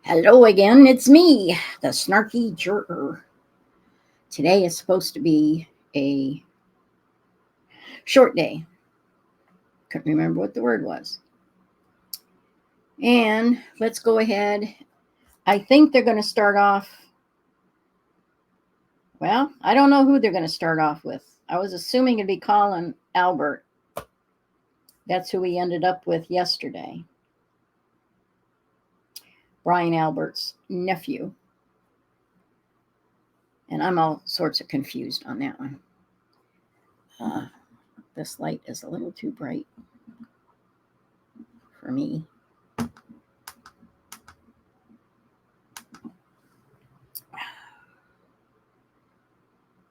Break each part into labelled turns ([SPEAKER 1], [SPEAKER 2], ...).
[SPEAKER 1] Hello again, it's me, the snarky juror. Today is supposed to be a short day. Couldn't remember what the word was. And let's go ahead. I think they're going to start off. Well, I don't know who they're going to start off with. I was assuming it'd be Colin Albert. That's who we ended up with yesterday. Brian Albert's nephew. And I'm all sorts of confused on that one. This light is a little too bright for me.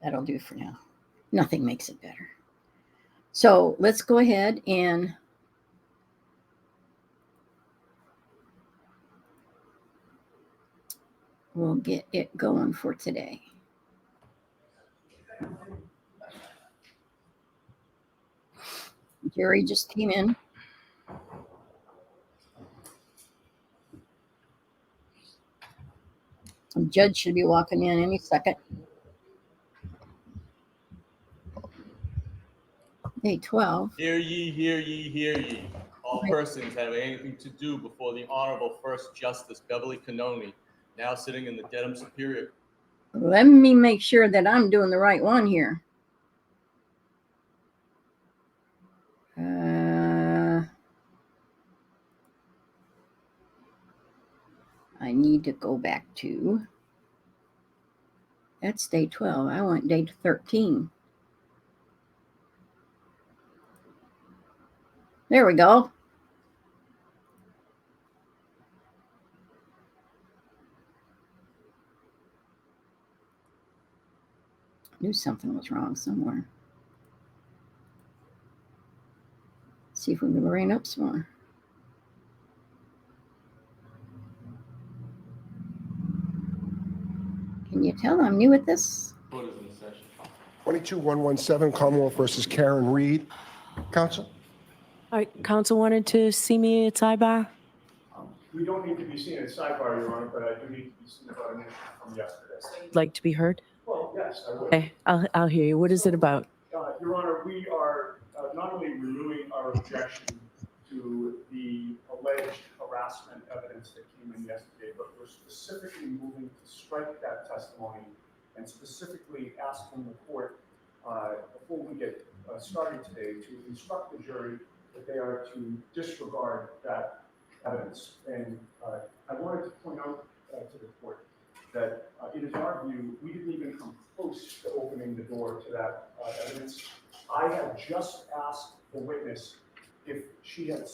[SPEAKER 1] That'll do for now. Nothing makes it better. So let's go ahead and we'll get it going for today. Jerry just came in. The judge should be walking in any second. Day 12.
[SPEAKER 2] Hear ye, hear ye, hear ye. All persons having anything to do before the Honorable First Justice Beverly Cannoni, now sitting in the Dedham Superior.
[SPEAKER 1] Let me make sure that I'm doing the right one here. I need to go back to, that's day 12. I want day 13. There we go. I knew something was wrong somewhere. Let's see if we can bring up some more. Can you tell I'm new at this?
[SPEAKER 3] 22117 Commonwealth versus Karen Reed. Counsel?
[SPEAKER 4] All right, counsel wanted to see me at sidebar?
[SPEAKER 5] We don't need to be seen at sidebar, Your Honor, but I do need to be seen about an issue from yesterday.
[SPEAKER 4] You'd like to be heard?
[SPEAKER 5] Well, yes, I would.
[SPEAKER 4] Okay, I'll hear you. What is it about?
[SPEAKER 5] Your Honor, we are not only renewing our objection to the alleged harassment evidence that came in yesterday, but we're specifically moving to strike that testimony and specifically asking the court, before we get started today, to instruct the jury that they are to disregard that evidence. And I wanted to point out to the court that it is our view, we didn't even come close to opening the door to that evidence. I had just asked the witness if she had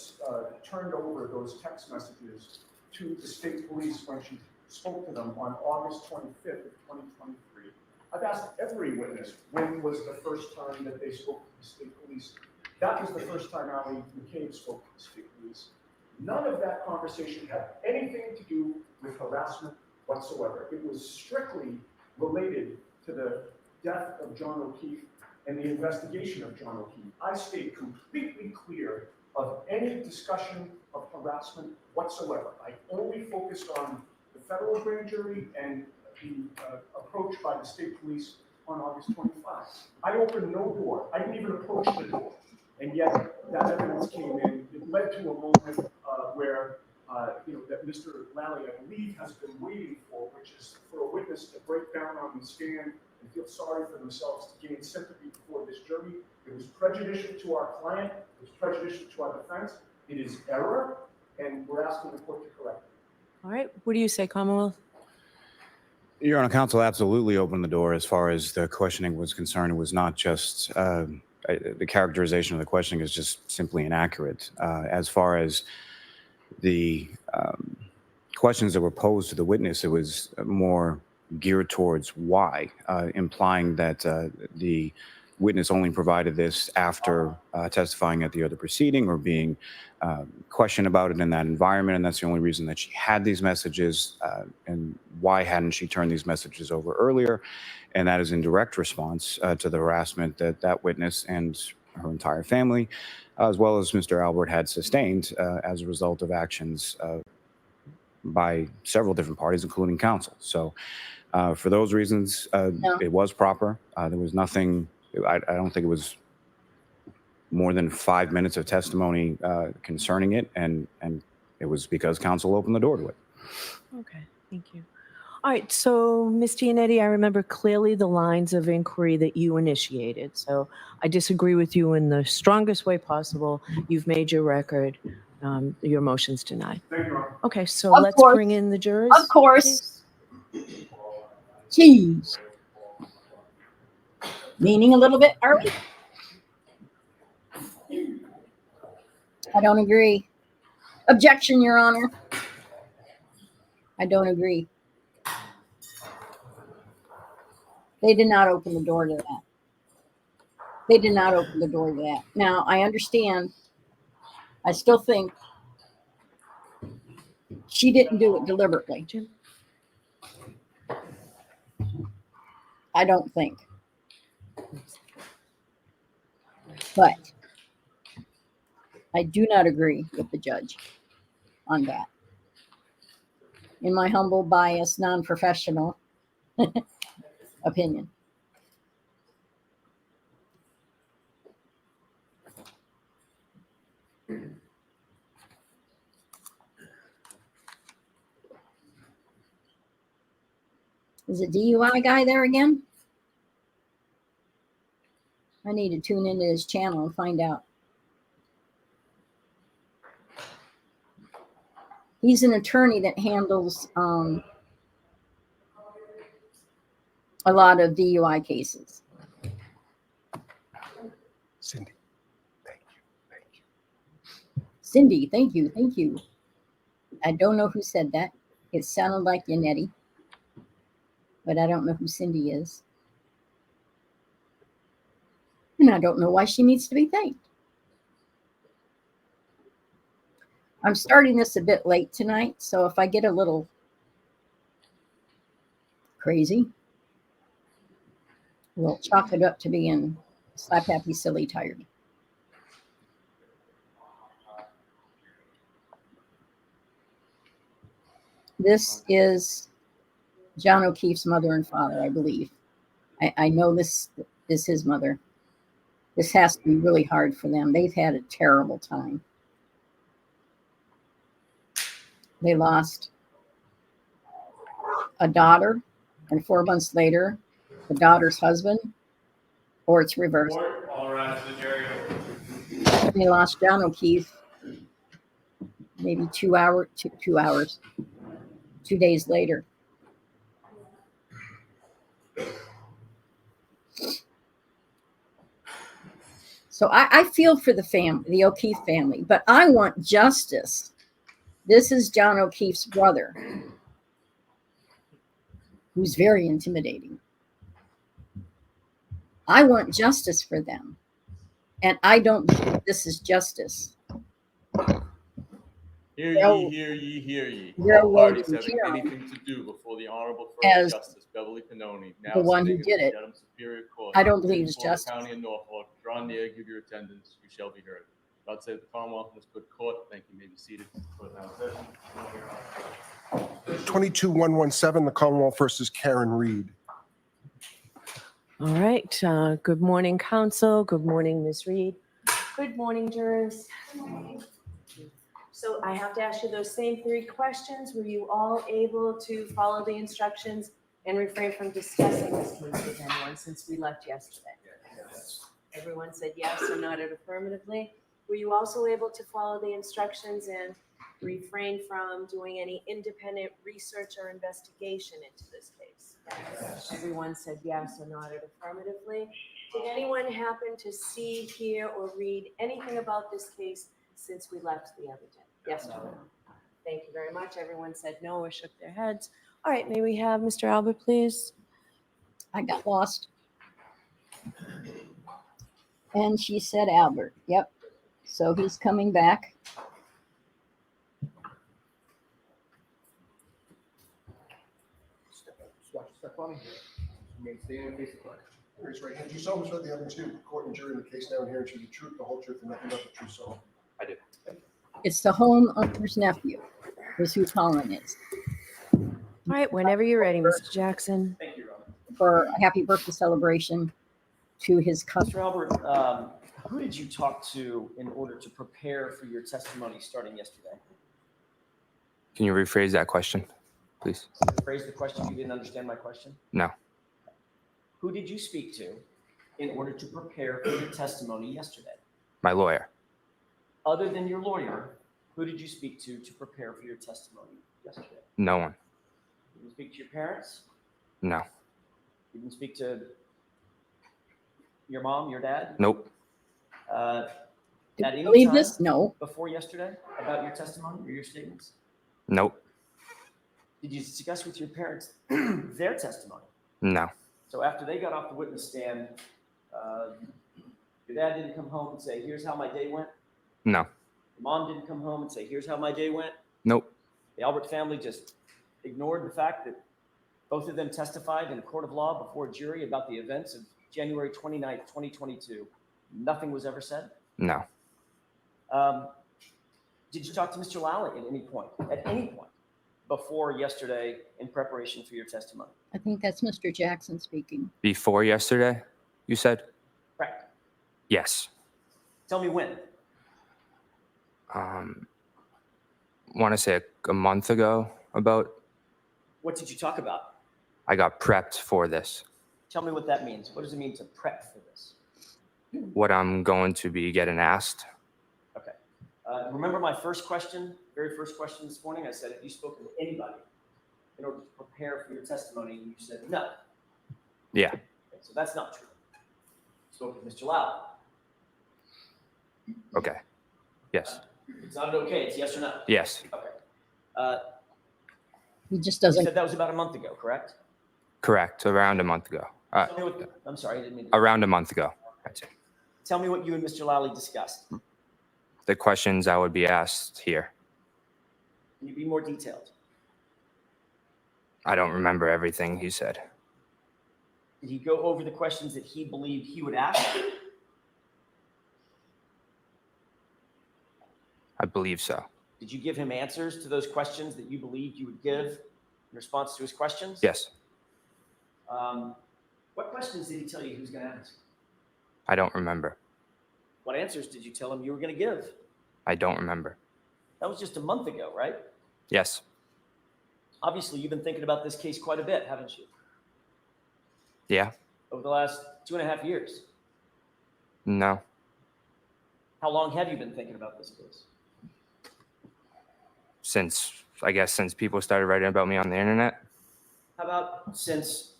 [SPEAKER 5] turned over those text messages to the state police when she spoke to them on August 25th of 2023. I've asked every witness when was the first time that they spoke to the state police. That was the first time Allison McCabe spoke to the state police. None of that conversation had anything to do with harassment whatsoever. It was strictly related to the death of John O'Keefe and the investigation of John O'Keefe. I stayed completely clear of any discussion of harassment whatsoever. I only focused on the federal grand jury and the approach by the state police on August 25. I opened no door. I didn't even approach the door. And yet that evidence came in. It led to a moment where that Mr. Lally, I believe, has been waiting for, which is for a witness to break down on the stand and feel sorry for themselves to gain sympathy before this jury. It was prejudicial to our client. It was prejudicial to our defense. It is error, and we're asking the court to correct it.
[SPEAKER 4] All right, what do you say, Commonwealth?
[SPEAKER 6] Your Honor, counsel absolutely opened the door as far as the questioning was concerned. It was not just the characterization of the questioning is just simply inaccurate. As far as the questions that were posed to the witness, it was more geared towards why, implying that the witness only provided this after testifying at the other proceeding or being questioned about it in that environment, and that's the only reason that she had these messages, and why hadn't she turned these messages over earlier? And that is in direct response to the harassment that that witness and her entire family, as well as Mr. Albert, had sustained as a result of actions by several different parties, including counsel. So for those reasons, it was proper. There was nothing, I don't think it was more than 5 minutes of testimony concerning it, and it was because counsel opened the door to it.
[SPEAKER 4] Okay, thank you. All right, so Ms. Giannetti, I remember clearly the lines of inquiry that you initiated. So I disagree with you in the strongest way possible. You've made your record. Your motion's denied.
[SPEAKER 5] Thank you, Your Honor.
[SPEAKER 4] Okay, so
[SPEAKER 1] Of
[SPEAKER 4] let's
[SPEAKER 1] course.
[SPEAKER 4] bring in the jurors.
[SPEAKER 1] Of course.
[SPEAKER 4] please.
[SPEAKER 1] Jeez. Leaning a little bit, are we? I don't agree. Objection, Your Honor. I don't agree. They did not open the door to that. They did not open the door to that. Now, I understand. I still think she didn't do it deliberately.
[SPEAKER 4] Jim?
[SPEAKER 1] I don't think. But I do not agree with the judge on that. In my humble, biased, non-professional opinion. Is a DUI guy there again? I need to tune into his channel and find out. He's an attorney that handles a lot of DUI cases.
[SPEAKER 3] Cindy, thank you. Thank you.
[SPEAKER 1] Cindy, thank you, thank you. I don't know who said that. It sounded like Yannetti, but I don't know who Cindy is. And I don't know why she needs to be thanked. I'm starting this a bit late tonight, so if I get a little crazy, we'll chalk it up to being slap happy, silly, tired. This is John O'Keefe's mother and father, I believe. I know this is his mother. This has to be really hard for them. They've had a terrible time. They lost a daughter, and 4 months later, the daughter's husband, or it's reversed. They lost John O'Keefe maybe 2 hours, 2 days later. So I feel for the family, the O'Keefe family, but I want justice. This is John O'Keefe's brother, who's very intimidating. I want justice for them. And I don't believe this is justice.
[SPEAKER 2] Hear
[SPEAKER 1] Well,
[SPEAKER 2] ye, hear ye, hear ye.
[SPEAKER 1] you're
[SPEAKER 2] All parties
[SPEAKER 1] welcome,
[SPEAKER 2] having
[SPEAKER 1] Chair.
[SPEAKER 2] anything to do before the Honorable
[SPEAKER 1] As
[SPEAKER 2] First Justice Beverly Cannoni, now
[SPEAKER 1] the one who
[SPEAKER 2] sitting in
[SPEAKER 1] did
[SPEAKER 2] the
[SPEAKER 1] it,
[SPEAKER 2] Dedham Superior Court.
[SPEAKER 1] I don't believe it's
[SPEAKER 2] before the
[SPEAKER 1] justice.
[SPEAKER 2] County of Norfolk, draw near, give your attendance, you shall be heard. God save the Commonwealth and this good court. Thank you. You may be seated. Court now in session.
[SPEAKER 3] 22117, the Commonwealth versus Karen Reed.
[SPEAKER 4] All right, good morning, counsel. Good morning, Ms. Reed. Good morning, jurors. So I have to ask you those same 3 questions. Were you all able to follow the instructions and refrain from discussing this case with anyone since we left yesterday? Everyone said yes or nodded affirmatively. Were you also able to follow the instructions and refrain from doing any independent research or investigation into this case? Yes. Everyone said yes or nodded affirmatively. Did anyone happen to see, hear, or read anything about this case since we left the other day? Yes or no? Thank you very much. Everyone said no or shook their heads. All right, may we have Mr. Albert, please?
[SPEAKER 1] I got lost. And she said Albert. Yep. So he's coming back.
[SPEAKER 3] Step on here. Raise your right hand. You solemnly swear the evidence here, the court and jury in the case now and here to the truth, the whole truth, and nothing but the truth, so.
[SPEAKER 6] I do.
[SPEAKER 1] It's the homeowner's nephew. is who Colin is.
[SPEAKER 4] All right, whenever you're ready, Mr. Jackson.
[SPEAKER 7] Thank you, Your Honor.
[SPEAKER 1] For a happy birthday celebration to his cousin.
[SPEAKER 7] Mr. Albert, who did you talk to in order to prepare for your testimony starting yesterday?
[SPEAKER 8] Can you rephrase that question, please?
[SPEAKER 7] Phrase the question. You didn't understand my question?
[SPEAKER 8] No.
[SPEAKER 7] Who did you speak to in order to prepare for your testimony yesterday?
[SPEAKER 8] My lawyer.
[SPEAKER 7] Other than your lawyer, who did you speak to prepare for your testimony yesterday?
[SPEAKER 8] No one.
[SPEAKER 7] Did you speak to your parents?
[SPEAKER 8] No.
[SPEAKER 7] You didn't speak to your mom, your dad?
[SPEAKER 8] Nope.
[SPEAKER 7] At
[SPEAKER 1] Do
[SPEAKER 7] any
[SPEAKER 1] you believe
[SPEAKER 7] time
[SPEAKER 1] this? No.
[SPEAKER 7] before yesterday about your testimony or your statements?
[SPEAKER 8] Nope.
[SPEAKER 7] Did you discuss with your parents their testimony?
[SPEAKER 8] No.
[SPEAKER 7] So after they got off the witness stand, your dad didn't come home and say, here's how my day went.
[SPEAKER 8] No.
[SPEAKER 7] Your mom didn't come home and say, here's how my day went.
[SPEAKER 8] Nope.
[SPEAKER 7] The Albert family just ignored the fact that both of them testified in a court of law before a jury about the events of January 29th, 2022. Nothing was ever said.
[SPEAKER 8] No.
[SPEAKER 7] Did you talk to Mr. Lally at any point before yesterday in preparation for your testimony?
[SPEAKER 1] I think that's Mr. Jackson speaking.
[SPEAKER 8] Before yesterday, you said?
[SPEAKER 7] Correct.
[SPEAKER 8] Yes.
[SPEAKER 7] Tell me when.
[SPEAKER 8] Want to say a month ago about.
[SPEAKER 7] What did you talk about?
[SPEAKER 8] I got prepped for this.
[SPEAKER 7] Tell me what that means. What does it mean to prep for this?
[SPEAKER 8] What I'm going to be getting asked.
[SPEAKER 7] Okay. Remember my first question, very first question this morning? I said, have you spoken to anybody in order to prepare for your testimony? And you said no.
[SPEAKER 8] Yeah.
[SPEAKER 7] Okay, so that's not true. You spoke with Mr. Lally.
[SPEAKER 8] Okay. Yes.
[SPEAKER 7] It's not an okay, it's yes or no.
[SPEAKER 8] Yes.
[SPEAKER 7] Okay.
[SPEAKER 1] He just
[SPEAKER 7] You
[SPEAKER 1] doesn't.
[SPEAKER 7] said that was about a month ago, correct?
[SPEAKER 8] Correct. Around a month ago.
[SPEAKER 7] Tell me what, I'm sorry, I didn't mean to.
[SPEAKER 8] Around a month ago. That's it.
[SPEAKER 7] Tell me what you and Mr. Lally discussed.
[SPEAKER 8] The questions I would be asked here.
[SPEAKER 7] Can you be more detailed?
[SPEAKER 8] I don't remember everything he said.
[SPEAKER 7] Did he go over the questions that he believed he would ask?
[SPEAKER 8] I believe so.
[SPEAKER 7] Did you give him answers to those questions that you believed you would give in response to his questions?
[SPEAKER 8] Yes.
[SPEAKER 7] What questions did he tell you he was going to ask?
[SPEAKER 8] I don't remember.
[SPEAKER 7] What answers did you tell him you were going to give?
[SPEAKER 8] I don't remember.
[SPEAKER 7] That was just a month ago, right?
[SPEAKER 8] Yes.
[SPEAKER 7] Obviously, you've been thinking about this case quite a bit, haven't you?
[SPEAKER 8] Yeah.
[SPEAKER 7] Over the last 2.5 years.
[SPEAKER 8] No.
[SPEAKER 7] How long have you been thinking about this case?
[SPEAKER 8] Since people started writing about me on the internet.
[SPEAKER 7] How about since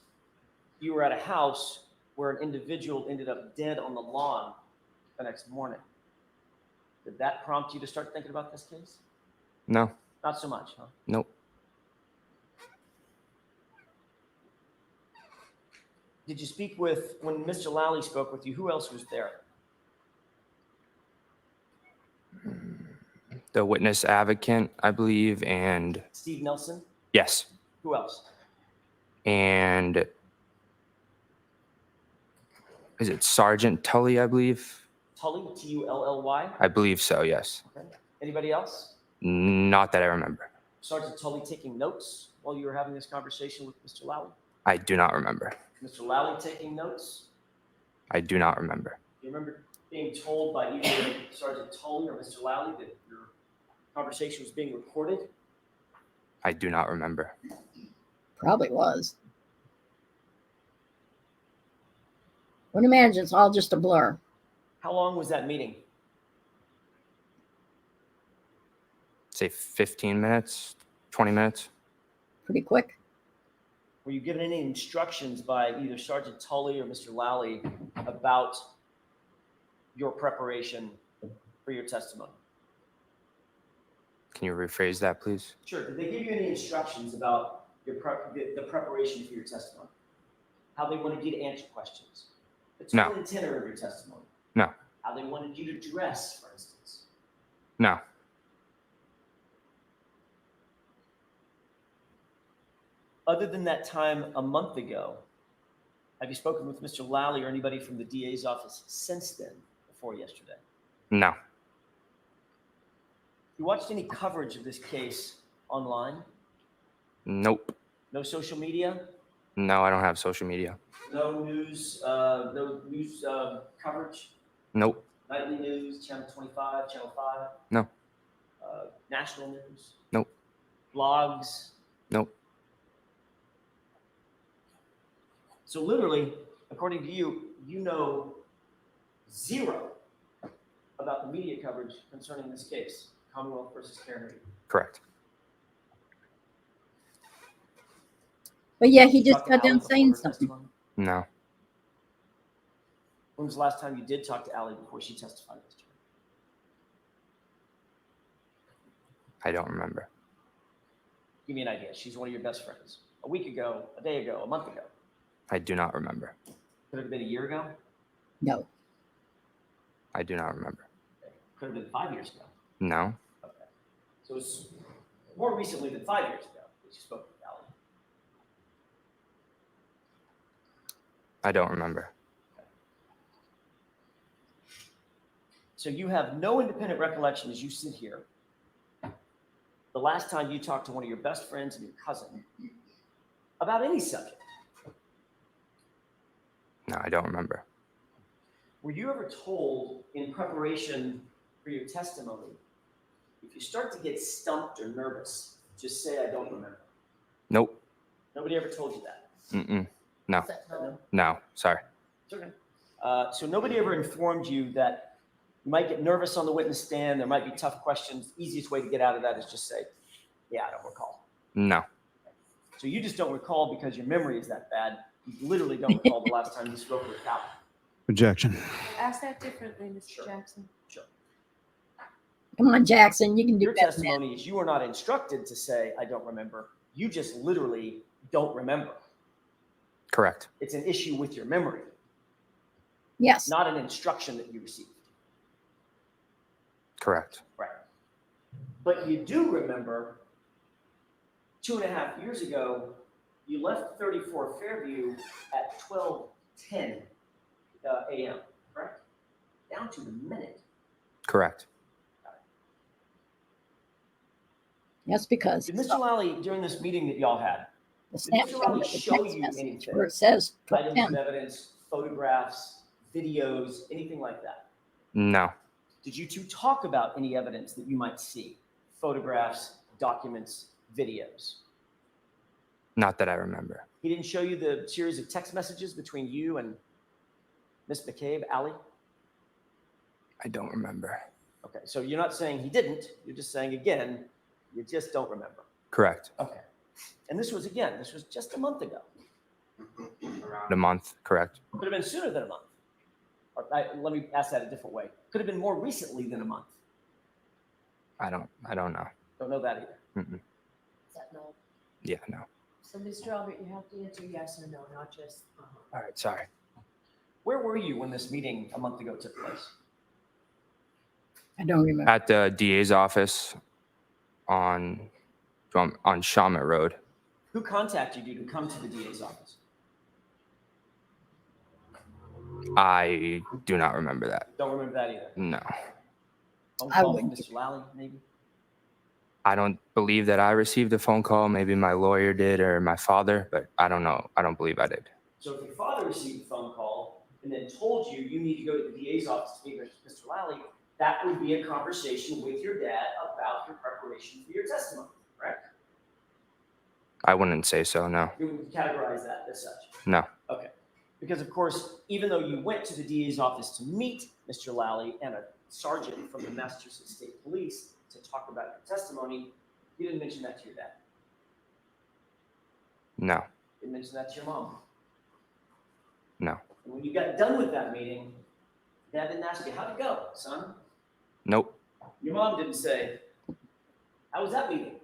[SPEAKER 7] you were at a house where an individual ended up dead on the lawn the next morning? Did that prompt you to start thinking about this case?
[SPEAKER 8] No.
[SPEAKER 7] Not so much, huh?
[SPEAKER 8] Nope.
[SPEAKER 7] Did you speak with, when Mr. Lally spoke with you, who else was there?
[SPEAKER 8] The witness advocate, I believe, and
[SPEAKER 7] Steve Nelson?
[SPEAKER 8] yes.
[SPEAKER 7] Who else?
[SPEAKER 8] And is it Sergeant Tully, I believe?
[SPEAKER 7] Tully, T-U-L-L-Y?
[SPEAKER 8] I believe so, yes.
[SPEAKER 7] Okay. Anybody else?
[SPEAKER 8] Not that I remember.
[SPEAKER 7] Sergeant Tully taking notes while you were having this conversation with Mr. Lally?
[SPEAKER 8] I do not remember.
[SPEAKER 7] Mr. Lally taking notes?
[SPEAKER 8] I do not remember.
[SPEAKER 7] Do you remember being told by either Sergeant Tully or Mr. Lally that your conversation was being recorded?
[SPEAKER 8] I do not remember.
[SPEAKER 1] Probably was. Would imagine it's all just a blur.
[SPEAKER 7] How long was that meeting?
[SPEAKER 8] Say 15 minutes, 20 minutes.
[SPEAKER 1] Pretty quick.
[SPEAKER 7] Were you given any instructions by either Sergeant Tully or Mr. Lally about your preparation for your testimony?
[SPEAKER 8] Can you rephrase that, please?
[SPEAKER 7] Sure. Did they give you any instructions about your the preparation for your testimony? How they wanted you to answer questions? The tone and tenor of your testimony?
[SPEAKER 8] No.
[SPEAKER 7] How they wanted you to dress, for instance?
[SPEAKER 8] No.
[SPEAKER 7] Other than that time a month ago, have you spoken with Mr. Lally or anybody from the DA's office since then, before yesterday?
[SPEAKER 8] No.
[SPEAKER 7] You watched any coverage of this case online?
[SPEAKER 8] Nope.
[SPEAKER 7] No social media?
[SPEAKER 8] No, I don't have social media.
[SPEAKER 7] No news, coverage?
[SPEAKER 8] Nope.
[SPEAKER 7] Nightly news, Channel 25, Channel 5?
[SPEAKER 8] No.
[SPEAKER 7] National news?
[SPEAKER 8] Nope.
[SPEAKER 7] Blogs?
[SPEAKER 8] Nope.
[SPEAKER 7] So literally, according to you, you know zero about the media coverage concerning this case, Commonwealth versus Karen Reed.
[SPEAKER 8] Correct.
[SPEAKER 1] But yeah, he
[SPEAKER 7] You
[SPEAKER 1] just
[SPEAKER 7] talked to
[SPEAKER 1] got
[SPEAKER 7] Allie
[SPEAKER 1] done
[SPEAKER 7] before
[SPEAKER 1] saying
[SPEAKER 7] her
[SPEAKER 1] something.
[SPEAKER 7] testimony?
[SPEAKER 8] No.
[SPEAKER 7] When was the last time you did talk to Allie before she testified yesterday?
[SPEAKER 8] I don't remember.
[SPEAKER 7] Give me an idea. She's one of your best friends. A week ago, a day ago, a month ago.
[SPEAKER 8] I do not remember.
[SPEAKER 7] Could it have been a year ago?
[SPEAKER 1] No.
[SPEAKER 8] I do not remember.
[SPEAKER 7] Could have been 5 years ago.
[SPEAKER 8] No.
[SPEAKER 7] Okay. So it's more recently than 5 years ago that you spoke with Allie.
[SPEAKER 8] I don't remember.
[SPEAKER 7] So you have no independent recollection as you sit here. The last time you talked to one of your best friends and your cousin about any subject.
[SPEAKER 8] No, I don't remember.
[SPEAKER 7] Were you ever told in preparation for your testimony, if you start to get stumped or nervous, just say, I don't remember?
[SPEAKER 8] Nope.
[SPEAKER 7] Nobody ever told you that?
[SPEAKER 8] Mm-mm. No.
[SPEAKER 7] No?
[SPEAKER 8] No. Sorry.
[SPEAKER 7] It's okay. So nobody ever informed you that you might get nervous on the witness stand, there might be tough questions. The easiest way to get out of that is just say, yeah, I don't recall.
[SPEAKER 8] No.
[SPEAKER 7] So you just don't recall because your memory is that bad. You literally don't recall the last time you spoke with Cal.
[SPEAKER 6] Objection.
[SPEAKER 4] Ask that differently, Mr.
[SPEAKER 7] Sure.
[SPEAKER 4] Jackson.
[SPEAKER 7] Sure.
[SPEAKER 1] Come on, Jackson, you can do
[SPEAKER 7] Your
[SPEAKER 1] better than that.
[SPEAKER 7] testimony is you are not instructed to say, I don't remember. You just literally don't remember.
[SPEAKER 8] Correct.
[SPEAKER 7] It's an issue with your memory,
[SPEAKER 1] Yes.
[SPEAKER 7] not an instruction that you received. Right. But you do remember 2.5 years ago, you left 34 Fairview at 12:10 a.m., correct? Down to the minute.
[SPEAKER 8] Correct.
[SPEAKER 1] That's because
[SPEAKER 7] Did Mr. Lally, during this meeting that y'all had,
[SPEAKER 1] the
[SPEAKER 7] did Mr.
[SPEAKER 1] snapshot
[SPEAKER 7] Lally
[SPEAKER 1] of the
[SPEAKER 7] show
[SPEAKER 1] text
[SPEAKER 7] you
[SPEAKER 1] message
[SPEAKER 7] anything?
[SPEAKER 1] where it says
[SPEAKER 7] Items of
[SPEAKER 1] 12:10.
[SPEAKER 7] evidence, photographs, videos, anything like that?
[SPEAKER 8] No.
[SPEAKER 7] Did you two talk about any evidence that you might see? Photographs, documents, videos?
[SPEAKER 8] Not that I remember.
[SPEAKER 7] He didn't show you the series of text messages between you and Miss McCabe, Allie?
[SPEAKER 8] I don't remember.
[SPEAKER 7] Okay, so you're not saying he didn't. You're just saying, again, you just don't remember.
[SPEAKER 8] Correct.
[SPEAKER 7] Okay. And this was just a month ago.
[SPEAKER 8] Around a month. Correct.
[SPEAKER 7] Could have been sooner than a month. Or, let me ask that a different way. Could have been more recently than a month.
[SPEAKER 8] I don't know.
[SPEAKER 7] Don't know that either.
[SPEAKER 8] Mm-mm.
[SPEAKER 4] Is that no?
[SPEAKER 8] Yeah, no.
[SPEAKER 4] So, Mr. Albert, you have to answer yes or no, not just,
[SPEAKER 8] All right. Sorry.
[SPEAKER 7] Where were you when this meeting a month ago took place?
[SPEAKER 1] I don't remember.
[SPEAKER 8] At the DA's office on Shawmut Road.
[SPEAKER 7] Who contacted you to come to the DA's office?
[SPEAKER 8] I do not remember that.
[SPEAKER 7] Don't remember that either.
[SPEAKER 8] No.
[SPEAKER 7] Phone
[SPEAKER 1] I
[SPEAKER 7] call from
[SPEAKER 1] wouldn't.
[SPEAKER 7] Mr. Lally, maybe?
[SPEAKER 8] I don't believe that I received a phone call. Maybe my lawyer did or my father, but I don't know. I don't believe I did.
[SPEAKER 7] So if your father received a phone call and then told you you need to go to the DA's office to meet with Mr. Lally, that would be a conversation with your dad about your preparation for your testimony, correct?
[SPEAKER 8] I wouldn't say so, no.
[SPEAKER 7] You would categorize that as such.
[SPEAKER 8] No.
[SPEAKER 7] Okay. Because of course, even though you went to the DA's office to meet Mr. Lally and a sergeant from the Massachusetts State Police to talk about your testimony, you didn't mention that to your dad.
[SPEAKER 8] No.
[SPEAKER 7] You didn't mention that to your mom.
[SPEAKER 8] No.
[SPEAKER 7] And when you got done with that meeting, Dad didn't ask you, how'd it go, son?
[SPEAKER 8] Nope.
[SPEAKER 7] Your mom didn't say, how was that meeting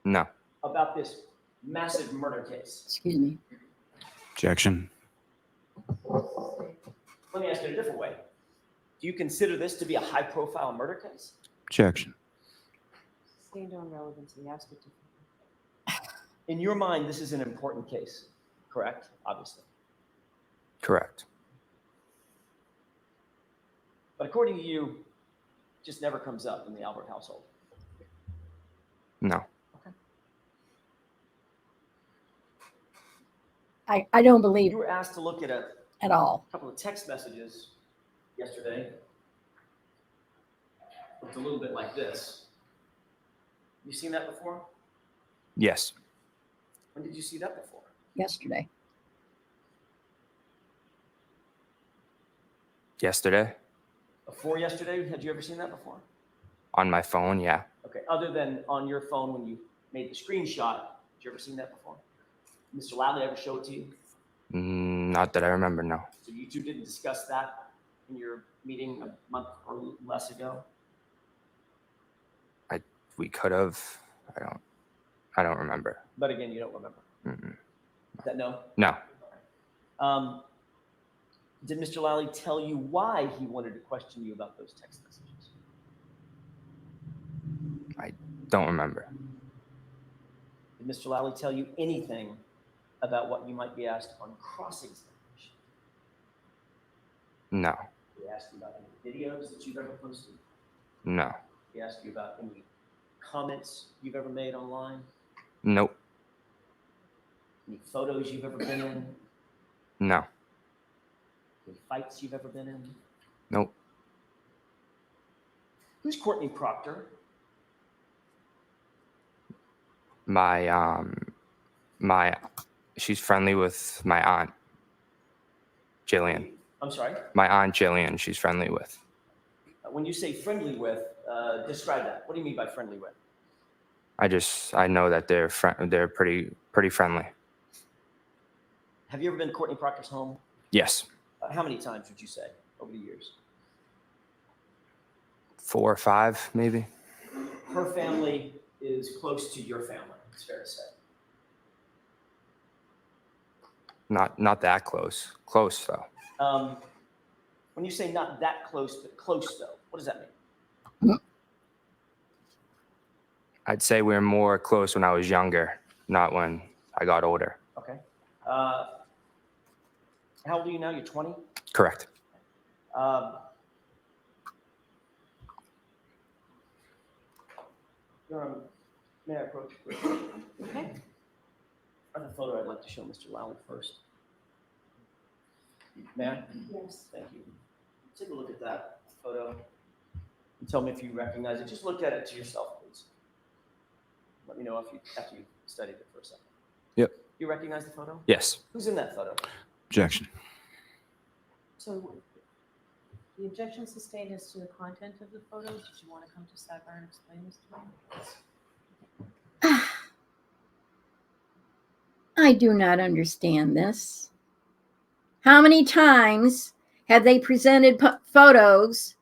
[SPEAKER 8] No.
[SPEAKER 7] about this massive murder case?
[SPEAKER 1] Excuse me.
[SPEAKER 6] Objection.
[SPEAKER 7] Let me ask it a different way. Do you consider this to be a high-profile murder case?
[SPEAKER 6] Objection.
[SPEAKER 4] stand on relevancy, ask it to.
[SPEAKER 7] In your mind, this is an important case, correct? Obviously.
[SPEAKER 8] Correct.
[SPEAKER 7] But according to you, it just never comes up in the Albert household.
[SPEAKER 8] No.
[SPEAKER 7] Okay.
[SPEAKER 1] I don't believe
[SPEAKER 7] You were asked to look at a
[SPEAKER 1] at all.
[SPEAKER 7] couple of text messages yesterday. Looked a little bit like this. You seen that before?
[SPEAKER 8] Yes.
[SPEAKER 7] When did you see that before?
[SPEAKER 1] Yesterday.
[SPEAKER 8] Yesterday
[SPEAKER 7] Before yesterday, had you ever seen that before?
[SPEAKER 8] on my phone. Yeah.
[SPEAKER 7] Okay, other than on your phone when you made the screenshot, had you ever seen that before? Mr. Lally ever show it to you?
[SPEAKER 8] Not that I remember. No.
[SPEAKER 7] So you two didn't discuss that in your meeting a month or less ago?
[SPEAKER 8] We could have. I don't remember.
[SPEAKER 7] But again, you don't remember.
[SPEAKER 8] Mm-mm.
[SPEAKER 7] Is that no?
[SPEAKER 8] No.
[SPEAKER 7] Did Mr. Lally tell you why he wanted to question you about those text messages?
[SPEAKER 8] Don't remember.
[SPEAKER 7] Did Mr. Lally tell you anything about what you might be asked on cross-examination?
[SPEAKER 8] No.
[SPEAKER 7] Did he ask you about any videos that you've ever posted?
[SPEAKER 8] No.
[SPEAKER 7] Did he ask you about any comments you've ever made online?
[SPEAKER 8] Nope.
[SPEAKER 7] Any photos you've ever been in?
[SPEAKER 8] No.
[SPEAKER 7] Any fights you've ever been in?
[SPEAKER 8] Nope.
[SPEAKER 7] Who's Courtney Proctor?
[SPEAKER 8] She's friendly with my aunt, Jillian.
[SPEAKER 7] I'm sorry?
[SPEAKER 8] My aunt Jillian, she's friendly with.
[SPEAKER 7] When you say friendly with, describe that. What do you mean by friendly with?
[SPEAKER 8] I know that they're pretty friendly.
[SPEAKER 7] Have you ever been to Courtney Proctor's home?
[SPEAKER 8] Yes.
[SPEAKER 7] How many times would you say over the years?
[SPEAKER 8] 4 or 5, maybe.
[SPEAKER 7] Her family is close to your family, it's fair to say.
[SPEAKER 8] Not that close. Close though.
[SPEAKER 7] When you say not that close, but close though, what does that mean?
[SPEAKER 8] I'd say we were more close when I was younger, not when I got older.
[SPEAKER 7] Okay. How old are you now? You're 20?
[SPEAKER 8] Correct.
[SPEAKER 7] May I approach? Okay. I have a photo I'd like to show Mr. Lally first. May I?
[SPEAKER 4] Yes.
[SPEAKER 7] Thank you. Take a look at that photo and tell me if you recognize it. Just look at it to yourself, please. Let me know after you studied it for a second.
[SPEAKER 8] Yep.
[SPEAKER 7] You recognize the photo?
[SPEAKER 8] Yes.
[SPEAKER 7] Who's in that photo?
[SPEAKER 6] Objection.
[SPEAKER 4] So the objection sustained is to the content of the photo. Did you want to come to sidebar and explain this to me?
[SPEAKER 1] I do not understand this. How many times have they presented photos?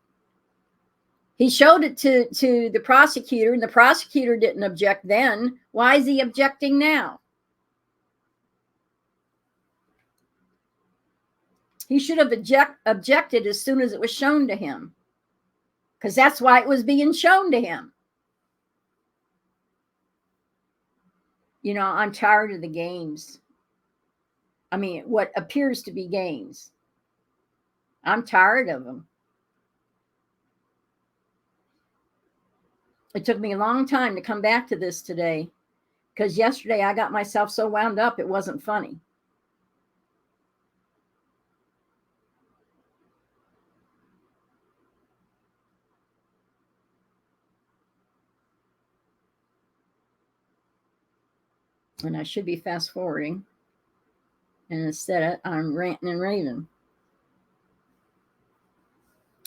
[SPEAKER 1] He showed it to the prosecutor, and the prosecutor didn't object then. Why is he objecting now? He should have objected as soon as it was shown to him, because that's why it was being shown to him. You know, I'm tired of the games. I mean, what appears to be games. I'm tired of them. It took me a long time to come back to this today, because yesterday I got myself so wound up it wasn't funny. And I should be fast forwarding. And instead, I'm ranting and raving.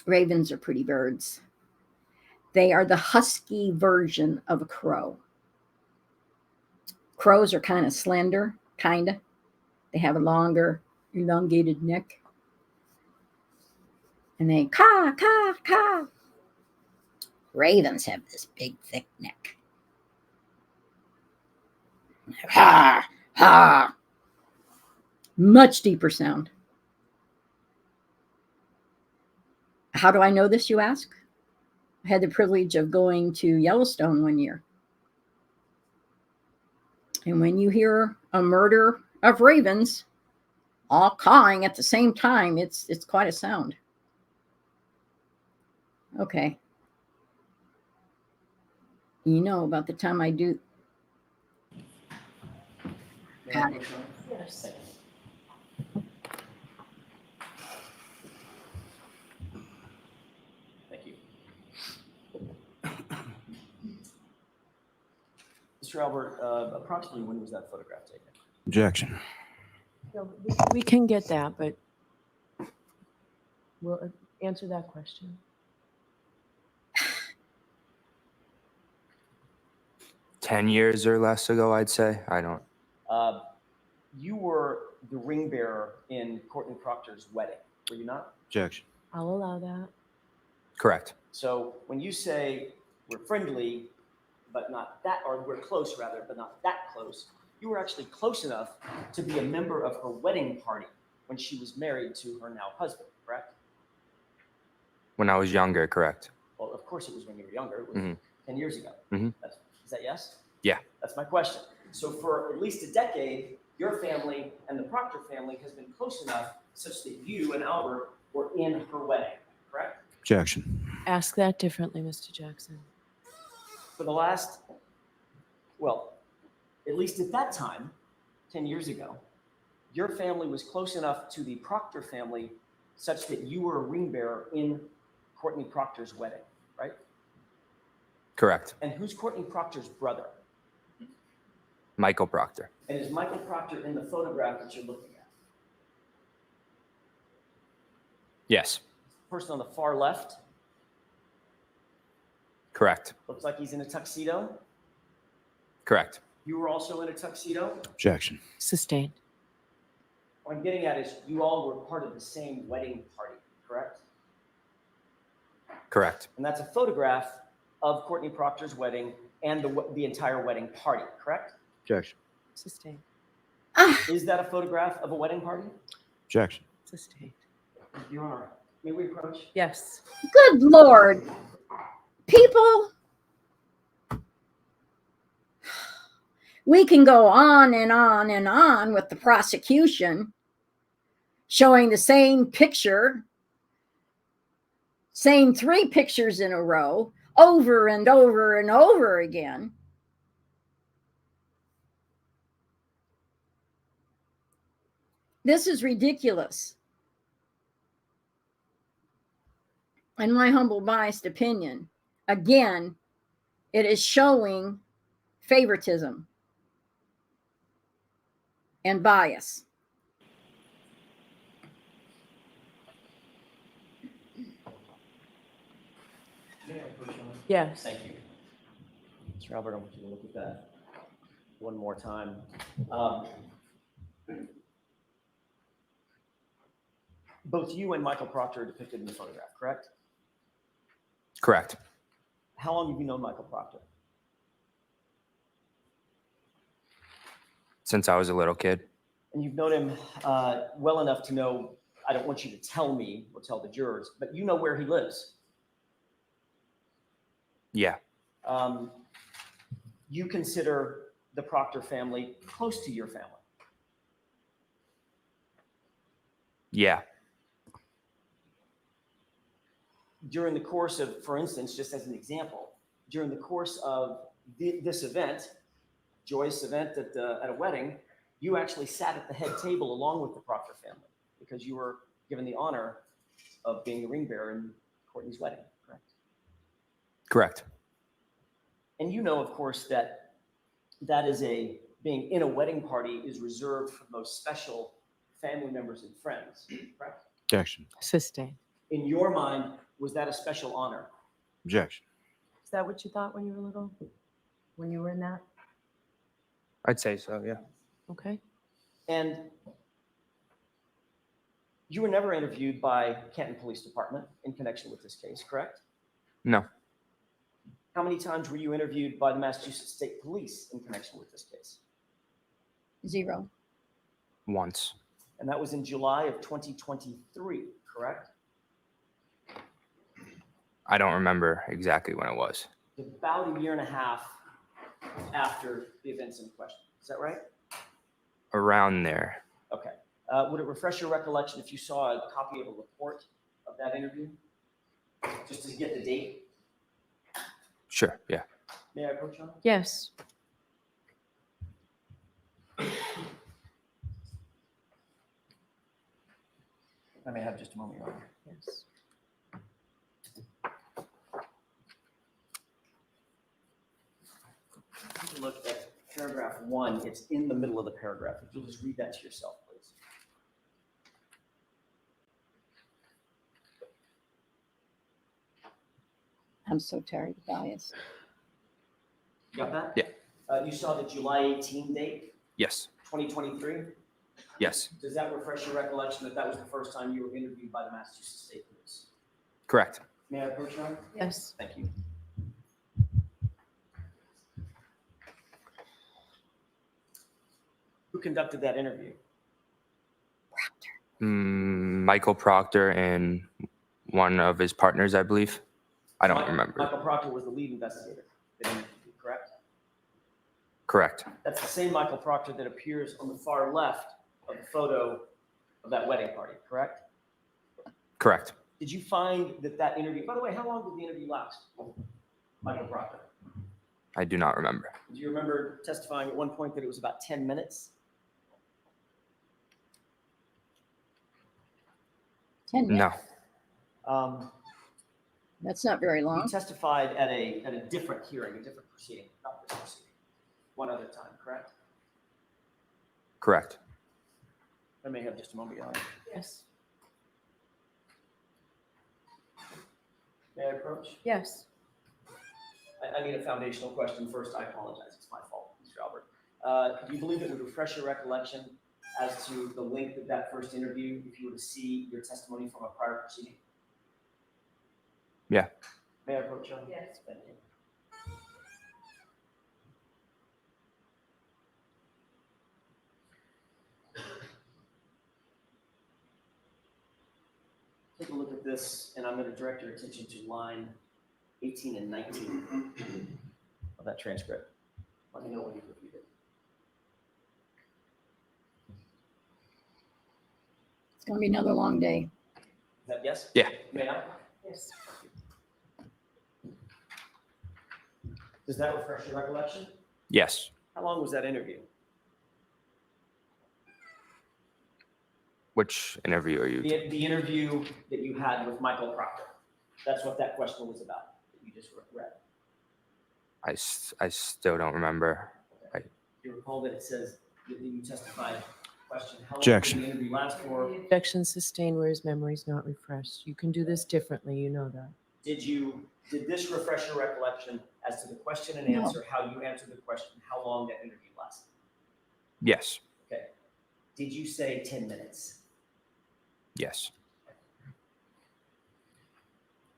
[SPEAKER 1] Ravens are pretty birds. They are the husky version of a crow. Crows are kind of slender, kind of. They have a longer, elongated neck. And they caw, caw, caw. Ravens have this big, thick neck. Ha, ha. Much deeper sound. How do I know this, you ask? I had the privilege of going to Yellowstone one year. And when you hear a murder of ravens all cawing at the same time, it's quite a sound. Okay. You know about the time I do. Got it.
[SPEAKER 4] Yes.
[SPEAKER 7] Mr. Albert, approximately when was that photograph taken?
[SPEAKER 6] Objection.
[SPEAKER 4] No, we can get that, but we'll answer that question.
[SPEAKER 8] 10 years or less ago, I'd say. I don't.
[SPEAKER 7] You were the ring bearer in Courtney Proctor's wedding, were you not?
[SPEAKER 6] Objection.
[SPEAKER 4] I'll allow that.
[SPEAKER 8] Correct.
[SPEAKER 7] So when you say we're friendly, but not that, or we're close rather, but not that close, you were actually close enough to be a member of her wedding party when she was married to her now husband, correct?
[SPEAKER 8] When I was younger, correct.
[SPEAKER 7] Well, of course it was when you were younger. It was
[SPEAKER 8] Mhm.
[SPEAKER 7] 10 years ago.
[SPEAKER 8] Mhm.
[SPEAKER 7] Is that yes?
[SPEAKER 8] Yeah.
[SPEAKER 7] That's my question. So for at least a decade, your family and the Proctor family has been close enough such that you and Albert were in her wedding, correct?
[SPEAKER 6] Objection.
[SPEAKER 4] Ask that differently, Mr. Jackson.
[SPEAKER 7] For the last, well, at least at that time, 10 years ago, your family was close enough to the Proctor family such that you were a ring bearer in Courtney Proctor's wedding, right?
[SPEAKER 8] Correct.
[SPEAKER 7] And who's Courtney Proctor's brother?
[SPEAKER 8] Michael Proctor.
[SPEAKER 7] And is Michael Proctor in the photograph that you're looking at?
[SPEAKER 8] Yes.
[SPEAKER 7] Person on the far left,
[SPEAKER 8] Correct.
[SPEAKER 7] looks like he's in a tuxedo.
[SPEAKER 8] Correct.
[SPEAKER 7] You were also in a tuxedo.
[SPEAKER 6] Objection.
[SPEAKER 4] Sustained.
[SPEAKER 7] What I'm getting at is you all were part of the same wedding party, correct?
[SPEAKER 8] Correct.
[SPEAKER 7] And that's a photograph of Courtney Proctor's wedding and the entire wedding party, correct?
[SPEAKER 6] Objection.
[SPEAKER 4] Sustained.
[SPEAKER 7] Is that a photograph of a wedding party?
[SPEAKER 6] Objection.
[SPEAKER 4] Sustained.
[SPEAKER 7] Your Honor, may we approach?
[SPEAKER 4] Yes.
[SPEAKER 1] Good Lord. People, we can go on and on and on with the prosecution showing the same picture, same 3 pictures in a row, over and over and over again. This is ridiculous. In my humble biased opinion, again, it is showing favoritism and bias.
[SPEAKER 4] Yes.
[SPEAKER 7] Thank you. Mr. Albert, I want you to look at that one more time. Both you and Michael Proctor are depicted in the photograph, correct?
[SPEAKER 8] Correct.
[SPEAKER 7] How long have you known Michael Proctor?
[SPEAKER 8] Since I was a little kid.
[SPEAKER 7] And you've known him well enough to know, I don't want you to tell me or tell the jurors, but you know where he lives.
[SPEAKER 8] Yeah.
[SPEAKER 7] You consider the Proctor family close to your family.
[SPEAKER 8] Yeah.
[SPEAKER 7] During the course of, for instance, just as an example, during the course of this event, joyous event at a wedding, you actually sat at the head table along with the Proctor family because you were given the honor of being the ring bearer in Courtney's wedding, correct?
[SPEAKER 8] Correct.
[SPEAKER 7] And you know, of course, that being in a wedding party is reserved for the most special family members and friends, correct?
[SPEAKER 6] Objection.
[SPEAKER 4] Sustained.
[SPEAKER 7] In your mind, was that a special honor?
[SPEAKER 6] Objection.
[SPEAKER 4] Is that what you thought when you were little? When you were in that?
[SPEAKER 8] I'd say so, yeah.
[SPEAKER 4] Okay.
[SPEAKER 7] And you were never interviewed by Canton Police Department in connection with this case, correct?
[SPEAKER 8] No.
[SPEAKER 7] How many times were you interviewed by the Massachusetts State Police in connection with this case?
[SPEAKER 1] 0.
[SPEAKER 8] Once.
[SPEAKER 7] And that was in July of 2023, correct?
[SPEAKER 8] I don't remember exactly when it was.
[SPEAKER 7] About 1.5 years after the events in question. Is that right?
[SPEAKER 8] Around there.
[SPEAKER 7] Okay. Would it refresh your recollection if you saw a copy of a report of that interview? Just to get the date?
[SPEAKER 8] Sure, yeah.
[SPEAKER 7] May I approach you?
[SPEAKER 4] Yes.
[SPEAKER 7] I may have just a moment, Your Honor.
[SPEAKER 4] Yes.
[SPEAKER 7] Take a look at paragraph 1. It's in the middle of the paragraph. If you'll just read that to yourself, please.
[SPEAKER 1] I'm so tired of bias.
[SPEAKER 7] You got that?
[SPEAKER 8] Yeah.
[SPEAKER 7] You saw the July 18 date,
[SPEAKER 8] Yes.
[SPEAKER 7] 2023.
[SPEAKER 8] Yes.
[SPEAKER 7] Does that refresh your recollection that that was the first time you were interviewed by the Massachusetts State Police?
[SPEAKER 8] Correct.
[SPEAKER 7] May I approach now?
[SPEAKER 4] Yes.
[SPEAKER 7] Thank you. Who conducted that interview?
[SPEAKER 8] Michael Proctor and one of his partners, I believe. I don't remember.
[SPEAKER 7] Michael Proctor was the lead investigator that interviewed you, correct?
[SPEAKER 8] Correct.
[SPEAKER 7] That's the same Michael Proctor that appears on the far left of the photo of that wedding party, correct?
[SPEAKER 8] Correct.
[SPEAKER 7] Did you find that that interview, by the way, how long did the interview last? Michael Proctor.
[SPEAKER 8] I do not remember.
[SPEAKER 7] Do you remember testifying at one point that it was about 10 minutes?
[SPEAKER 1] 10 minutes.
[SPEAKER 8] No.
[SPEAKER 1] That's not very
[SPEAKER 7] You
[SPEAKER 1] long.
[SPEAKER 7] testified at a different hearing, a different proceeding, not this proceeding, one other time, correct?
[SPEAKER 8] Correct.
[SPEAKER 7] I may have just a moment, Your Honor.
[SPEAKER 4] Yes.
[SPEAKER 7] May I approach?
[SPEAKER 4] Yes.
[SPEAKER 7] I need a foundational question first. I apologize. It's my fault, Mr. Albert. Do you believe it would refresh your recollection as to the length of that first interview if you were to see your testimony from a prior proceeding?
[SPEAKER 8] Yeah.
[SPEAKER 7] May I approach, Your Honor?
[SPEAKER 4] Yes.
[SPEAKER 7] Thank you. Take a look at this, and I'm going to direct your attention to line 18 and 19 of that transcript. Let me know when you've reviewed it.
[SPEAKER 1] It's going to be another long day.
[SPEAKER 7] Is that yes?
[SPEAKER 8] Yeah.
[SPEAKER 7] May I?
[SPEAKER 4] Yes.
[SPEAKER 7] Does that refresh your recollection?
[SPEAKER 8] Yes.
[SPEAKER 7] How long was that interview?
[SPEAKER 8] Which interview are you?
[SPEAKER 7] The interview that you had with Michael Proctor. That's what that question was about, that you just read.
[SPEAKER 8] I still don't remember.
[SPEAKER 7] Do you recall that it says that you testified? Question, how long
[SPEAKER 8] Objection.
[SPEAKER 7] did the interview last for?
[SPEAKER 9] Objection sustained where his memory is not refreshed. You can do this differently, you know that.
[SPEAKER 7] Did this refresh your recollection as to the question and
[SPEAKER 1] No.
[SPEAKER 7] answer, how you answered the question, how long that interview lasted?
[SPEAKER 8] Yes.
[SPEAKER 7] Okay. Did you say 10 minutes?
[SPEAKER 8] Yes.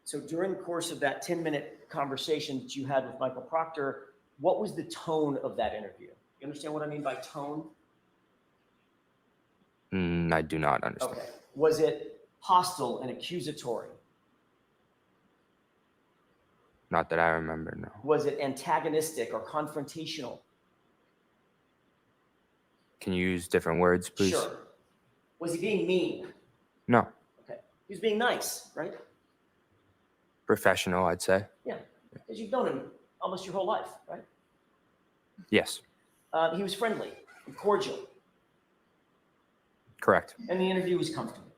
[SPEAKER 7] So during the course of that 10-minute conversation that you had with Michael Proctor, what was the tone of that interview? You understand what I mean by tone?
[SPEAKER 8] I do not understand.
[SPEAKER 7] Okay. Was it hostile and accusatory?
[SPEAKER 8] Not that I remember, no.
[SPEAKER 7] Was it antagonistic or confrontational?
[SPEAKER 8] Can you use different words, please?
[SPEAKER 7] Sure. Was he being mean?
[SPEAKER 8] No.
[SPEAKER 7] Okay. He was being nice, right?
[SPEAKER 8] Professional, I'd say.
[SPEAKER 7] Yeah. Because you've known him almost your whole life, right?
[SPEAKER 8] Yes.
[SPEAKER 7] He was friendly and cordial,
[SPEAKER 8] Correct.
[SPEAKER 7] and the interview was comfortable.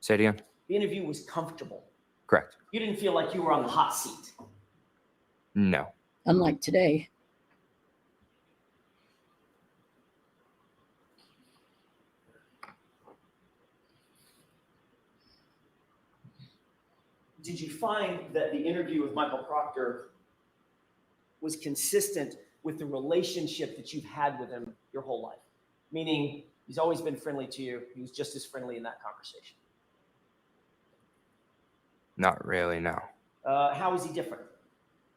[SPEAKER 8] Say it again.
[SPEAKER 7] The interview was comfortable.
[SPEAKER 8] Correct.
[SPEAKER 7] You didn't feel like you were on the hot seat.
[SPEAKER 8] No.
[SPEAKER 1] Unlike today.
[SPEAKER 7] Did you find that the interview with Michael Proctor was consistent with the relationship that you've had with him your whole life? Meaning, he's always been friendly to you. He was just as friendly in that conversation.
[SPEAKER 8] Not really, no.
[SPEAKER 7] How is he different?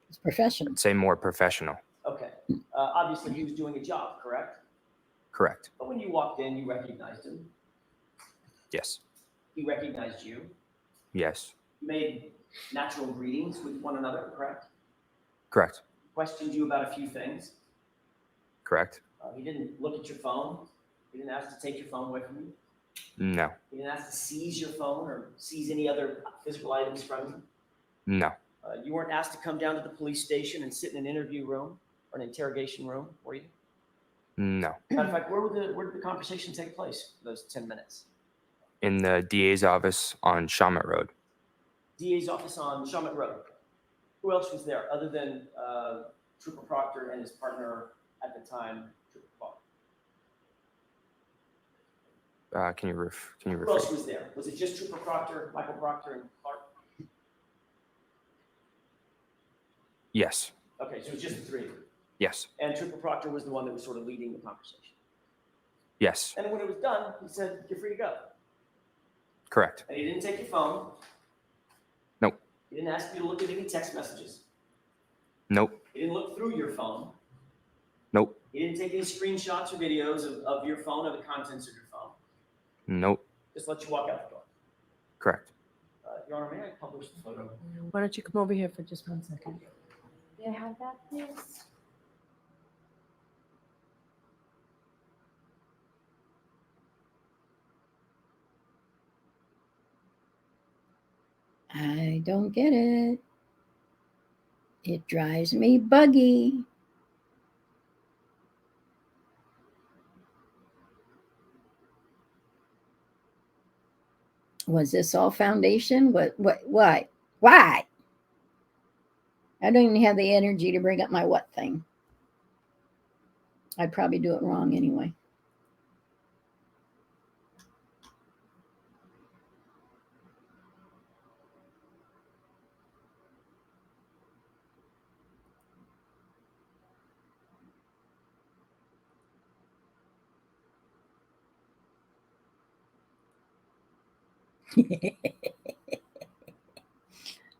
[SPEAKER 1] It's professional.
[SPEAKER 8] I'd say more professional.
[SPEAKER 7] Okay. Obviously, he was doing a job, correct?
[SPEAKER 8] Correct.
[SPEAKER 7] But when you walked in, you recognized him.
[SPEAKER 8] Yes.
[SPEAKER 7] He recognized you.
[SPEAKER 8] Yes.
[SPEAKER 7] You made natural greetings with one another, correct?
[SPEAKER 8] Correct.
[SPEAKER 7] Questioned you about a few things.
[SPEAKER 8] Correct.
[SPEAKER 7] He didn't look at your phone. He didn't ask to take your phone away from you.
[SPEAKER 8] No.
[SPEAKER 7] He didn't ask to seize your phone or seize any other physical items from you.
[SPEAKER 8] No.
[SPEAKER 7] You weren't asked to come down to the police station and sit in an interview room or an interrogation room, were you?
[SPEAKER 8] No.
[SPEAKER 7] Matter of fact, where did the conversation take place for those 10 minutes?
[SPEAKER 8] In the DA's office on Shawmut Road.
[SPEAKER 7] DA's office on Shawmut Road. Who else was there other than Trooper Proctor and his partner at the time, Trooper Clark.
[SPEAKER 8] Can you
[SPEAKER 7] Who
[SPEAKER 8] repeat?
[SPEAKER 7] else was there? Was it just Trooper Proctor, Michael Proctor, and Clark?
[SPEAKER 8] Yes.
[SPEAKER 7] Okay, so it was just the three of you.
[SPEAKER 8] Yes.
[SPEAKER 7] And Trooper Proctor was the one that was sort of leading the conversation.
[SPEAKER 8] Yes.
[SPEAKER 7] And when it was done, he said, "You're free to go."
[SPEAKER 8] Correct.
[SPEAKER 7] And he didn't take your phone.
[SPEAKER 8] Nope.
[SPEAKER 7] He didn't ask you to look at any text messages.
[SPEAKER 8] Nope.
[SPEAKER 7] He didn't look through your phone.
[SPEAKER 8] Nope.
[SPEAKER 7] He didn't take any screenshots or videos of your phone or the contents of your phone.
[SPEAKER 8] Nope.
[SPEAKER 7] Just let you walk out the door.
[SPEAKER 8] Correct.
[SPEAKER 7] Your Honor, may I publish the photo?
[SPEAKER 9] Why don't you come over here for just 1 second?
[SPEAKER 4] May I have that, please?
[SPEAKER 1] I don't get it. It drives me buggy. Was this all foundation? What? Why? Why? I don't even have the energy to bring up my what thing. I'd probably do it wrong anyway.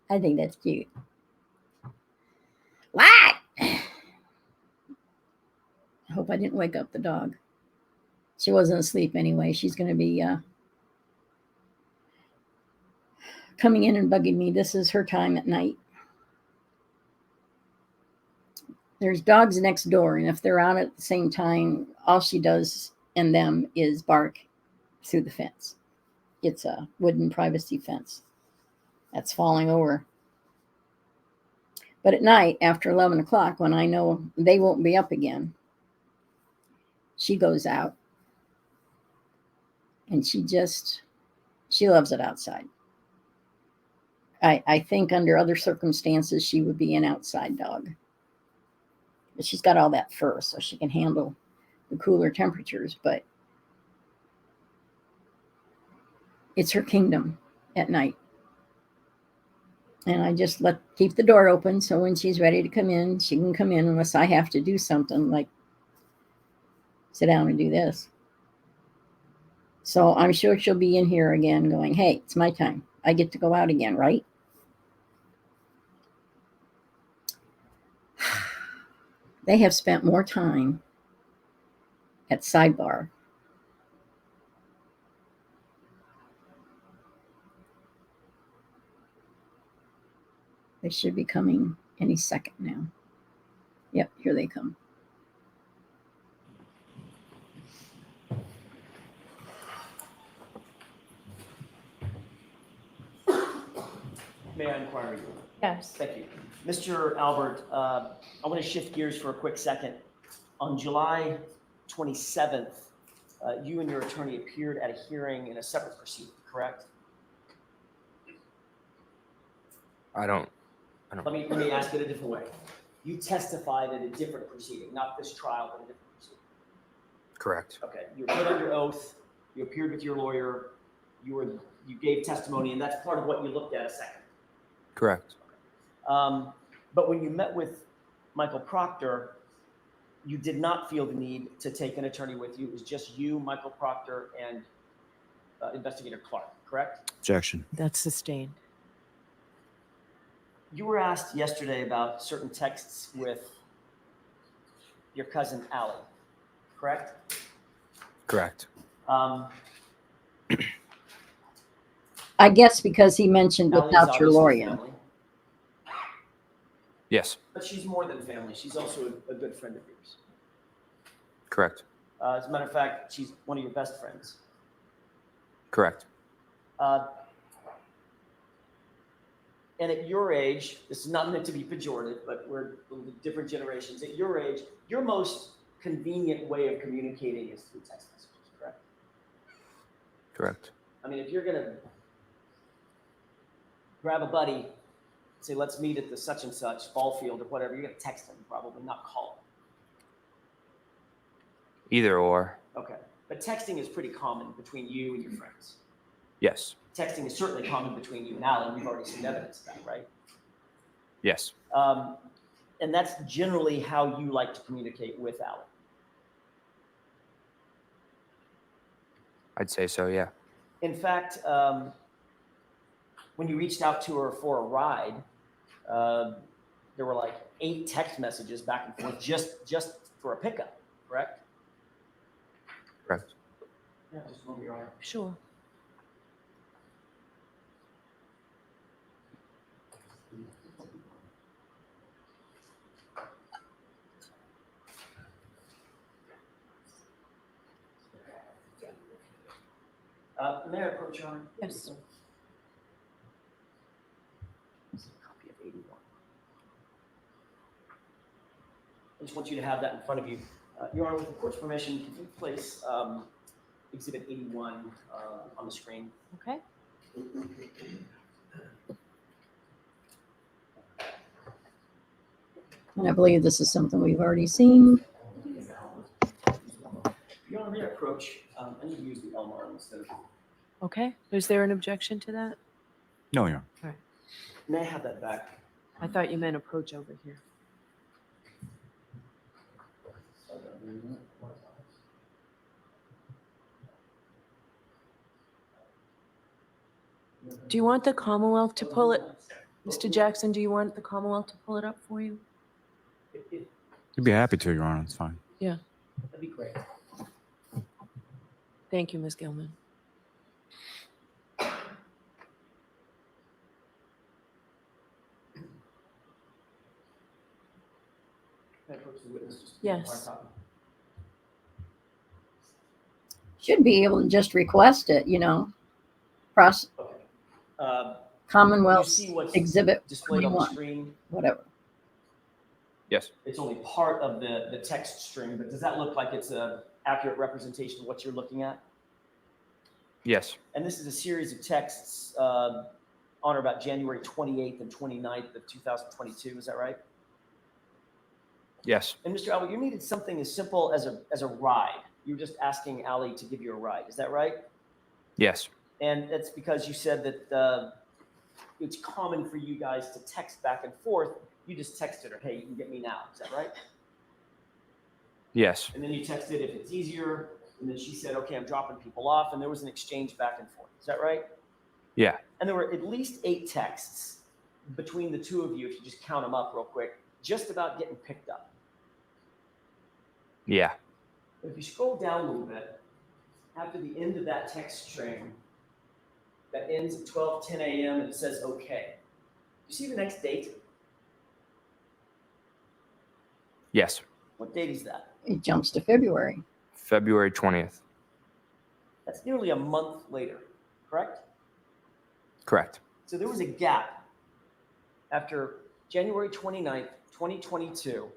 [SPEAKER 1] I think that's cute. What? I hope I didn't wake up the dog. She wasn't asleep anyway. She's going to be coming in and bugging me. This is her time at night. There's dogs next door, and if they're out at the same time, all she does and them is bark through the fence. It's a wooden privacy fence that's falling over. But at night, after 11 o'clock, when I know they won't be up again, she goes out. And she loves it outside. I think under other circumstances, she would be an outside dog. But she's got all that fur, so she can handle the cooler temperatures. But it's her kingdom at night. And I just keep the door open, so when she's ready to come in, she can come in unless I have to do something like sit down and do this. So I'm sure she'll be in here again going, hey, it's my time. I get to go out again, right? They have spent more time at Sidebar. They should be coming any second now. Yep, here they come.
[SPEAKER 7] May I inquire you?
[SPEAKER 9] Yes.
[SPEAKER 7] Thank you. Mr. Albert, I want to shift gears for a quick second. On July 27th, you and your attorney appeared at a hearing in a separate proceeding, correct? Let me ask it a different way. You testified at a different proceeding, not this trial, but a different proceeding.
[SPEAKER 8] Correct.
[SPEAKER 7] Okay. You appeared under oath. You appeared with your lawyer. You gave testimony, and that's part of what you looked at a second.
[SPEAKER 8] Correct.
[SPEAKER 7] But when you met with Michael Proctor, you did not feel the need to take an attorney with you. It was just you, Michael Proctor, and Investigator Clark, correct?
[SPEAKER 6] Objection.
[SPEAKER 9] That's sustained.
[SPEAKER 7] You were asked yesterday about certain texts with your cousin, Allie, correct?
[SPEAKER 6] Correct.
[SPEAKER 1] I guess because he mentioned
[SPEAKER 7] Allie is
[SPEAKER 1] without your
[SPEAKER 7] obviously
[SPEAKER 1] lawyer.
[SPEAKER 7] family,
[SPEAKER 8] Yes.
[SPEAKER 7] but she's more than family. She's also a good friend of yours.
[SPEAKER 8] Correct.
[SPEAKER 7] As a matter of fact, she's one of your best friends.
[SPEAKER 8] Correct.
[SPEAKER 7] And at your age, this is not meant to be pejorative, but we're different generations. At your age, your most convenient way of communicating is through text messages, correct?
[SPEAKER 8] Correct.
[SPEAKER 7] I mean, if you're going to grab a buddy say, let's meet at the such and such ball field or whatever, you're going to text him, probably not call
[SPEAKER 8] Either or.
[SPEAKER 7] him. Okay. But texting is pretty common between you and your friends.
[SPEAKER 8] Yes.
[SPEAKER 7] Texting is certainly common between you and Alan. We've already seen evidence of that, right?
[SPEAKER 8] Yes.
[SPEAKER 7] And that's generally how you like to communicate with Alan.
[SPEAKER 8] I'd say so, yeah.
[SPEAKER 7] In fact, when you reached out to her for a ride, there were like 8 text messages back and forth just for a pickup, correct?
[SPEAKER 8] Correct.
[SPEAKER 7] Yeah, just move your arm.
[SPEAKER 9] Sure.
[SPEAKER 7] May I approach your arm?
[SPEAKER 9] Yes.
[SPEAKER 7] Copy of 81. I just want you to have that in front of you. Your Honor, with the court's permission, can you place Exhibit 81 on the screen?
[SPEAKER 9] Okay.
[SPEAKER 1] And I believe this is something we've already seen.
[SPEAKER 7] Your Honor, may I approach? I need to use the Elm arm instead of.
[SPEAKER 9] Okay. Is there an objection to that?
[SPEAKER 6] No, Your Honor.
[SPEAKER 7] May I have that back?
[SPEAKER 9] I thought you meant approach over here. Do you want the Commonwealth to pull it? Mr. Jackson, do you want the Commonwealth to pull it up for you?
[SPEAKER 6] I'd be happy to, Your Honor. It's fine.
[SPEAKER 9] Yeah.
[SPEAKER 7] That'd be great.
[SPEAKER 9] Thank you, Ms. Gilman.
[SPEAKER 7] May I approach the witness? Just
[SPEAKER 9] Yes.
[SPEAKER 7] hard copy?
[SPEAKER 1] Should be able to just request it, you know.
[SPEAKER 7] Okay. You
[SPEAKER 1] Commonwealth
[SPEAKER 7] see what's
[SPEAKER 1] Exhibit
[SPEAKER 7] displayed on the
[SPEAKER 1] 21,
[SPEAKER 7] screen?
[SPEAKER 1] whatever.
[SPEAKER 8] Yes.
[SPEAKER 7] It's only part of the text string, but does that look like it's an accurate representation of what you're looking at?
[SPEAKER 8] Yes.
[SPEAKER 7] And this is a series of texts on or about January 28th and 29th of 2022. Is that right?
[SPEAKER 8] Yes.
[SPEAKER 7] And Mr. Albert, you needed something as simple as a ride. You were just asking Allie to give you a ride. Is that right?
[SPEAKER 8] Yes.
[SPEAKER 7] And that's because you said that it's common for you guys to text back and forth. You just texted her, hey, you can get me now. Is that right?
[SPEAKER 8] Yes.
[SPEAKER 7] And then you texted if it's easier. And then she said, okay, I'm dropping people off. And there was an exchange back and forth. Is that right?
[SPEAKER 8] Yeah.
[SPEAKER 7] And there were at least 8 texts between the two of you, if you just count them up real quick, just about getting picked up.
[SPEAKER 8] Yeah.
[SPEAKER 7] But if you scroll down a little bit, after the end of that text string that ends at 12:10 a.m. and it says okay. You see the next date?
[SPEAKER 8] Yes.
[SPEAKER 7] What date is that?
[SPEAKER 1] It jumps to February.
[SPEAKER 8] February 20th.
[SPEAKER 7] That's nearly a month later, correct?
[SPEAKER 8] Correct.
[SPEAKER 7] So there was a gap after January 29th, 2022,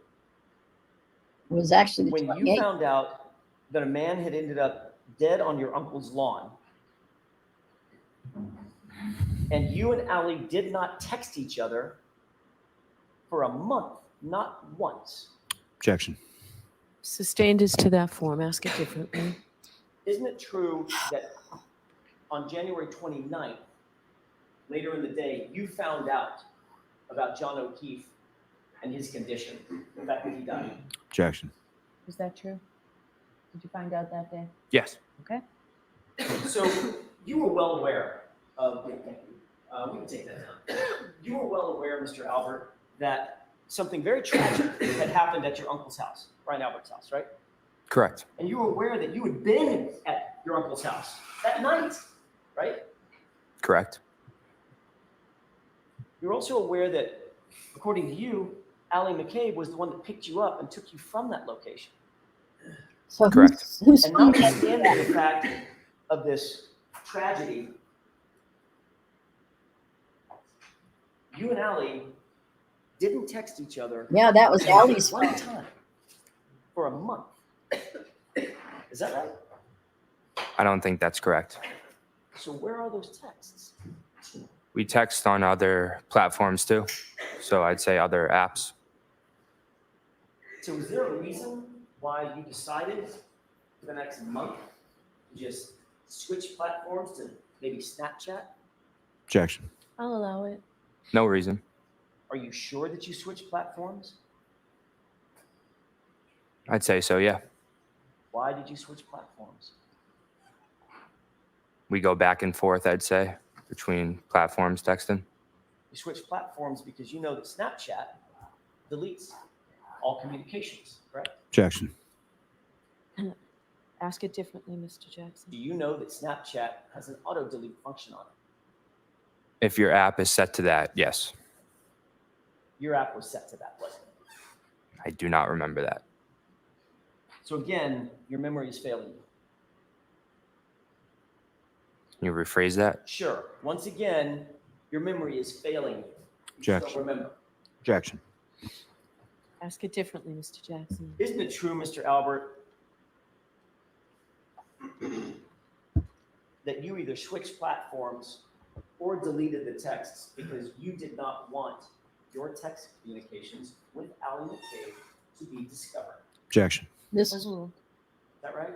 [SPEAKER 1] It was actually the
[SPEAKER 7] when you
[SPEAKER 1] 28th.
[SPEAKER 7] found out that a man had ended up dead on your uncle's lawn. And you and Allie did not text each other for a month, not once.
[SPEAKER 6] Objection.
[SPEAKER 9] Sustained is to that form. Ask it differently.
[SPEAKER 7] Isn't it true that on January 29th, later in the day, you found out about John O'Keefe and his condition, the fact that he died?
[SPEAKER 6] Objection.
[SPEAKER 9] Is that true? Did you find out that day?
[SPEAKER 8] Yes.
[SPEAKER 9] Okay.
[SPEAKER 7] So you were well aware of, we can take that down. You were well aware, Mr. Albert, that something very tragic had happened at your uncle's house, Brian Albert's house, right?
[SPEAKER 8] Correct.
[SPEAKER 7] And you were aware that you had been at your uncle's house that night, right?
[SPEAKER 8] Correct.
[SPEAKER 7] You're also aware that, according to you, Allison McCabe was the one that picked you up and took you from that location.
[SPEAKER 1] So
[SPEAKER 8] Correct.
[SPEAKER 1] who's
[SPEAKER 7] And
[SPEAKER 1] phone
[SPEAKER 7] notwithstanding the fact of this tragedy, you and Allie didn't text each other
[SPEAKER 1] Yeah, that was Allie's
[SPEAKER 7] one
[SPEAKER 1] phone.
[SPEAKER 7] time for a month. Is that right?
[SPEAKER 8] I don't think that's correct.
[SPEAKER 7] So where are those texts?
[SPEAKER 8] We text on other platforms too. So I'd say other apps.
[SPEAKER 7] So is there a reason why you decided for the next month to just switch platforms to maybe Snapchat?
[SPEAKER 6] Objection.
[SPEAKER 9] I'll allow it.
[SPEAKER 8] No reason.
[SPEAKER 7] Are you sure that you switched platforms?
[SPEAKER 8] I'd say so, yeah.
[SPEAKER 7] Why did you switch platforms?
[SPEAKER 8] We go back and forth, I'd say, between platforms texting.
[SPEAKER 7] You switched platforms because you know that Snapchat deletes all communications, correct?
[SPEAKER 6] Objection.
[SPEAKER 9] Ask it differently, Mr. Jackson.
[SPEAKER 7] Do you know that Snapchat has an auto-delete function on it?
[SPEAKER 8] If your app is set to that, yes.
[SPEAKER 7] Your app was set to that, wasn't it?
[SPEAKER 8] I do not remember that.
[SPEAKER 7] So again, your memory is failing you.
[SPEAKER 8] Can you rephrase that?
[SPEAKER 7] Sure. Once again, your memory is failing you. You just
[SPEAKER 6] Objection.
[SPEAKER 7] don't remember.
[SPEAKER 6] Objection.
[SPEAKER 9] Ask it differently, Mr. Jackson.
[SPEAKER 7] Isn't it true, Mr. Albert, that you either switched platforms or deleted the texts because you did not want your text communications with Allison McCabe to be discovered?
[SPEAKER 6] Objection.
[SPEAKER 1] This is
[SPEAKER 9] Overruled.
[SPEAKER 7] Is that right?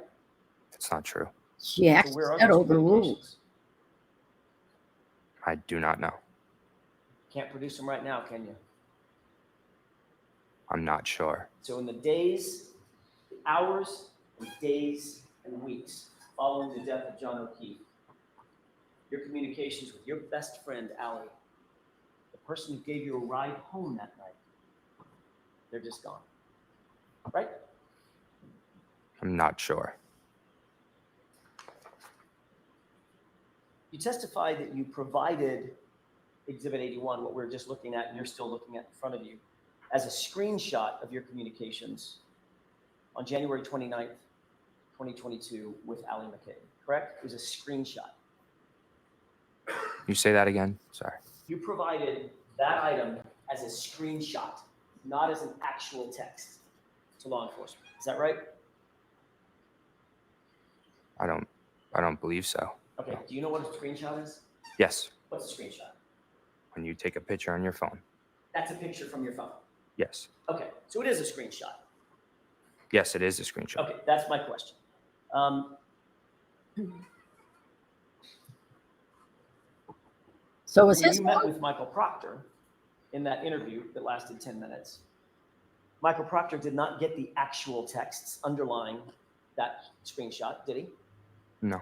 [SPEAKER 8] That's not true.
[SPEAKER 1] Jackson
[SPEAKER 7] So where are
[SPEAKER 1] said
[SPEAKER 7] those
[SPEAKER 1] overruled.
[SPEAKER 7] communications?
[SPEAKER 8] I do not know.
[SPEAKER 7] Can't produce them right now, can you?
[SPEAKER 8] I'm not sure.
[SPEAKER 7] So in the days, the hours, and days and weeks following the death of John O'Keefe, your communications with your best friend, Allie, the person who gave you a ride home that night, they're just gone. Right?
[SPEAKER 8] I'm not sure.
[SPEAKER 7] You testified that you provided Exhibit 81, what we're just looking at and you're still looking at in front of you, as a screenshot of your communications on January 29th, 2022 with Allison McCabe, correct? It was a screenshot.
[SPEAKER 8] You say that again? Sorry.
[SPEAKER 7] You provided that item as a screenshot, not as an actual text to law enforcement. Is that right?
[SPEAKER 8] I don't believe so.
[SPEAKER 7] Okay, do you know what a screenshot is?
[SPEAKER 8] Yes.
[SPEAKER 7] What's a screenshot?
[SPEAKER 8] When you take a picture on your phone.
[SPEAKER 7] That's a picture from your phone.
[SPEAKER 8] Yes.
[SPEAKER 7] Okay, so it is a screenshot.
[SPEAKER 8] Yes, it is a screenshot.
[SPEAKER 7] Okay, that's my question.
[SPEAKER 1] So was
[SPEAKER 7] When
[SPEAKER 1] his
[SPEAKER 7] you met with Michael Proctor in that interview that lasted 10 minutes, Michael Proctor did not get the actual texts underlying that screenshot, did he?
[SPEAKER 8] No.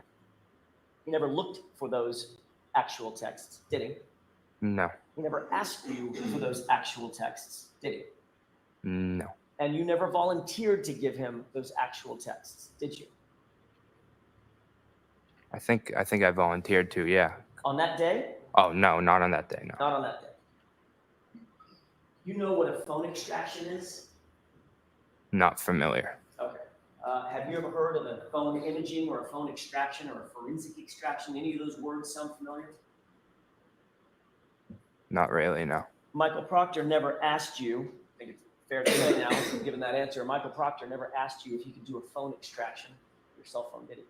[SPEAKER 7] He never looked for those actual texts, did he?
[SPEAKER 8] No.
[SPEAKER 7] He never asked you for those actual texts, did he?
[SPEAKER 8] No.
[SPEAKER 7] And you never volunteered to give him those actual texts, did you?
[SPEAKER 8] I think I volunteered to, yeah.
[SPEAKER 7] On that day?
[SPEAKER 8] Oh, no, not on that day, no.
[SPEAKER 7] Not on that day. You know what a phone extraction is?
[SPEAKER 8] Not familiar.
[SPEAKER 7] Okay. Have you ever heard of a phone imaging or a phone extraction or a forensic extraction? Any of those words sound familiar?
[SPEAKER 8] Not really, no.
[SPEAKER 7] Michael Proctor never asked you, I think it's fair to say now, given that answer, Michael Proctor never asked you if you could do a phone extraction of your cell phone, did he?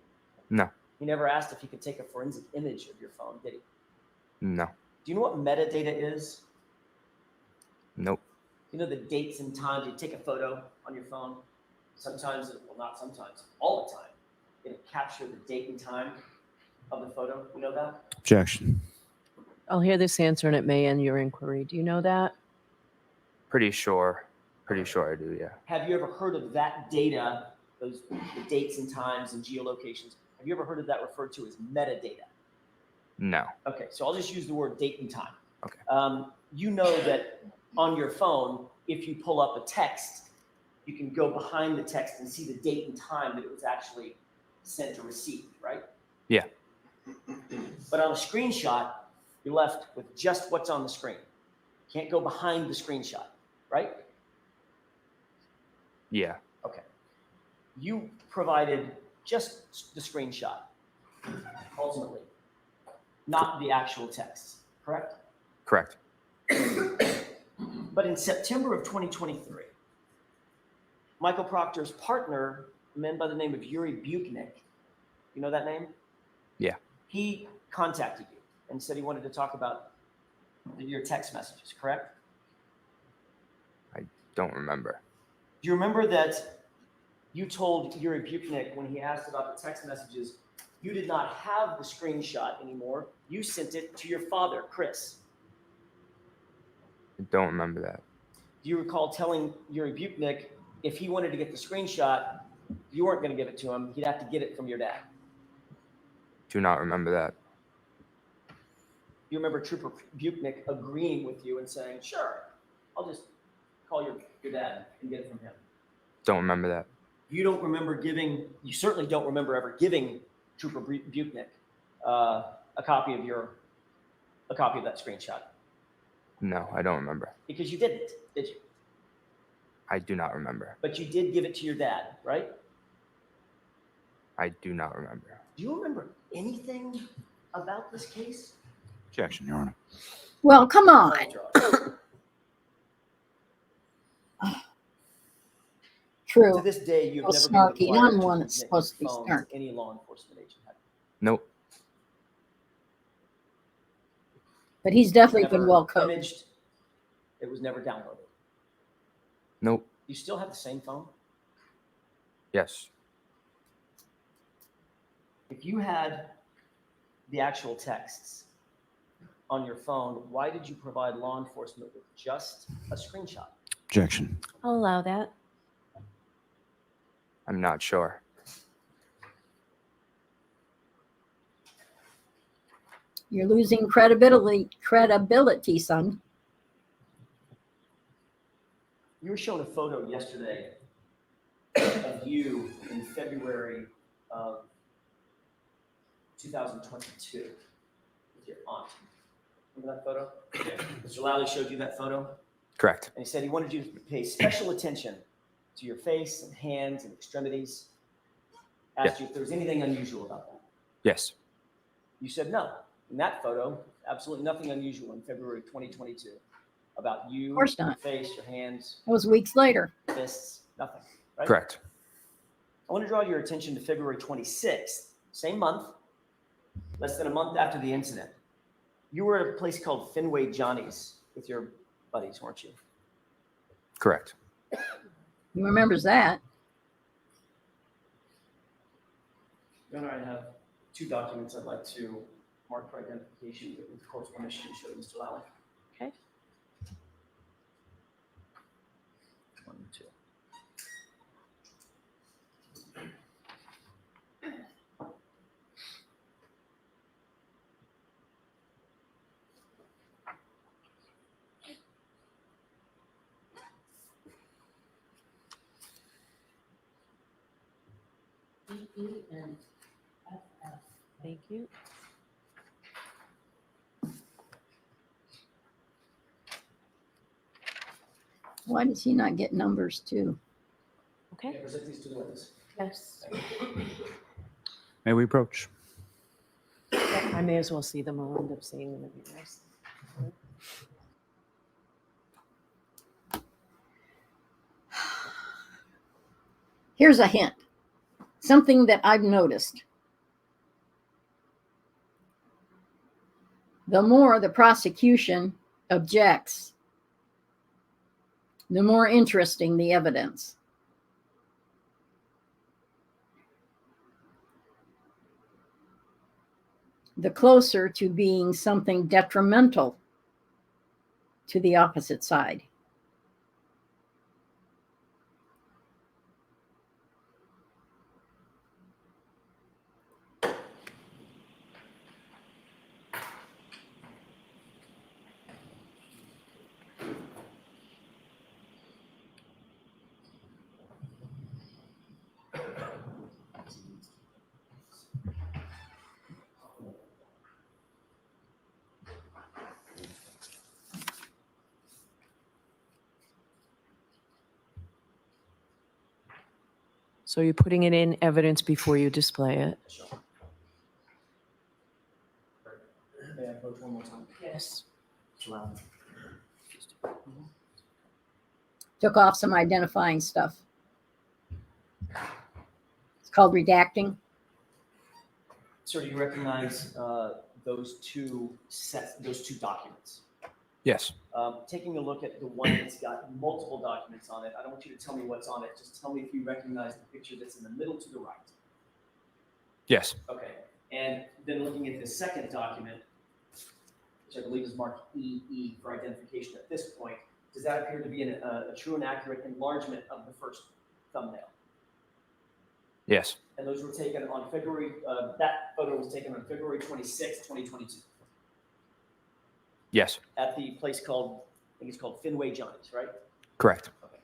[SPEAKER 8] No.
[SPEAKER 7] He never asked if he could take a forensic image of your phone, did he?
[SPEAKER 8] No.
[SPEAKER 7] Do you know what metadata is?
[SPEAKER 8] Nope.
[SPEAKER 7] You know the dates and times. You take a photo on your phone. Sometimes, well, not sometimes, all the time, it'll capture the date and time of the photo. You know that?
[SPEAKER 6] Objection.
[SPEAKER 9] I'll hear this answer and it may end your inquiry. Do you know that?
[SPEAKER 8] Pretty sure I do, yeah.
[SPEAKER 7] Have you ever heard of that data, the dates and times and geolocations? Have you ever heard of that referred to as metadata?
[SPEAKER 8] No.
[SPEAKER 7] Okay, so I'll just use the word date and time.
[SPEAKER 8] Okay.
[SPEAKER 7] You know that on your phone, if you pull up a text, you can go behind the text and see the date and time that it was actually sent or received, right?
[SPEAKER 8] Yeah.
[SPEAKER 7] But on a screenshot, you're left with just what's on the screen. Can't go behind the screenshot, right?
[SPEAKER 8] Yeah.
[SPEAKER 7] Okay. You provided just the screenshot, ultimately, not the actual text, correct?
[SPEAKER 8] Correct.
[SPEAKER 7] But in September of 2023, Michael Proctor's partner, a man by the name of Yuri Buknik, you know that name?
[SPEAKER 8] Yeah.
[SPEAKER 7] He contacted you and said he wanted to talk about your text messages, correct?
[SPEAKER 8] Don't remember.
[SPEAKER 7] Do you remember that you told Yuri Buknik when he asked about the text messages, you did not have the screenshot anymore. You sent it to your father, Chris.
[SPEAKER 8] I don't remember that.
[SPEAKER 7] Do you recall telling Yuri Buknik if he wanted to get the screenshot, you weren't going to give it to him. He'd have to get it from your dad.
[SPEAKER 8] Do not remember that.
[SPEAKER 7] You remember Trooper Buknik agreeing with you and saying, sure, I'll just call your dad and get it from him.
[SPEAKER 8] Don't remember that.
[SPEAKER 7] You don't remember giving, you certainly don't remember ever giving Trooper Buknik a copy of that screenshot.
[SPEAKER 8] No, I don't remember.
[SPEAKER 7] Because you didn't, did you?
[SPEAKER 8] I do not remember.
[SPEAKER 7] But you did give it to your dad, right?
[SPEAKER 8] I do not remember.
[SPEAKER 7] Do you remember anything about this case?
[SPEAKER 6] Objection, Your Honor.
[SPEAKER 1] Well, come on. True.
[SPEAKER 7] To this day, you've
[SPEAKER 1] Oh,
[SPEAKER 7] never
[SPEAKER 1] snarky.
[SPEAKER 7] been required
[SPEAKER 1] I'm
[SPEAKER 7] to
[SPEAKER 1] one that's
[SPEAKER 7] present
[SPEAKER 1] supposed to be
[SPEAKER 7] your phone
[SPEAKER 1] snarky.
[SPEAKER 7] any law enforcement agent. have you?
[SPEAKER 8] Nope.
[SPEAKER 1] But he's definitely
[SPEAKER 7] Never
[SPEAKER 1] been well coached.
[SPEAKER 7] imaged. It was never downloaded.
[SPEAKER 8] Nope.
[SPEAKER 7] You still have the same phone?
[SPEAKER 8] Yes.
[SPEAKER 7] If you had the actual texts on your phone, why did you provide law enforcement with just a screenshot?
[SPEAKER 6] Objection.
[SPEAKER 9] I'll allow that.
[SPEAKER 8] I'm not sure.
[SPEAKER 1] You're losing credibility, son.
[SPEAKER 7] You were shown a photo yesterday of you in February of 2022 with your aunt. Remember that photo? Mr. Lally showed you that photo,
[SPEAKER 8] Correct.
[SPEAKER 7] and he said he wanted you to pay special attention to your face and hands and extremities. Asked you if there was anything unusual about that.
[SPEAKER 8] Yes.
[SPEAKER 7] You said no. In that photo, absolutely nothing unusual in February 2022 about you,
[SPEAKER 1] Of course not.
[SPEAKER 7] your face, your hands,
[SPEAKER 1] That was weeks later.
[SPEAKER 7] fists, nothing. Right?
[SPEAKER 8] Correct.
[SPEAKER 7] I want to draw your attention to February 26th, same month, less than a month after the incident. You were at a place called Fenway Johnny's with your buddies, weren't you?
[SPEAKER 8] Correct.
[SPEAKER 1] He remembers that.
[SPEAKER 7] Your Honor, I have two documents I'd like to mark for identification with the court's permission to show Mr. Lally.
[SPEAKER 9] Okay.
[SPEAKER 7] One and two.
[SPEAKER 9] Thank you.
[SPEAKER 1] Why does he not get numbers too?
[SPEAKER 9] Okay.
[SPEAKER 7] Present these to the witness.
[SPEAKER 9] Yes.
[SPEAKER 6] May we approach?
[SPEAKER 9] I may as well see them. I'll end up seeing them anyways.
[SPEAKER 1] Here's a hint. Something that I've noticed. The more the prosecution objects, the more interesting the evidence. The closer to being something detrimental to the opposite side.
[SPEAKER 9] So you're putting it in evidence before you display it?
[SPEAKER 7] Sure. May I approach one more time?
[SPEAKER 9] Yes.
[SPEAKER 7] Mr. Lally.
[SPEAKER 1] Took off some identifying stuff. It's called redacting.
[SPEAKER 7] Sir, do you recognize those two documents.
[SPEAKER 8] Yes.
[SPEAKER 7] Taking a look at the one that's got multiple documents on it, I don't want you to tell me what's on it. Just tell me if you recognize the picture that's in the middle to the right.
[SPEAKER 8] Yes.
[SPEAKER 7] Okay. And then looking at the second document, which I believe is marked EE for identification at this point, does that appear to be a true and accurate enlargement of the first thumbnail?
[SPEAKER 8] Yes.
[SPEAKER 7] And those were taken on that photo was taken on February 26, 2022.
[SPEAKER 8] Yes.
[SPEAKER 7] At the place called, I think it's called Fenway Johnny's, right?
[SPEAKER 8] Correct.
[SPEAKER 7] Okay.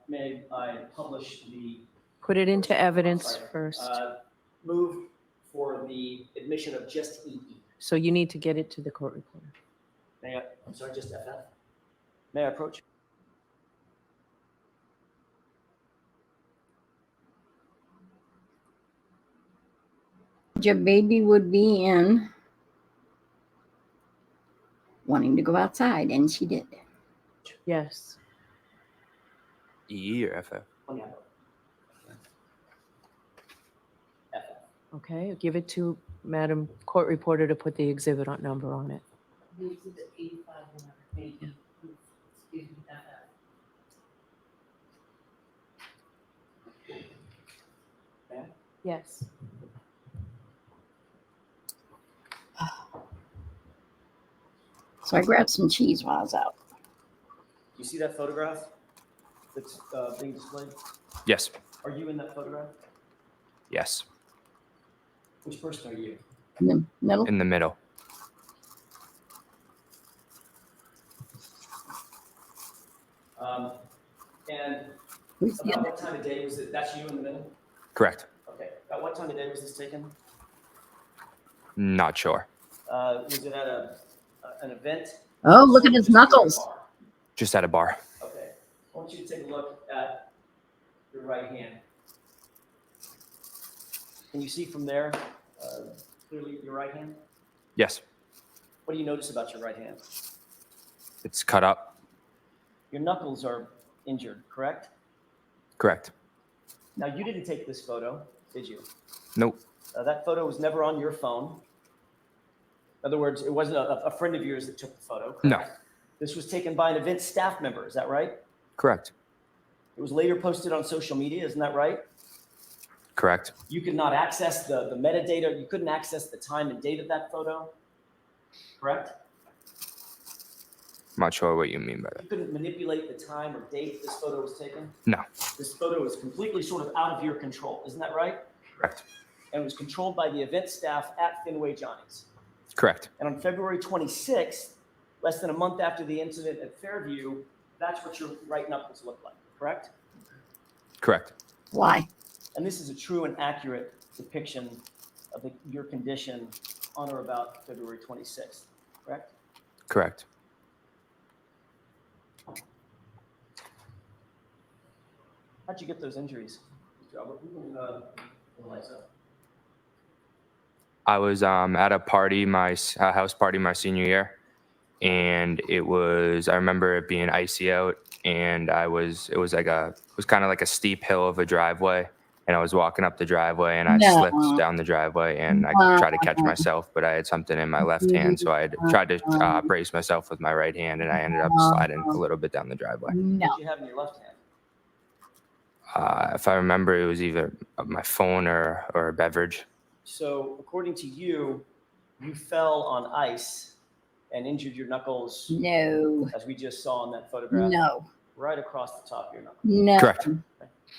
[SPEAKER 7] May I publish the
[SPEAKER 9] Put it into evidence
[SPEAKER 7] sorry,
[SPEAKER 9] first.
[SPEAKER 7] Move for the admission of just EE.
[SPEAKER 9] So you need to get it to the court reporter.
[SPEAKER 7] May I, I'm sorry, just FF. May I approach?
[SPEAKER 1] Your baby would be in wanting to go outside, and she did.
[SPEAKER 9] Yes.
[SPEAKER 8] EE or FF?
[SPEAKER 7] Oh, yeah. FF.
[SPEAKER 9] Okay, give it to Madam Court Reporter to put the exhibit number on it.
[SPEAKER 10] The exhibit 85 excuse me,
[SPEAKER 9] Yes.
[SPEAKER 1] So I grabbed some cheese while I was out.
[SPEAKER 7] You see that photograph that's being displayed?
[SPEAKER 8] Yes.
[SPEAKER 7] Are you in that photograph?
[SPEAKER 8] Yes.
[SPEAKER 7] Which person are you?
[SPEAKER 1] In the middle.
[SPEAKER 8] In the middle.
[SPEAKER 7] And
[SPEAKER 1] Who's the
[SPEAKER 7] about
[SPEAKER 1] other?
[SPEAKER 7] what time of day was it? That's you in the middle?
[SPEAKER 8] Correct.
[SPEAKER 7] Okay. At what time of day was this taken?
[SPEAKER 8] Not sure.
[SPEAKER 7] Was it at an event?
[SPEAKER 1] Oh, look at his
[SPEAKER 7] Just at a
[SPEAKER 1] knuckles.
[SPEAKER 7] bar?
[SPEAKER 8] Just at a bar.
[SPEAKER 7] Okay. I want you to take a look at your right hand. Can you see from there clearly your right hand?
[SPEAKER 8] Yes.
[SPEAKER 7] What do you notice about your right hand?
[SPEAKER 8] It's cut up.
[SPEAKER 7] Your knuckles are injured, correct?
[SPEAKER 8] Correct.
[SPEAKER 7] Now, you didn't take this photo, did you?
[SPEAKER 8] Nope.
[SPEAKER 7] That photo was never on your phone. In other words, it wasn't a friend of yours that took the photo, correct?
[SPEAKER 8] No.
[SPEAKER 7] This was taken by an event staff member, is that right?
[SPEAKER 8] Correct.
[SPEAKER 7] It was later posted on social media, isn't that right?
[SPEAKER 8] Correct.
[SPEAKER 7] You could not access the metadata. You couldn't access the time and date of that photo, correct?
[SPEAKER 8] I'm not sure what you mean by that.
[SPEAKER 7] You couldn't manipulate the time or date this photo was taken?
[SPEAKER 8] No.
[SPEAKER 7] This photo was completely sort of out of your control, isn't that right?
[SPEAKER 8] Correct.
[SPEAKER 7] And it was controlled by the event staff at Fenway Johnny's.
[SPEAKER 8] Correct.
[SPEAKER 7] And on February 26th, less than a month after the incident at Fairview, that's what your right knuckles look like, correct?
[SPEAKER 8] Correct.
[SPEAKER 1] Why?
[SPEAKER 7] And this is a true and accurate depiction of your condition on or about February 26th, correct?
[SPEAKER 8] Correct.
[SPEAKER 7] How'd you get those injuries, Mr. Albert?
[SPEAKER 8] I was at a party, my house party, my senior year, and I remember it being icy out, and it was kind of like a steep hill of a driveway, and I was walking up the driveway, and I
[SPEAKER 1] No.
[SPEAKER 8] slipped down the driveway, and I tried to catch myself, but I had something in my left hand, so I had tried to brace myself with my right hand, and I ended up sliding a little bit down the driveway.
[SPEAKER 1] No.
[SPEAKER 7] What did you have in your left hand?
[SPEAKER 8] If I remember, it was either my phone or a beverage.
[SPEAKER 7] So according to you, you fell on ice and injured your knuckles,
[SPEAKER 1] No.
[SPEAKER 7] as we just saw in that photograph,
[SPEAKER 1] No.
[SPEAKER 7] right across the top of your knuckle.
[SPEAKER 1] No.
[SPEAKER 8] Correct.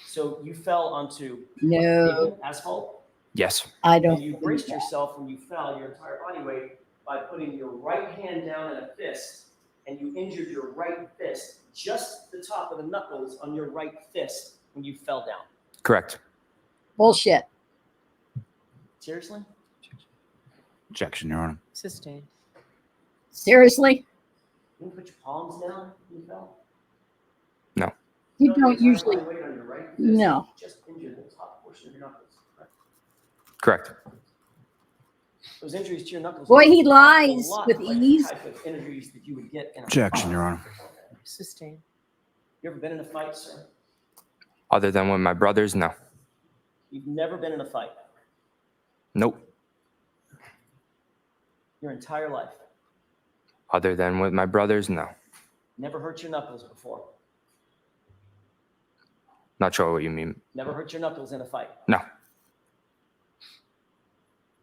[SPEAKER 7] So you fell onto
[SPEAKER 1] No.
[SPEAKER 7] pavement, asphalt,
[SPEAKER 8] Yes.
[SPEAKER 1] I don't.
[SPEAKER 7] and you braced yourself when you fell, your entire body weight, by putting your right hand down in a fist, and you injured your right fist, just the top of the knuckles on your right fist when you fell down.
[SPEAKER 8] Correct.
[SPEAKER 1] Bullshit.
[SPEAKER 7] Seriously?
[SPEAKER 6] Objection, Your Honor.
[SPEAKER 9] Sustained.
[SPEAKER 1] Seriously?
[SPEAKER 7] You didn't put your palms down when you fell?
[SPEAKER 8] No.
[SPEAKER 1] You
[SPEAKER 7] Your
[SPEAKER 1] don't
[SPEAKER 7] entire
[SPEAKER 1] usually.
[SPEAKER 7] body weight on your right fist,
[SPEAKER 1] No.
[SPEAKER 7] Just injured the top portion of your knuckles. Correct?
[SPEAKER 8] Correct.
[SPEAKER 7] Those injuries to your knuckles.
[SPEAKER 1] Boy, he
[SPEAKER 7] look a
[SPEAKER 1] lies
[SPEAKER 7] lot
[SPEAKER 1] with
[SPEAKER 7] like
[SPEAKER 1] ease.
[SPEAKER 7] the type of injuries that you would get in a
[SPEAKER 6] Objection, Your Honor.
[SPEAKER 9] Sustained.
[SPEAKER 7] You ever been in a fight, sir?
[SPEAKER 8] Other than with my brothers, no.
[SPEAKER 7] You've never been in a fight.
[SPEAKER 8] Nope.
[SPEAKER 7] Your entire life?
[SPEAKER 8] Other than with my brothers, no.
[SPEAKER 7] Never hurt your knuckles before?
[SPEAKER 8] Not sure what you mean.
[SPEAKER 7] Never hurt your knuckles in a fight?
[SPEAKER 8] No.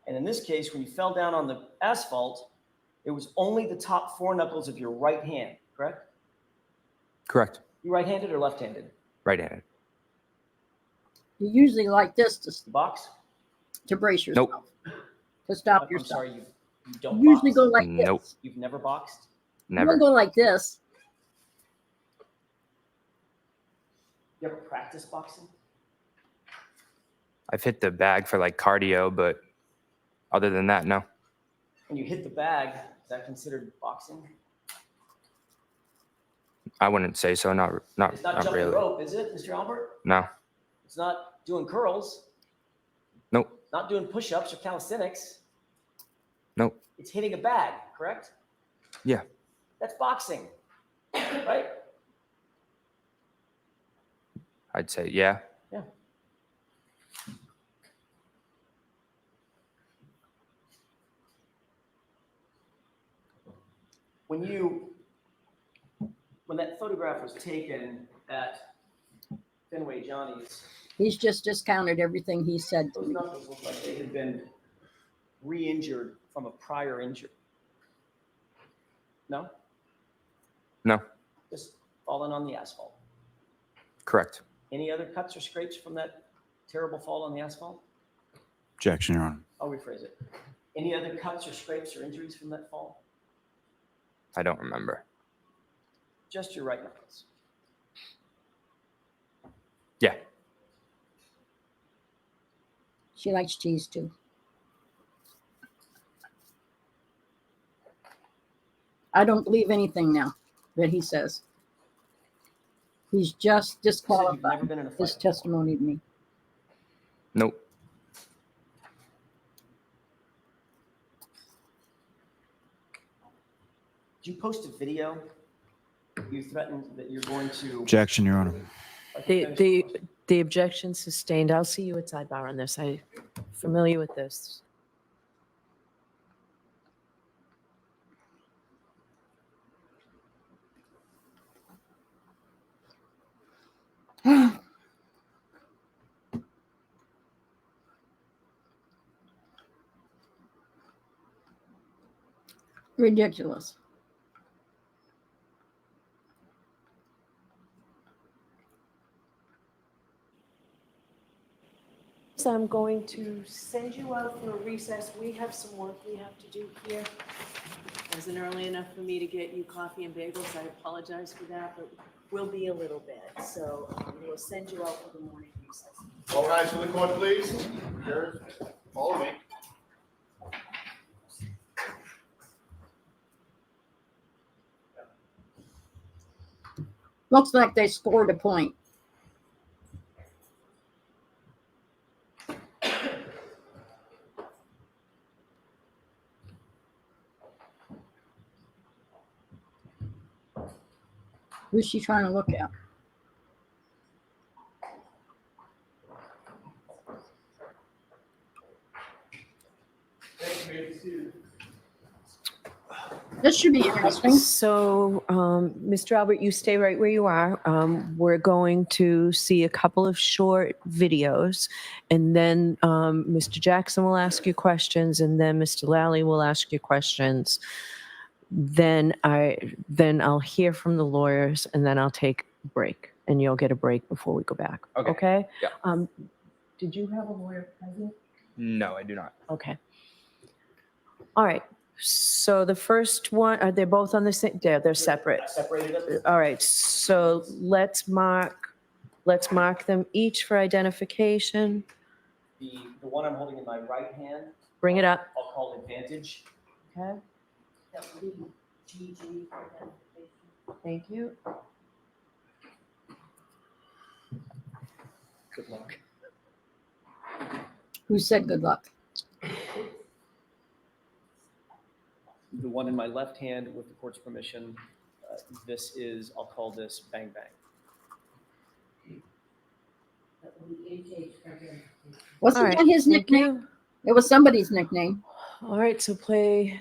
[SPEAKER 7] And in this case, when you fell down on the asphalt, it was only the top 4 knuckles of your right hand, correct?
[SPEAKER 8] Correct.
[SPEAKER 7] You right-handed or left-handed?
[SPEAKER 8] Right-handed.
[SPEAKER 1] You usually like this
[SPEAKER 7] The box?
[SPEAKER 1] to brace yourself.
[SPEAKER 8] Nope.
[SPEAKER 1] To stop
[SPEAKER 7] I'm
[SPEAKER 1] yourself.
[SPEAKER 7] sorry, you don't
[SPEAKER 1] You usually
[SPEAKER 7] box?
[SPEAKER 1] go like
[SPEAKER 8] Nope.
[SPEAKER 1] this.
[SPEAKER 7] You've never boxed?
[SPEAKER 1] You
[SPEAKER 8] Never.
[SPEAKER 1] don't go like this.
[SPEAKER 7] You ever practice boxing?
[SPEAKER 8] I've hit the bag for like cardio, but other than that, no.
[SPEAKER 7] When you hit the bag, is that considered boxing?
[SPEAKER 8] I wouldn't say so. Not
[SPEAKER 7] It's not jumping
[SPEAKER 8] really.
[SPEAKER 7] rope, is it, Mr. Albert?
[SPEAKER 8] No.
[SPEAKER 7] It's not doing curls.
[SPEAKER 8] Nope.
[SPEAKER 7] Not doing push-ups or calisthenics.
[SPEAKER 8] Nope.
[SPEAKER 7] It's hitting a bag, correct?
[SPEAKER 8] Yeah.
[SPEAKER 7] That's boxing, right?
[SPEAKER 8] I'd say yeah.
[SPEAKER 7] Yeah. When that photograph was taken at Fenway Johnny's,
[SPEAKER 1] He's just discounted everything he said to
[SPEAKER 7] those
[SPEAKER 1] me.
[SPEAKER 7] knuckles looked like they had been re-injured from a prior injury. No?
[SPEAKER 8] No.
[SPEAKER 7] Just falling on the asphalt.
[SPEAKER 8] Correct.
[SPEAKER 7] Any other cuts or scrapes from that terrible fall on the asphalt?
[SPEAKER 6] Objection, Your Honor.
[SPEAKER 7] I'll rephrase it. Any other cuts or scrapes or injuries from that fall?
[SPEAKER 8] I don't remember.
[SPEAKER 7] Just your right knuckles.
[SPEAKER 8] Yeah.
[SPEAKER 1] She likes cheese too. I don't believe anything now that he says. He's just
[SPEAKER 7] You said you've never
[SPEAKER 1] disqualified
[SPEAKER 7] been in a
[SPEAKER 1] his
[SPEAKER 7] fight.
[SPEAKER 1] testimony to me.
[SPEAKER 8] Nope.
[SPEAKER 7] Did you post a video? You threatened that you're going to.
[SPEAKER 6] Objection, Your Honor.
[SPEAKER 9] The objection sustained. I'll see you at sidebar on this. I'm familiar with this.
[SPEAKER 1] Ridiculous.
[SPEAKER 9] So I'm going to send you out for a recess. We have some work we have to do here. Wasn't early enough for me to get you coffee and bagels. I apologize for that, but we'll be a little bit. So we'll send you out for the morning recess.
[SPEAKER 3] All rise for the court, please. Follow me.
[SPEAKER 1] Looks like they scored a point. Who's she trying to look at? This should be interesting.
[SPEAKER 9] So, Mr. Albert, you stay right where you are. We're going to see a couple of short videos, and then Mr. Jackson will ask you questions, and then Mr. Lally will ask you questions. Then I'll hear from the lawyers, and then I'll take a break, and you'll get a break before we go back.
[SPEAKER 8] Okay.
[SPEAKER 9] Okay?
[SPEAKER 8] Yeah.
[SPEAKER 9] Did you have a lawyer present?
[SPEAKER 8] No, I do not.
[SPEAKER 9] Okay. All right. So the first one, are they both on the same? They're separate.
[SPEAKER 7] I separated it.
[SPEAKER 9] All right. So let's mark them each for identification.
[SPEAKER 7] The one I'm holding in my right hand,
[SPEAKER 9] Bring it up.
[SPEAKER 7] I'll call advantage.
[SPEAKER 9] Okay.
[SPEAKER 10] That would be GG for identification.
[SPEAKER 9] Thank you.
[SPEAKER 7] Good luck.
[SPEAKER 1] Who said good luck?
[SPEAKER 7] The one in my left hand, with the court's permission, this is, I'll call this bang bang.
[SPEAKER 10] That would be AJ for identification.
[SPEAKER 1] Wasn't
[SPEAKER 9] All right.
[SPEAKER 1] that his
[SPEAKER 9] Thank
[SPEAKER 1] nickname?
[SPEAKER 9] you.
[SPEAKER 1] It was somebody's nickname.
[SPEAKER 9] All right. So play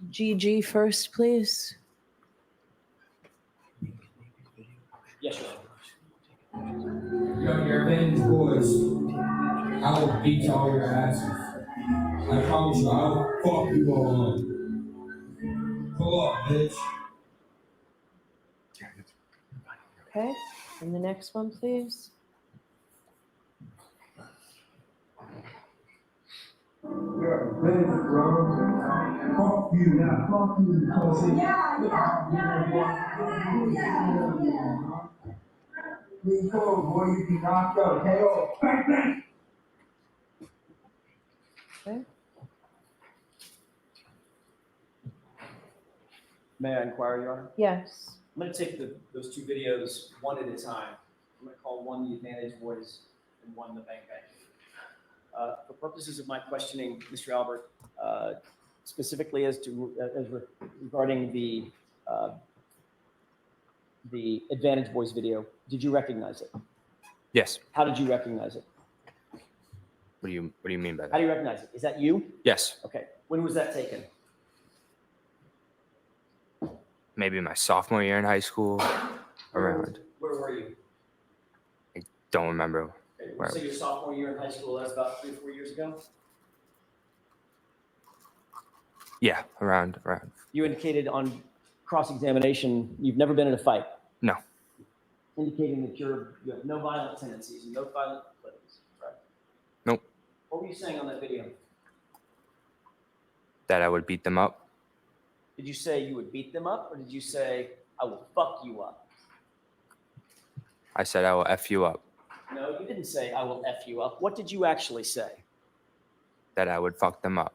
[SPEAKER 9] GG first, please.
[SPEAKER 7] Yes, sir.
[SPEAKER 11] Yo, your advantage boys, I will beat all your asses. I promise you, I will fuck you all up. Pull up, bitch.
[SPEAKER 9] Okay, and the next one, please.
[SPEAKER 11] Your advantage, bro. Fuck you. Yeah, fuck you, pussy. Please go, boy, you be knocked out. KO. Bang, bang.
[SPEAKER 9] Okay.
[SPEAKER 7] May I inquire, Your Honor?
[SPEAKER 9] Yes.
[SPEAKER 7] I'm going to take those two videos one at a time. I'm going to call one the advantage voice and one the bang bang. For purposes of my questioning, Mr. Albert, specifically regarding the advantage voice video, did you recognize it?
[SPEAKER 8] Yes.
[SPEAKER 7] How did you recognize it?
[SPEAKER 8] What do you mean by
[SPEAKER 7] How
[SPEAKER 8] that?
[SPEAKER 7] do you recognize it? Is that you?
[SPEAKER 8] Yes.
[SPEAKER 7] Okay. When was that taken?
[SPEAKER 8] Maybe my sophomore year in high school, around.
[SPEAKER 7] Where were you?
[SPEAKER 8] Don't remember.
[SPEAKER 7] Okay,
[SPEAKER 8] Where?
[SPEAKER 7] so your sophomore year in high school, that's about 3 or 4 years ago?
[SPEAKER 8] Yeah, around.
[SPEAKER 7] You indicated on cross-examination you've never been in a fight.
[SPEAKER 8] No.
[SPEAKER 7] Indicating that you have no violent tendencies and no violent proclivities, right?
[SPEAKER 8] Nope.
[SPEAKER 7] What were you saying on that video?
[SPEAKER 8] That I would beat them up.
[SPEAKER 7] Did you say you would beat them up, or did you say, I will fuck you up?
[SPEAKER 8] I said I will F you up.
[SPEAKER 7] No, you didn't say, I will F you up. What did you actually say?
[SPEAKER 8] That I would fuck them up.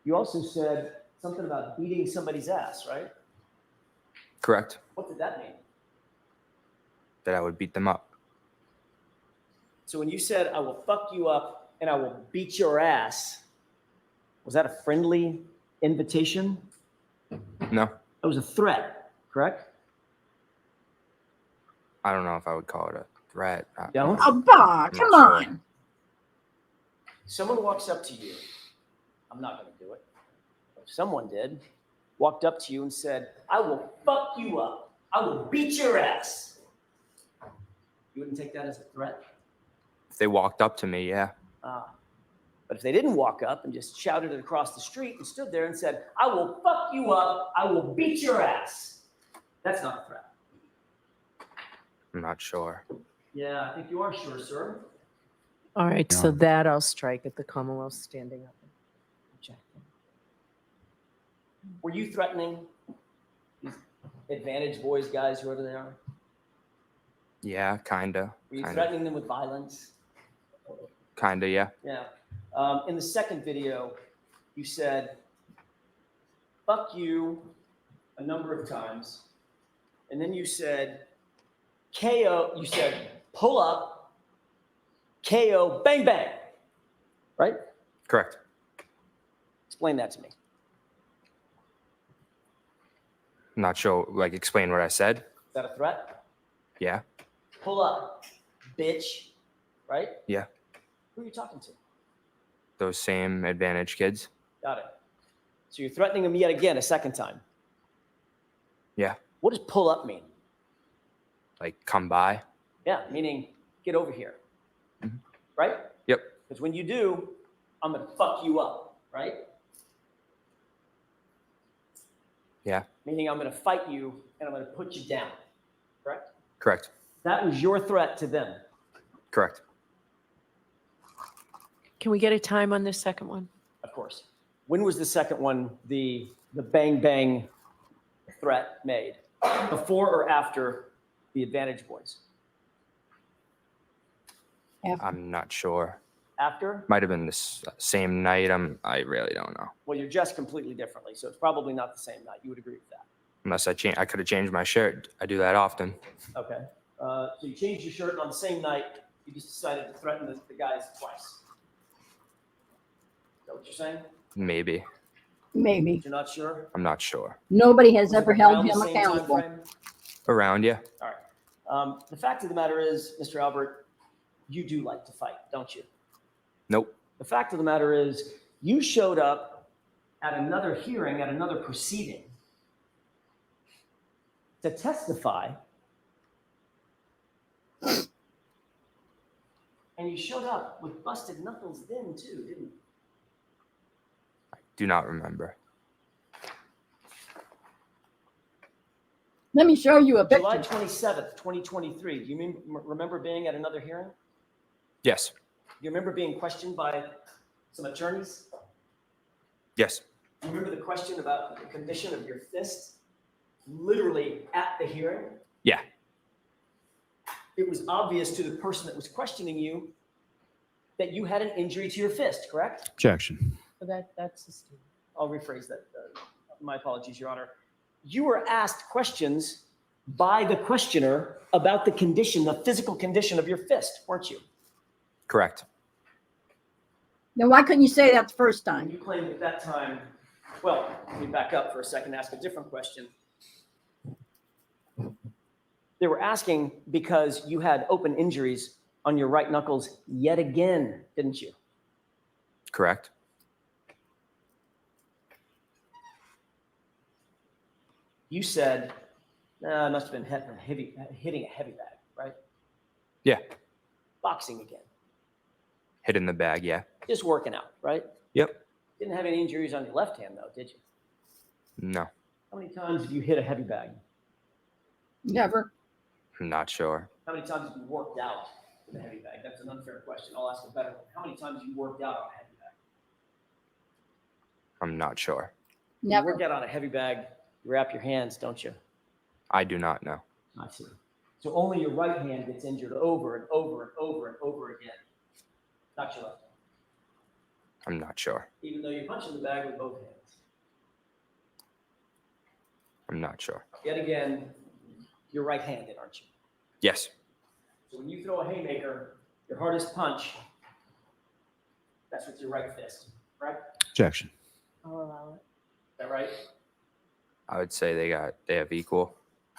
[SPEAKER 7] You also said something about beating somebody's ass, right?
[SPEAKER 8] Correct.
[SPEAKER 7] What did that mean?
[SPEAKER 8] That I would beat them up.
[SPEAKER 7] So when you said, I will fuck you up and I will beat your ass, was that a friendly invitation?
[SPEAKER 8] No.
[SPEAKER 7] That was a threat, correct?
[SPEAKER 8] I don't know if I would call it a threat.
[SPEAKER 7] Don't?
[SPEAKER 1] Oh, bah,
[SPEAKER 8] I'm
[SPEAKER 1] come
[SPEAKER 8] not sure.
[SPEAKER 1] on.
[SPEAKER 7] Someone walks up to you. I'm not going to do it. If someone did, walked up to you and said, I will fuck you up. I will beat your ass. You wouldn't take that as a threat?
[SPEAKER 8] If they walked up to me, yeah.
[SPEAKER 7] But if they didn't walk up and just shouted it across the street and stood there and said, I will fuck you up, I will beat your ass, that's not a threat.
[SPEAKER 8] I'm not sure.
[SPEAKER 7] Yeah, I think you are sure, sir.
[SPEAKER 9] All right, so that I'll strike at the Commonwealth standing up. Objecting.
[SPEAKER 7] Were you threatening these advantage boys, guys, whoever they are?
[SPEAKER 8] Yeah, kinda.
[SPEAKER 7] Were you threatening them with violence?
[SPEAKER 8] Kinda, yeah.
[SPEAKER 7] Yeah. In the second video, you said, fuck you a number of times. And then you said, KO, you said, pull up, KO, bang, bang. Right?
[SPEAKER 8] Correct.
[SPEAKER 7] Explain that to me.
[SPEAKER 8] I'm not sure, like, explain what I said.
[SPEAKER 7] Is that a threat?
[SPEAKER 8] Yeah.
[SPEAKER 7] Pull up, bitch. Right?
[SPEAKER 8] Yeah.
[SPEAKER 7] Who are you talking to?
[SPEAKER 8] Those same advantage kids.
[SPEAKER 7] Got it. So you're threatening them yet again a second time.
[SPEAKER 8] Yeah.
[SPEAKER 7] What does pull up mean?
[SPEAKER 8] Like, come by.
[SPEAKER 7] Yeah, meaning get over here.
[SPEAKER 8] Mm-hmm.
[SPEAKER 7] Right?
[SPEAKER 8] Yep.
[SPEAKER 7] Because when you do, I'm going to fuck you up. Right?
[SPEAKER 8] Yeah.
[SPEAKER 7] Meaning I'm going to fight you and I'm going to put you down. Correct?
[SPEAKER 8] Correct.
[SPEAKER 7] That was your threat to them.
[SPEAKER 8] Correct.
[SPEAKER 9] Can we get a time on this second one?
[SPEAKER 7] Of course. When was the second one, the bang bang threat made? Before or after the advantage boys?
[SPEAKER 8] I'm not sure.
[SPEAKER 7] After?
[SPEAKER 8] Might have been this same night. I really don't know.
[SPEAKER 7] Well, you're dressed completely differently, so it's probably not the same night. You would agree with that?
[SPEAKER 8] Unless I could have changed my shirt. I do that often.
[SPEAKER 7] Okay. So you changed your shirt and on the same night, you just decided to threaten the guys twice. Is that what you're saying?
[SPEAKER 8] Maybe.
[SPEAKER 1] Maybe.
[SPEAKER 7] You're not sure?
[SPEAKER 8] I'm not sure.
[SPEAKER 1] Nobody has
[SPEAKER 7] Was it
[SPEAKER 1] ever held
[SPEAKER 7] around the
[SPEAKER 1] him
[SPEAKER 7] same time
[SPEAKER 1] accountable.
[SPEAKER 7] frame?
[SPEAKER 8] Around, yeah.
[SPEAKER 7] All right. The fact of the matter is, Mr. Albert, you do like to fight, don't you?
[SPEAKER 8] Nope.
[SPEAKER 7] The fact of the matter is, you showed up at another hearing, at another proceeding, to testify, and you showed up with busted knuckles then too, didn't you?
[SPEAKER 8] Do not remember.
[SPEAKER 1] Let me show you a
[SPEAKER 7] July
[SPEAKER 1] picture.
[SPEAKER 7] 27th, 2023. Do you remember being at another hearing?
[SPEAKER 8] Yes.
[SPEAKER 7] Do you remember being questioned by some attorneys?
[SPEAKER 8] Yes.
[SPEAKER 7] Do you remember the question about the condition of your fist? Literally at the hearing?
[SPEAKER 8] Yeah.
[SPEAKER 7] It was obvious to the person that was questioning you that you had an injury to your fist, correct?
[SPEAKER 6] Objection.
[SPEAKER 9] That's a statement.
[SPEAKER 7] I'll rephrase that. My apologies, Your Honor. You were asked questions by the questioner about the condition, the physical condition of your fist, weren't you?
[SPEAKER 8] Correct.
[SPEAKER 1] Now, why couldn't you say that the first
[SPEAKER 7] And
[SPEAKER 1] time?
[SPEAKER 7] you claimed at that time, well, let me back up for a second and ask a different question. They were asking because you had open injuries on your right knuckles yet again, didn't you?
[SPEAKER 8] Correct.
[SPEAKER 7] You said, I must have been hitting a heavy bag, right?
[SPEAKER 8] Yeah.
[SPEAKER 7] Boxing again.
[SPEAKER 8] Hit in the bag. Yeah.
[SPEAKER 7] Just working out, right?
[SPEAKER 8] Yep.
[SPEAKER 7] Didn't have any injuries on your left hand, though, did you?
[SPEAKER 8] No.
[SPEAKER 7] How many times have you hit a heavy bag?
[SPEAKER 1] Never.
[SPEAKER 8] I'm not sure.
[SPEAKER 7] How many times have you worked out with a heavy bag? That's an unfair question. I'll ask a better one. How many times have you worked out on a heavy bag?
[SPEAKER 8] I'm not sure.
[SPEAKER 7] You
[SPEAKER 1] Never.
[SPEAKER 7] work out on a heavy bag, you wrap your hands, don't you?
[SPEAKER 8] I do not know.
[SPEAKER 7] I see. So only your right hand gets injured over and over and over and over again. Not your left hand.
[SPEAKER 8] I'm not sure.
[SPEAKER 7] Even though you're punching the bag with both hands.
[SPEAKER 8] I'm not sure.
[SPEAKER 7] Yet again, you're right-handed, aren't you?
[SPEAKER 8] Yes.
[SPEAKER 7] So when you throw a haymaker, your hardest punch, that's with your right fist, correct?
[SPEAKER 6] Objection.
[SPEAKER 9] I'll allow it.
[SPEAKER 7] Is that right?
[SPEAKER 8] I would say they have equal.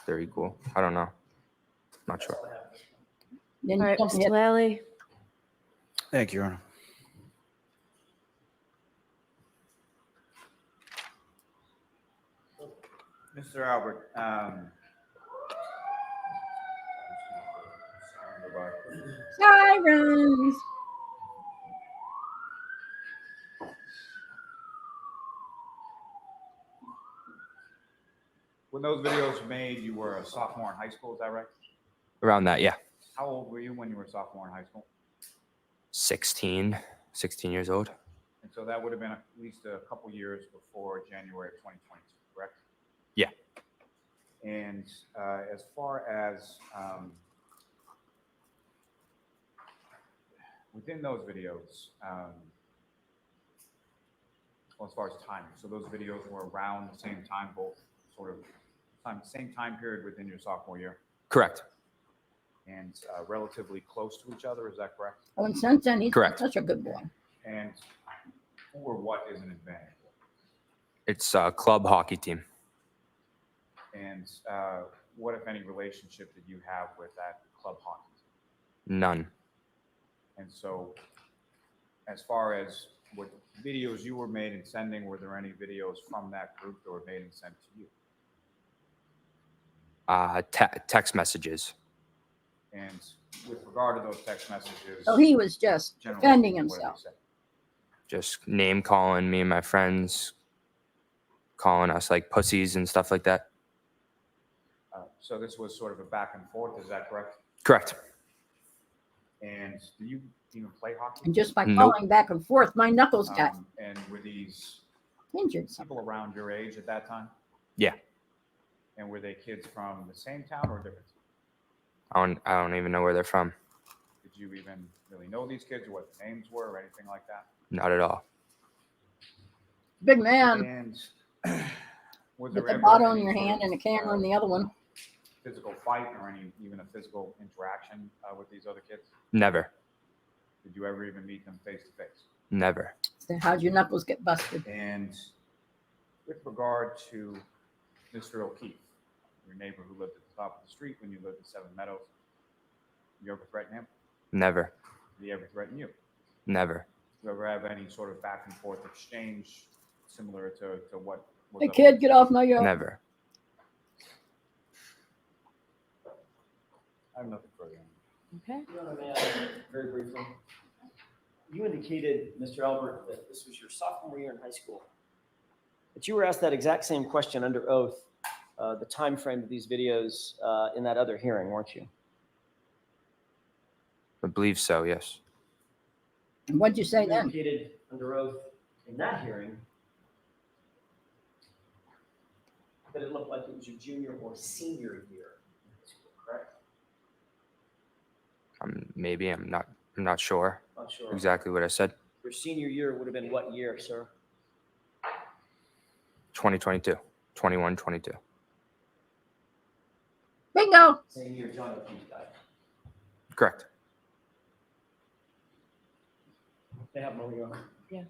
[SPEAKER 8] They're equal. I don't know. Not
[SPEAKER 7] That's
[SPEAKER 8] sure.
[SPEAKER 7] all I have.
[SPEAKER 1] Then
[SPEAKER 9] All
[SPEAKER 1] you
[SPEAKER 9] right,
[SPEAKER 1] don't
[SPEAKER 9] Mr.
[SPEAKER 1] hit.
[SPEAKER 9] Lally.
[SPEAKER 6] Thank you, Your Honor.
[SPEAKER 12] Mr. Albert,
[SPEAKER 1] Sirens.
[SPEAKER 12] when those videos were made, you were a sophomore in high school, is that right?
[SPEAKER 8] Around that, yeah.
[SPEAKER 12] How old were you when you were a sophomore in high school?
[SPEAKER 8] 16 years old.
[SPEAKER 12] And so that would have been at least a couple years before January of 2022, correct?
[SPEAKER 8] Yeah.
[SPEAKER 12] And as far as within those videos, well, as far as timing, so those videos were around the same time, both sort of same time period within your sophomore year,
[SPEAKER 8] Correct.
[SPEAKER 12] and relatively close to each other, is that correct?
[SPEAKER 1] Oh, and since then, he's
[SPEAKER 8] Correct.
[SPEAKER 1] such a good boy.
[SPEAKER 12] And who or what is an advantage?
[SPEAKER 8] It's a club hockey team.
[SPEAKER 12] And what, if any, relationship did you have with that club hockey team?
[SPEAKER 8] None.
[SPEAKER 12] And so, as far as what videos you were made and sending, were there any videos from that group that were made and sent to you?
[SPEAKER 8] Text messages.
[SPEAKER 12] And with regard to those text messages,
[SPEAKER 1] So he was just
[SPEAKER 12] generally,
[SPEAKER 1] defending
[SPEAKER 12] what did they
[SPEAKER 1] himself.
[SPEAKER 12] say?
[SPEAKER 8] Just name calling me and my friends, calling us like pussies and stuff like that.
[SPEAKER 12] So this was sort of a back and forth, is that correct?
[SPEAKER 8] Correct.
[SPEAKER 12] And do you even play hockey?
[SPEAKER 1] And just by
[SPEAKER 8] Nope.
[SPEAKER 1] calling back and forth, my knuckles got
[SPEAKER 12] And were these
[SPEAKER 1] injured.
[SPEAKER 12] people around your age at that time?
[SPEAKER 8] Yeah.
[SPEAKER 12] And were they kids from the same town or different?
[SPEAKER 8] I don't even know where they're from.
[SPEAKER 12] Did you even really know these kids or what their names were or anything like that?
[SPEAKER 8] Not at all.
[SPEAKER 1] Big man
[SPEAKER 12] And was
[SPEAKER 1] with
[SPEAKER 12] there
[SPEAKER 1] the
[SPEAKER 12] ever
[SPEAKER 1] bottle in
[SPEAKER 12] any
[SPEAKER 1] your
[SPEAKER 12] sort
[SPEAKER 1] hand
[SPEAKER 12] of,
[SPEAKER 1] and a camera in the other one.
[SPEAKER 12] physical fight or even a physical interaction with these other kids?
[SPEAKER 8] Never.
[SPEAKER 12] Did you ever even meet them face to face?
[SPEAKER 8] Never.
[SPEAKER 1] So how'd your knuckles get busted?
[SPEAKER 12] And with regard to Mr. O'Keefe, your neighbor who lived at the top of the street when you lived in Seven Meadows, you ever threaten him?
[SPEAKER 8] Never.
[SPEAKER 12] Did he ever threaten you?
[SPEAKER 8] Never.
[SPEAKER 12] Did you ever have any sort of back and forth exchange similar to what was
[SPEAKER 1] Hey
[SPEAKER 12] up-
[SPEAKER 1] kid, get off my yard.
[SPEAKER 8] Never.
[SPEAKER 12] I have nothing further.
[SPEAKER 9] Okay.
[SPEAKER 7] Your Honor, may I, very briefly? You indicated, Mr. Albert, that this was your sophomore year in high school. But you were asked that exact same question under oath, the time frame of these videos in that other hearing, weren't you?
[SPEAKER 8] I believe so, yes.
[SPEAKER 1] And what'd you say
[SPEAKER 7] You
[SPEAKER 1] then?
[SPEAKER 7] indicated under oath in that hearing that it looked like it was your junior or senior year in high school, correct?
[SPEAKER 8] Maybe I'm not sure
[SPEAKER 7] Not sure.
[SPEAKER 8] exactly what I said.
[SPEAKER 7] Your senior year would have been what year, sir?
[SPEAKER 8] 2022, 21, 22.
[SPEAKER 1] Bingo.
[SPEAKER 7] Same year John O'Keefe died.
[SPEAKER 8] Correct.
[SPEAKER 7] They have money on.
[SPEAKER 9] Yes.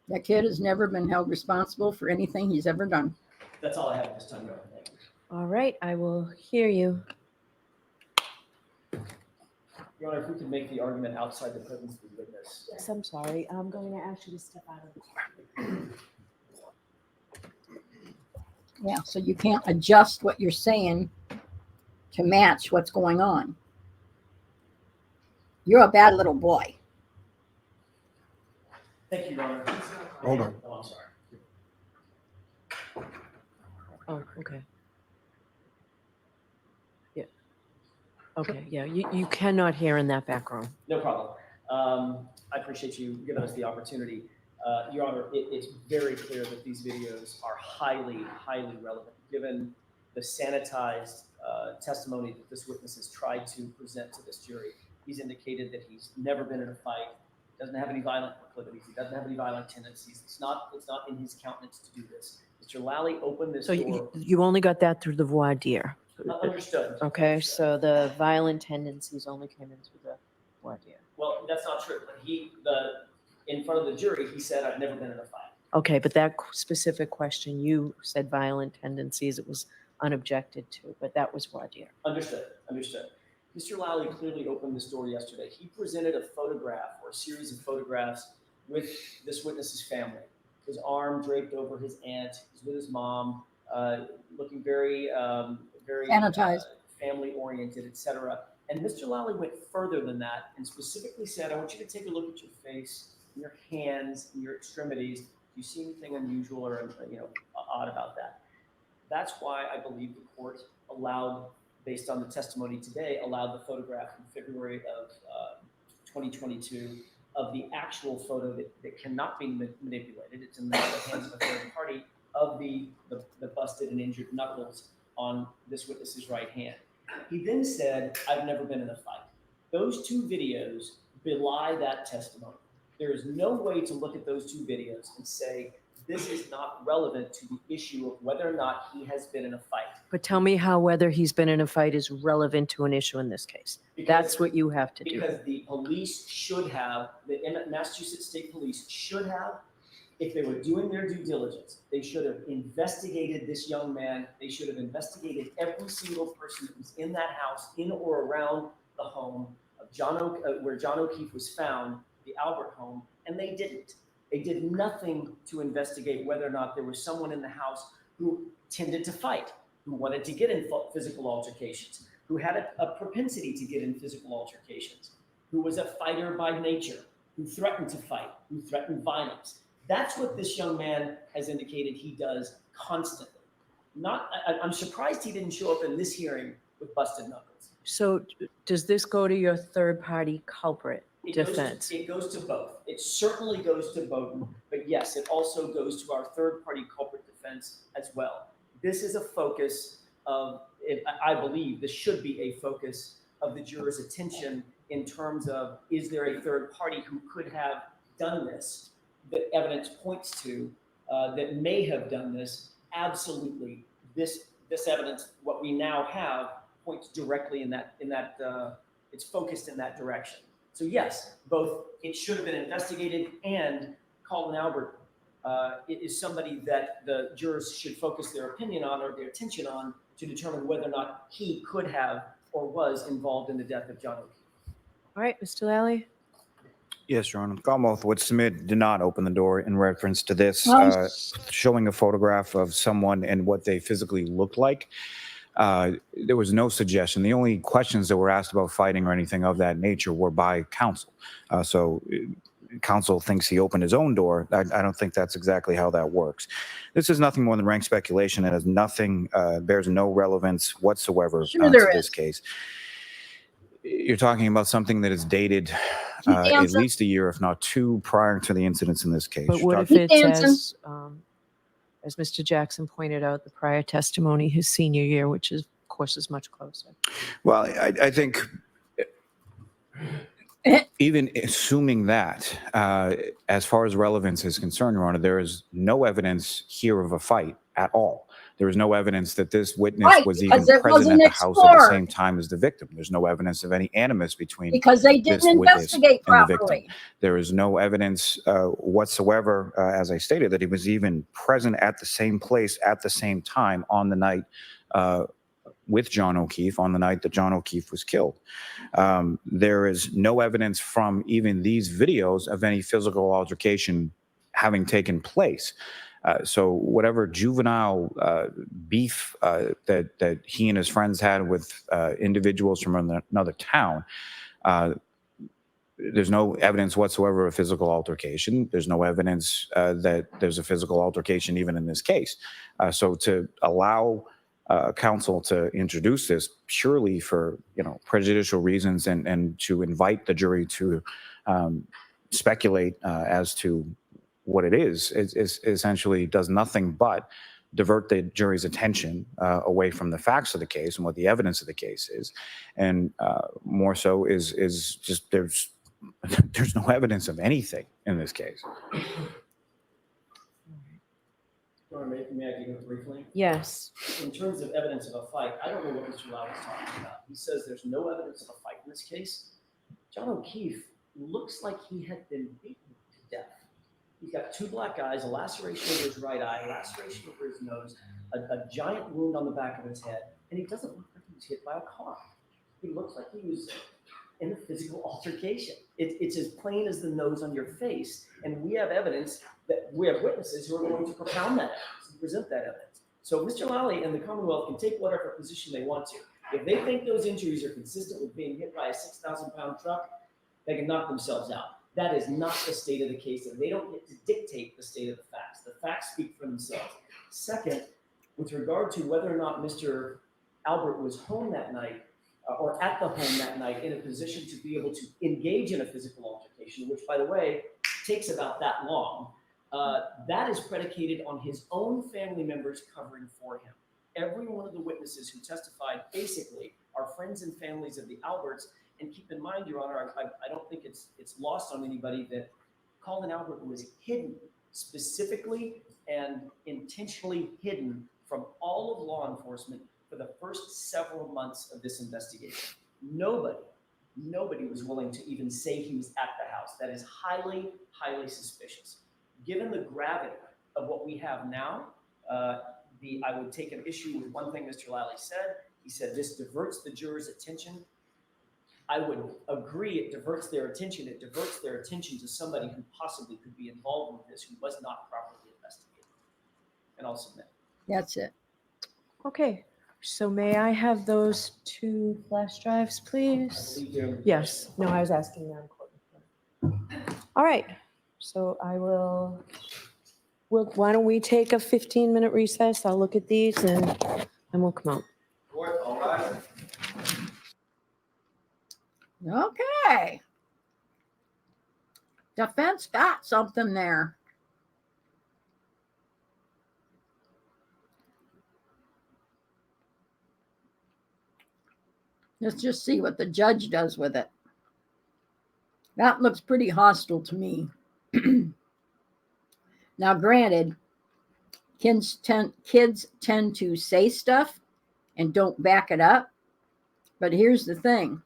[SPEAKER 1] That kid has never been held responsible for anything he's ever done.
[SPEAKER 7] That's all I have at this time, Your Honor. Thank you.
[SPEAKER 9] All right, I will hear you.
[SPEAKER 7] Your Honor, if we could make the argument outside the presence of the witness.
[SPEAKER 9] Yes, I'm sorry. I'm going to ask you to step out of the.
[SPEAKER 1] Yeah, so you can't adjust what you're saying to match what's going on. You're a bad little boy.
[SPEAKER 7] Thank you, Your Honor.
[SPEAKER 3] Hold on.
[SPEAKER 7] Oh, I'm sorry.
[SPEAKER 9] Oh, okay. Yeah. Okay, yeah, you cannot hear in that background.
[SPEAKER 7] No problem. I appreciate you giving us the opportunity. Your Honor, it's very clear that these videos are highly, highly relevant, given the sanitized testimony that this witness has tried to present to this jury. He's indicated that he's never been in a fight, doesn't have any violent proclivities, he doesn't have any violent tendencies. It's not in his countenance to do this. Mr. Lally opened this
[SPEAKER 9] So
[SPEAKER 7] door.
[SPEAKER 9] you only got that through the voir dire.
[SPEAKER 7] Understood.
[SPEAKER 9] Okay,
[SPEAKER 7] Understood.
[SPEAKER 9] so the violent tendencies only came in through the voir dire.
[SPEAKER 7] Well, that's not true. In front of the jury, he said, "I've never been in a fight."
[SPEAKER 9] Okay, but that specific question, you said violent tendencies, it was unobjected to, but that was voir dire.
[SPEAKER 7] Understood. Understood. Mr. Lally clearly opened this door yesterday. He presented a photograph or a series of photographs with this witness's family. His arm draped over his aunt. He's with his mom, looking very
[SPEAKER 1] Sanitized.
[SPEAKER 7] family-oriented, etc. And Mr. Lally went further than that and specifically said, "I want you to take a look at your face, your hands, and your extremities. Do you see anything unusual or odd about that?" That's why I believe the court allowed, based on the testimony today, allowed the photograph in February of 2022 of the actual photo that cannot be manipulated. It's in the hands of a third party of the busted and injured knuckles on this witness's right hand. He then said, "I've never been in a fight." Those two videos belie that testimony. There is no way to look at those two videos and say, this is not relevant to the issue of whether or not he has been in a fight.
[SPEAKER 9] But tell me how whether he's been in a fight is relevant to an issue in this case. That's what you have to do.
[SPEAKER 7] Because the police should have, the Massachusetts State Police should have, if they were doing their due diligence, they should have investigated this young man. They should have investigated every single person that was in that house, in or around the home of where John O'Keefe was found, the Albert home, and they didn't. They did nothing to investigate whether or not there was someone in the house who tended to fight, who wanted to get in physical altercations, who had a propensity to get in physical altercations, who was a fighter by nature, who threatened to fight, who threatened violence. That's what this young man has indicated he does constantly. I'm surprised he didn't show up in this hearing with busted knuckles.
[SPEAKER 9] So does this go to your third party culprit defense?
[SPEAKER 7] It goes to both. It certainly goes to both, but yes, it also goes to our third party culprit defense as well. This is a focus of, I believe this should be a focus of the juror's attention in terms of, is there a third party who could have done this, that evidence points to, that may have done this? Absolutely. This evidence, what we now have, points directly in that it's focused in that direction. So yes, both it should have been investigated, and Colin Albert is somebody that the jurors should focus their opinion on or their attention on to determine whether or not he could have or was involved in the death of John O'Keefe.
[SPEAKER 9] All right, Mr. Lally.
[SPEAKER 6] Yes, Your Honor. The Commonwealth would submit did not open the door in reference to this,
[SPEAKER 1] Well,
[SPEAKER 6] showing a photograph of someone and what they physically looked like. There was no suggestion. The only questions that were asked about fighting or anything of that nature were by counsel. Counsel thinks he opened his own door. I don't think that's exactly how that works. This is nothing more than rank speculation. It has nothing, bears no relevance whatsoever
[SPEAKER 1] Sure
[SPEAKER 6] to
[SPEAKER 1] there
[SPEAKER 6] this
[SPEAKER 1] is.
[SPEAKER 6] case. You're talking about something that is dated
[SPEAKER 1] Keep
[SPEAKER 6] at
[SPEAKER 1] dancing.
[SPEAKER 6] least a year, if not two, prior to the incidents in this case.
[SPEAKER 9] But what if
[SPEAKER 1] Keep
[SPEAKER 9] it's
[SPEAKER 1] dancing.
[SPEAKER 9] as Mr. Jackson pointed out, the prior testimony, his senior year, which is, of course, is much closer.
[SPEAKER 6] Well, I think even assuming that, as far as relevance is concerned, Your Honor, there is no evidence here of a fight at all. There is no evidence that this witness
[SPEAKER 1] Right,
[SPEAKER 6] was even
[SPEAKER 1] because it
[SPEAKER 6] present
[SPEAKER 1] wasn't
[SPEAKER 6] at the house at the
[SPEAKER 1] explored.
[SPEAKER 6] same time as the victim. There's no evidence of any animus between
[SPEAKER 1] Because they
[SPEAKER 6] this
[SPEAKER 1] didn't
[SPEAKER 6] witness
[SPEAKER 1] investigate
[SPEAKER 6] and the victim.
[SPEAKER 1] properly.
[SPEAKER 6] There is no evidence whatsoever, as I stated, that he was even present at the same place at the same time on the night with John O'Keefe, on the night that John O'Keefe was killed. There is no evidence from even these videos of any physical altercation having taken place. So whatever juvenile beef that he and his friends had with individuals from another town, there's no evidence whatsoever of physical altercation. There's no evidence that there's a physical altercation even in this case. So to allow counsel to introduce this purely for prejudicial reasons and to invite the jury to speculate as to what it is essentially does nothing but divert the jury's attention away from the facts of the case and what the evidence of the case is, and more so is just there's no evidence of anything in this case.
[SPEAKER 7] May I begin briefly?
[SPEAKER 9] Yes.
[SPEAKER 7] In terms of evidence of a fight, I don't know what Mr. Lau is talking about. He says there's no evidence of a fight in this case. John O'Keefe looks like he had been beaten to death. He's got two black eyes, a laceration over his right eye, a laceration over his nose, a giant wound on the back of his head, and he doesn't look like he was hit by a car. He looks like he was in a physical altercation. It's as plain as the nose on your face, and we have evidence that we have witnesses who are going to propound that evidence and present that evidence. So Mr. Lally and the Commonwealth can take whatever position they want to. If they think those injuries are consistent with being hit by a 6,000-pound truck, they can knock themselves out. That is not the state of the case, and they don't get to dictate the state of the facts. The facts speak for themselves. Second, with regard to whether or not Mr. Albert was home that night, or at the home that night in a position to be able to engage in a physical altercation, which, by the way, takes about that long, that is predicated on his own family members covering for him. Every one of the witnesses who testified basically are friends and families of the Alberts. And keep in mind, Your Honor, I don't think it's lost on anybody that Colin Albert was hidden, specifically and intentionally hidden from all of law enforcement for the first several months of this investigation. Nobody was willing to even say he was at the house. That is highly, highly suspicious. Given the gravity of what we have now, I would take an issue with one thing Mr. Lally said. He said this diverts the jurors' attention. I would agree it diverts their attention. It diverts their attention to somebody who possibly could be involved with this who was not properly investigated. And I'll submit.
[SPEAKER 1] That's it.
[SPEAKER 9] Okay. So may I have those 2 flash drives, please? Yes. No, I was asking them. All right. So I will. Why don't we take a 15-minute recess? I'll look at these and we'll come out.
[SPEAKER 7] Court, all right.
[SPEAKER 1] Okay. Defense got something there. Let's just see what the judge does with it. That looks pretty hostile to me. Now, granted, kids tend to say stuff and don't back it up. But here's the thing.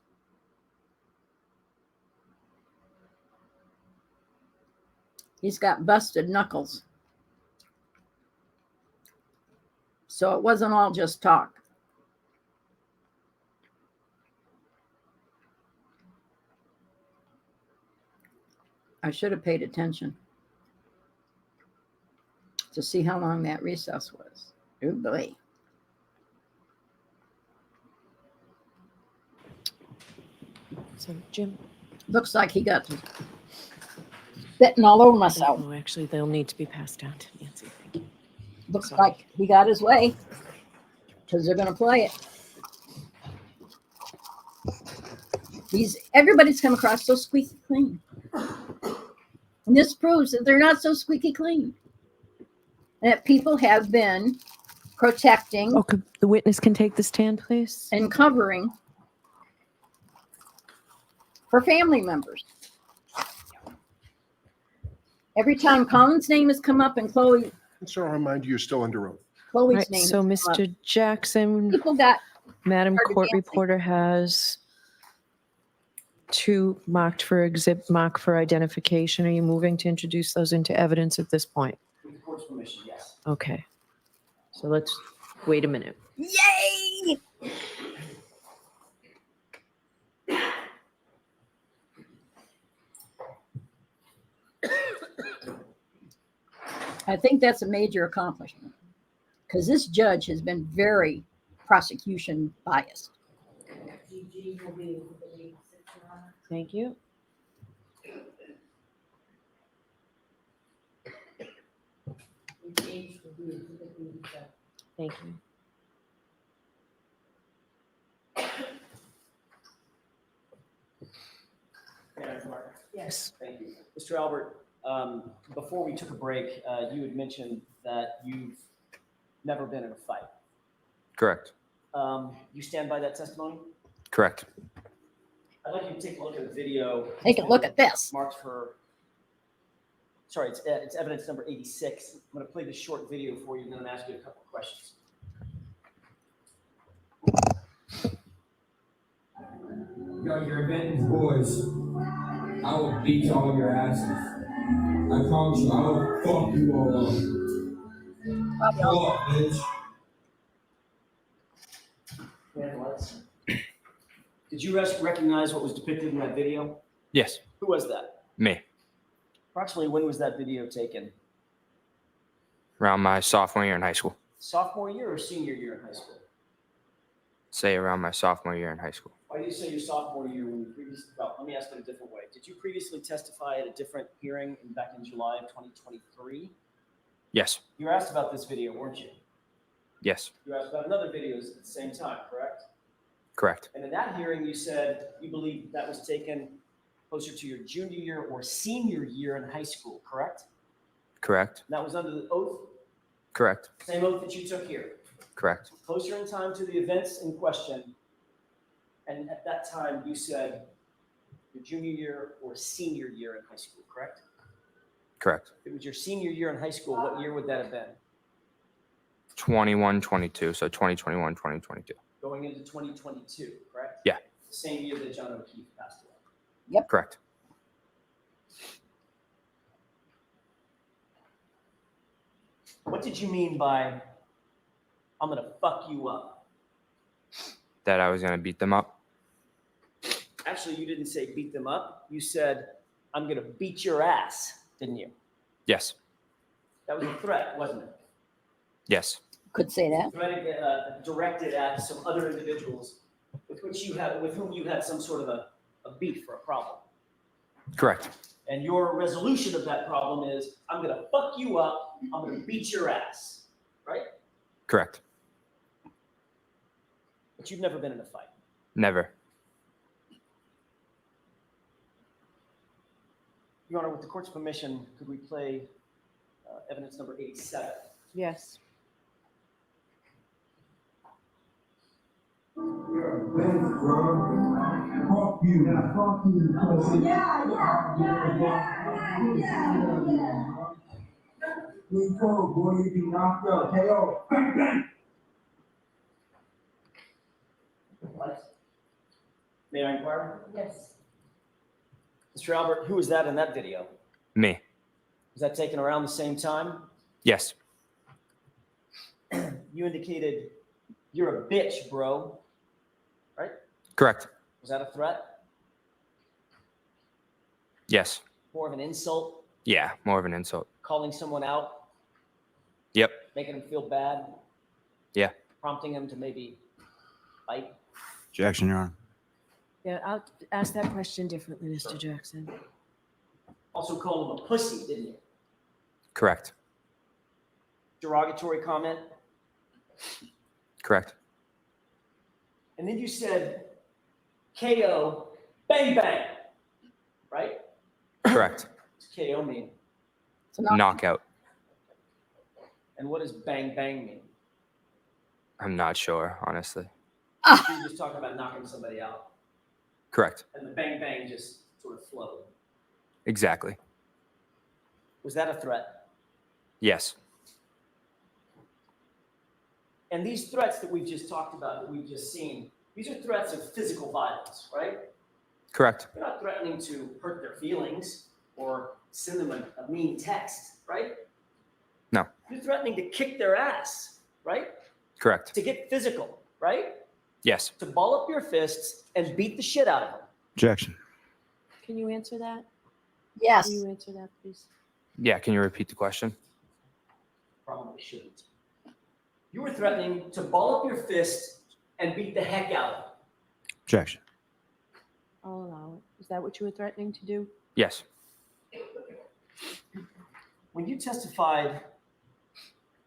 [SPEAKER 1] He's got busted knuckles. So it wasn't all just talk. I should have paid attention to see how long that recess was. Oh boy.
[SPEAKER 9] So Jim,
[SPEAKER 1] Looks like he got spitting all over myself.
[SPEAKER 9] oh, actually, they'll need to be passed down to Nancy. Thank you.
[SPEAKER 1] Looks
[SPEAKER 9] Sorry.
[SPEAKER 1] like he got his way because they're going to play it. Everybody's come across so squeaky clean. And this proves that they're not so squeaky clean. And that people have been protecting
[SPEAKER 9] Okay, the witness can take the stand, please.
[SPEAKER 1] and covering for family members. Every time Colin's name has come up and Chloe's
[SPEAKER 3] So I'll remind you, you're still under oath.
[SPEAKER 9] Right,
[SPEAKER 1] name
[SPEAKER 9] so
[SPEAKER 1] has come up,
[SPEAKER 9] Mr. Jackson,
[SPEAKER 1] people got
[SPEAKER 9] Madam
[SPEAKER 1] started
[SPEAKER 9] Court
[SPEAKER 1] dancing.
[SPEAKER 9] Reporter has 2 marked for identification. Are you moving to introduce those into evidence at this point?
[SPEAKER 7] With the court's permission, yes.
[SPEAKER 9] Okay. So let's wait a minute.
[SPEAKER 1] Yay! I think that's a major accomplishment because this judge has been very prosecution biased.
[SPEAKER 10] GG will be able to leave, Your Honor.
[SPEAKER 9] Thank you.
[SPEAKER 10] GG will be able to leave,
[SPEAKER 9] Thank you.
[SPEAKER 7] Madam Clerk.
[SPEAKER 10] Yes.
[SPEAKER 7] Thank you. Mr. Albert, before we took a break, you had mentioned that you've never been in a fight.
[SPEAKER 8] Correct.
[SPEAKER 7] You stand by that testimony?
[SPEAKER 8] Correct.
[SPEAKER 7] I'd like you to take a look at the video.
[SPEAKER 1] Take a look at this.
[SPEAKER 7] Marked for, sorry, it's evidence number 86. I'm going to play this short video for you, and then I'm going to ask you a couple of questions.
[SPEAKER 11] Yo, your revenge boys. I will beat all your asses. I promise you, I will fuck you all up. Pull up, bitch.
[SPEAKER 7] Did you recognize what was depicted in that video?
[SPEAKER 8] Yes.
[SPEAKER 7] Who was that?
[SPEAKER 8] Me.
[SPEAKER 7] Approximately when was that video taken?
[SPEAKER 8] Around my sophomore year in high school.
[SPEAKER 7] Sophomore year or senior year in high school?
[SPEAKER 8] Say around my sophomore year in high school.
[SPEAKER 7] Why do you say your sophomore year when you previously, well, let me ask it a different way. Did you previously testify at a different hearing back in July of 2023?
[SPEAKER 8] Yes.
[SPEAKER 7] You were asked about this video, weren't you?
[SPEAKER 8] Yes.
[SPEAKER 7] You were asked about another video at the same time, correct?
[SPEAKER 8] Correct.
[SPEAKER 7] And in that hearing, you said you believe that was taken closer to your junior year or senior year in high school, correct?
[SPEAKER 8] Correct.
[SPEAKER 7] And that was under the oath,
[SPEAKER 8] Correct.
[SPEAKER 7] same oath that you took here.
[SPEAKER 8] Correct.
[SPEAKER 7] Closer in time to the events in question. And at that time, you said your junior year or senior year in high school, correct?
[SPEAKER 8] Correct.
[SPEAKER 7] If it was your senior year in high school, what year would that have been?
[SPEAKER 8] 21, 22. So 2021, 2022.
[SPEAKER 7] Going into 2022, correct?
[SPEAKER 8] Yeah.
[SPEAKER 7] The same year that John O'Keefe passed away.
[SPEAKER 8] Correct.
[SPEAKER 7] What did you mean by, I'm going to fuck you up?
[SPEAKER 8] That I was going to beat them up.
[SPEAKER 7] Actually, you didn't say beat them up. You said, I'm going to beat your ass, didn't you?
[SPEAKER 8] Yes.
[SPEAKER 7] That was a threat, wasn't it?
[SPEAKER 8] Yes.
[SPEAKER 1] Could say that.
[SPEAKER 7] Threat directed at some other individuals with whom you had some sort of a beef or a problem.
[SPEAKER 8] Correct.
[SPEAKER 7] And your resolution of that problem is, I'm going to fuck you up, I'm going to beat your ass, right?
[SPEAKER 8] Correct.
[SPEAKER 7] But you've never been in a fight.
[SPEAKER 8] Never.
[SPEAKER 7] Your Honor, with the court's permission, could we play evidence number 87?
[SPEAKER 9] Yes.
[SPEAKER 11] You're a bitch, bro. Fuck you. Yeah, fuck you. Yeah. We told boy, you be knocked up. KO. Bang, bang.
[SPEAKER 7] What? May I inquire?
[SPEAKER 10] Yes.
[SPEAKER 7] Mr. Albert, who was that in that video?
[SPEAKER 8] Me.
[SPEAKER 7] Was that taken around the same time?
[SPEAKER 8] Yes.
[SPEAKER 7] You indicated, you're a bitch, bro. Right?
[SPEAKER 8] Correct.
[SPEAKER 7] Was that a threat?
[SPEAKER 8] Yes.
[SPEAKER 7] More of an insult,
[SPEAKER 8] Yeah, more of an insult.
[SPEAKER 7] calling someone out,
[SPEAKER 8] Yep.
[SPEAKER 7] making them feel bad,
[SPEAKER 8] Yeah.
[SPEAKER 7] prompting them to maybe fight.
[SPEAKER 6] Objection, Your Honor.
[SPEAKER 9] Yeah, I'll ask that question differently, Mr. Jackson.
[SPEAKER 7] Also called him a pussy, didn't you?
[SPEAKER 8] Correct.
[SPEAKER 7] Derogatory comment.
[SPEAKER 8] Correct.
[SPEAKER 7] And then you said KO, bang, bang, right?
[SPEAKER 8] Correct.
[SPEAKER 7] What's KO mean?
[SPEAKER 8] Knockout.
[SPEAKER 7] And what does bang, bang mean?
[SPEAKER 8] I'm not sure, honestly.
[SPEAKER 7] So you're just talking about knocking somebody out.
[SPEAKER 8] Correct.
[SPEAKER 7] And the bang, bang just sort of flowed.
[SPEAKER 8] Exactly.
[SPEAKER 7] Was that a threat?
[SPEAKER 8] Yes.
[SPEAKER 7] And these threats that we've just talked about, that we've just seen, these are threats of physical violence, right?
[SPEAKER 8] Correct.
[SPEAKER 7] You're not threatening to hurt their feelings or send them a mean text, right?
[SPEAKER 8] No.
[SPEAKER 7] You're threatening to kick their ass, right?
[SPEAKER 8] Correct.
[SPEAKER 7] To get physical, right?
[SPEAKER 8] Yes.
[SPEAKER 7] To ball up your fists and beat the shit out of them.
[SPEAKER 6] Objection.
[SPEAKER 9] Can you answer that?
[SPEAKER 1] Yes.
[SPEAKER 9] Can you answer that, please?
[SPEAKER 8] Yeah, can you repeat the question?
[SPEAKER 7] Probably shouldn't. You were threatening to ball up your fist and beat the heck out of them.
[SPEAKER 6] Objection.
[SPEAKER 9] I'll allow it. Is that what you were threatening to do?
[SPEAKER 8] Yes.
[SPEAKER 7] When you testified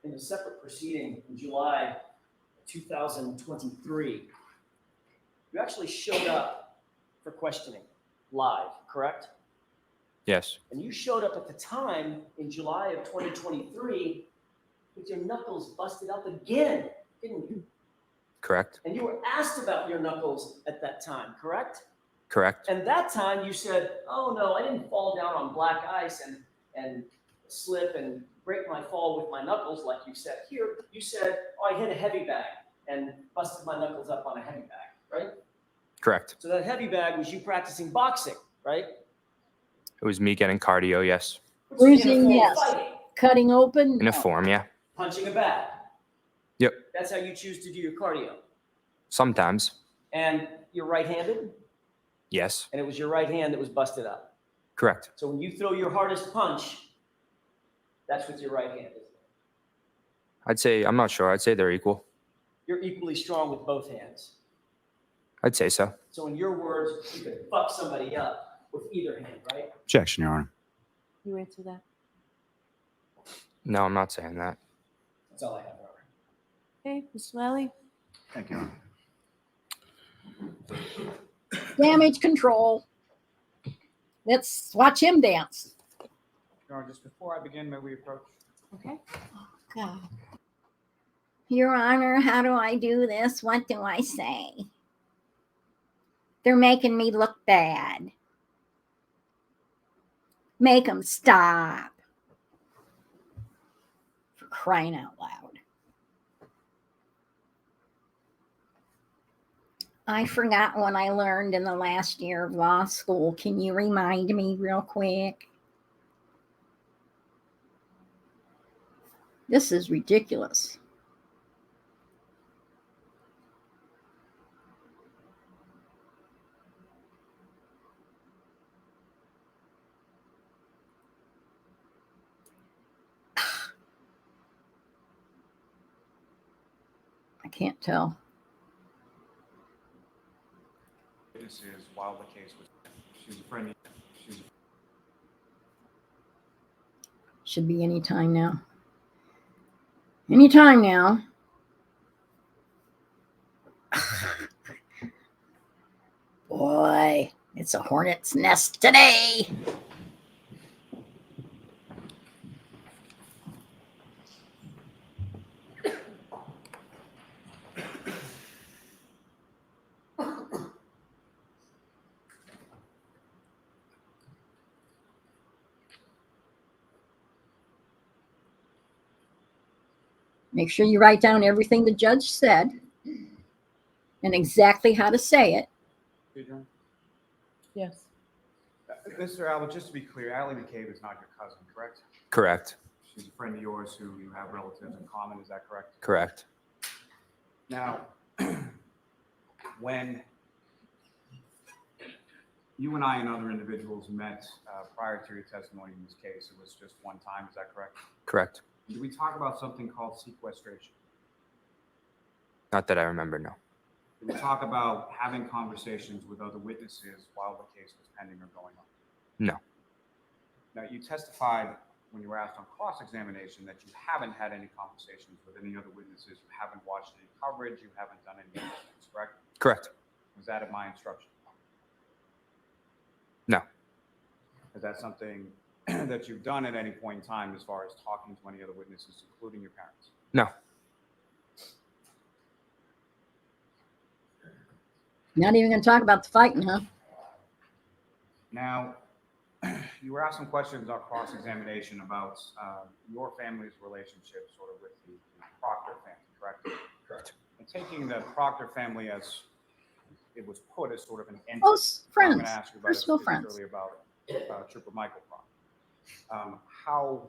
[SPEAKER 7] in a separate proceeding in July 2023, you actually showed up for questioning live, correct?
[SPEAKER 8] Yes.
[SPEAKER 7] And you showed up at the time in July of 2023 with your knuckles busted up again, didn't you?
[SPEAKER 8] Correct.
[SPEAKER 7] And you were asked about your knuckles at that time, correct?
[SPEAKER 8] Correct.
[SPEAKER 7] And that time you said, oh no, I didn't fall down on black ice and slip and break my fall with my knuckles like you said here. You said, oh, I hit a heavy bag and busted my knuckles up on a heavy bag, right?
[SPEAKER 8] Correct.
[SPEAKER 7] So that heavy bag was you practicing boxing, right?
[SPEAKER 8] It was me getting cardio, yes.
[SPEAKER 7] Which is in a
[SPEAKER 1] Bruising,
[SPEAKER 7] form of
[SPEAKER 1] yes.
[SPEAKER 7] fighting.
[SPEAKER 1] Cutting open?
[SPEAKER 8] In a
[SPEAKER 1] No.
[SPEAKER 8] form, yeah.
[SPEAKER 7] Punching a bag.
[SPEAKER 8] Yep.
[SPEAKER 7] That's how you choose to do your cardio.
[SPEAKER 8] Sometimes.
[SPEAKER 7] And you're right-handed,
[SPEAKER 8] Yes.
[SPEAKER 7] and it was your right hand that was busted up.
[SPEAKER 8] Correct.
[SPEAKER 7] So when you throw your hardest punch, that's with your right hand, isn't it?
[SPEAKER 8] I'd say, I'm not sure. I'd say they're equal.
[SPEAKER 7] You're equally strong with both hands.
[SPEAKER 8] I'd say so.
[SPEAKER 7] So in your words, you could fuck somebody up with either hand, right?
[SPEAKER 6] Objection, Your Honor.
[SPEAKER 9] You answer that.
[SPEAKER 8] No, I'm not saying that.
[SPEAKER 7] That's all I have, Robert.
[SPEAKER 9] Okay, Mr. Lally?
[SPEAKER 12] Thank you, Your Honor.
[SPEAKER 1] Damage control. Let's watch him dance.
[SPEAKER 12] Your Honor, just before I begin, may we approach?
[SPEAKER 9] Okay.
[SPEAKER 1] God. Your Honor, how do I do this? What do I say? They're making me look bad. Make them stop. For crying out loud. I forgot what I learned in the last year of law school. Can you remind me real quick? This is ridiculous. I can't tell.
[SPEAKER 12] This is while the case was, she's a friend.
[SPEAKER 1] Should be any time now. Any time now. Boy, it's a hornet's nest today. Make sure you write down everything the judge said and exactly how to say it.
[SPEAKER 9] Yes.
[SPEAKER 12] Mr. Albert, just to be clear, Allison McCabe is not your cousin, correct?
[SPEAKER 8] Correct.
[SPEAKER 12] She's a friend of yours who you have relatives in common, is that correct?
[SPEAKER 8] Correct.
[SPEAKER 12] Now, when You and I and other individuals met prior to your testimony in this case. It was just one time, is that correct?
[SPEAKER 8] Correct.
[SPEAKER 12] Did we talk about something called sequestration?
[SPEAKER 8] Not that I remember, no.
[SPEAKER 12] Did we talk about having conversations with other witnesses while the case was pending or going on?
[SPEAKER 8] No.
[SPEAKER 12] Now, you testified when you were asked on cross-examination that you haven't had any conversations with any other witnesses, you haven't watched any coverage, you haven't done any of those things, correct?
[SPEAKER 8] Correct.
[SPEAKER 12] Was that at my instruction?
[SPEAKER 8] No.
[SPEAKER 12] Is that something that you've done at any point in time as far as talking to any other witnesses, including your parents?
[SPEAKER 8] No.
[SPEAKER 1] Not even going to talk about the fighting, huh?
[SPEAKER 12] Now, you were asked some questions on cross-examination about your family's relationship sort of with the Proctor family, correct?
[SPEAKER 8] Correct.
[SPEAKER 12] And taking the Proctor family as it was put as sort of an entity.
[SPEAKER 1] Close
[SPEAKER 12] I'm
[SPEAKER 1] friends,
[SPEAKER 12] going to ask you about
[SPEAKER 1] personal
[SPEAKER 12] it
[SPEAKER 1] friends.
[SPEAKER 12] particularly about Trooper Michael Proctor. How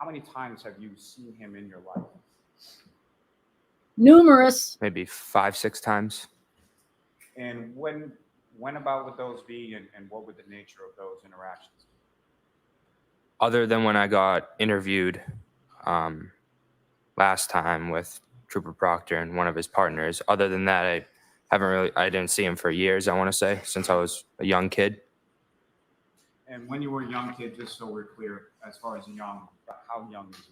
[SPEAKER 12] many times have you seen him in your life?
[SPEAKER 1] Numerous.
[SPEAKER 8] Maybe 5, 6 times.
[SPEAKER 12] And when about would those be, and what would the nature of those interactions be?
[SPEAKER 8] Other than when I got interviewed last time with Trooper Proctor and one of his partners. Other than that, I didn't see him for years, I want to say, since I was a young kid.
[SPEAKER 12] And when you were a young kid, just so we're clear, as far as young, how young is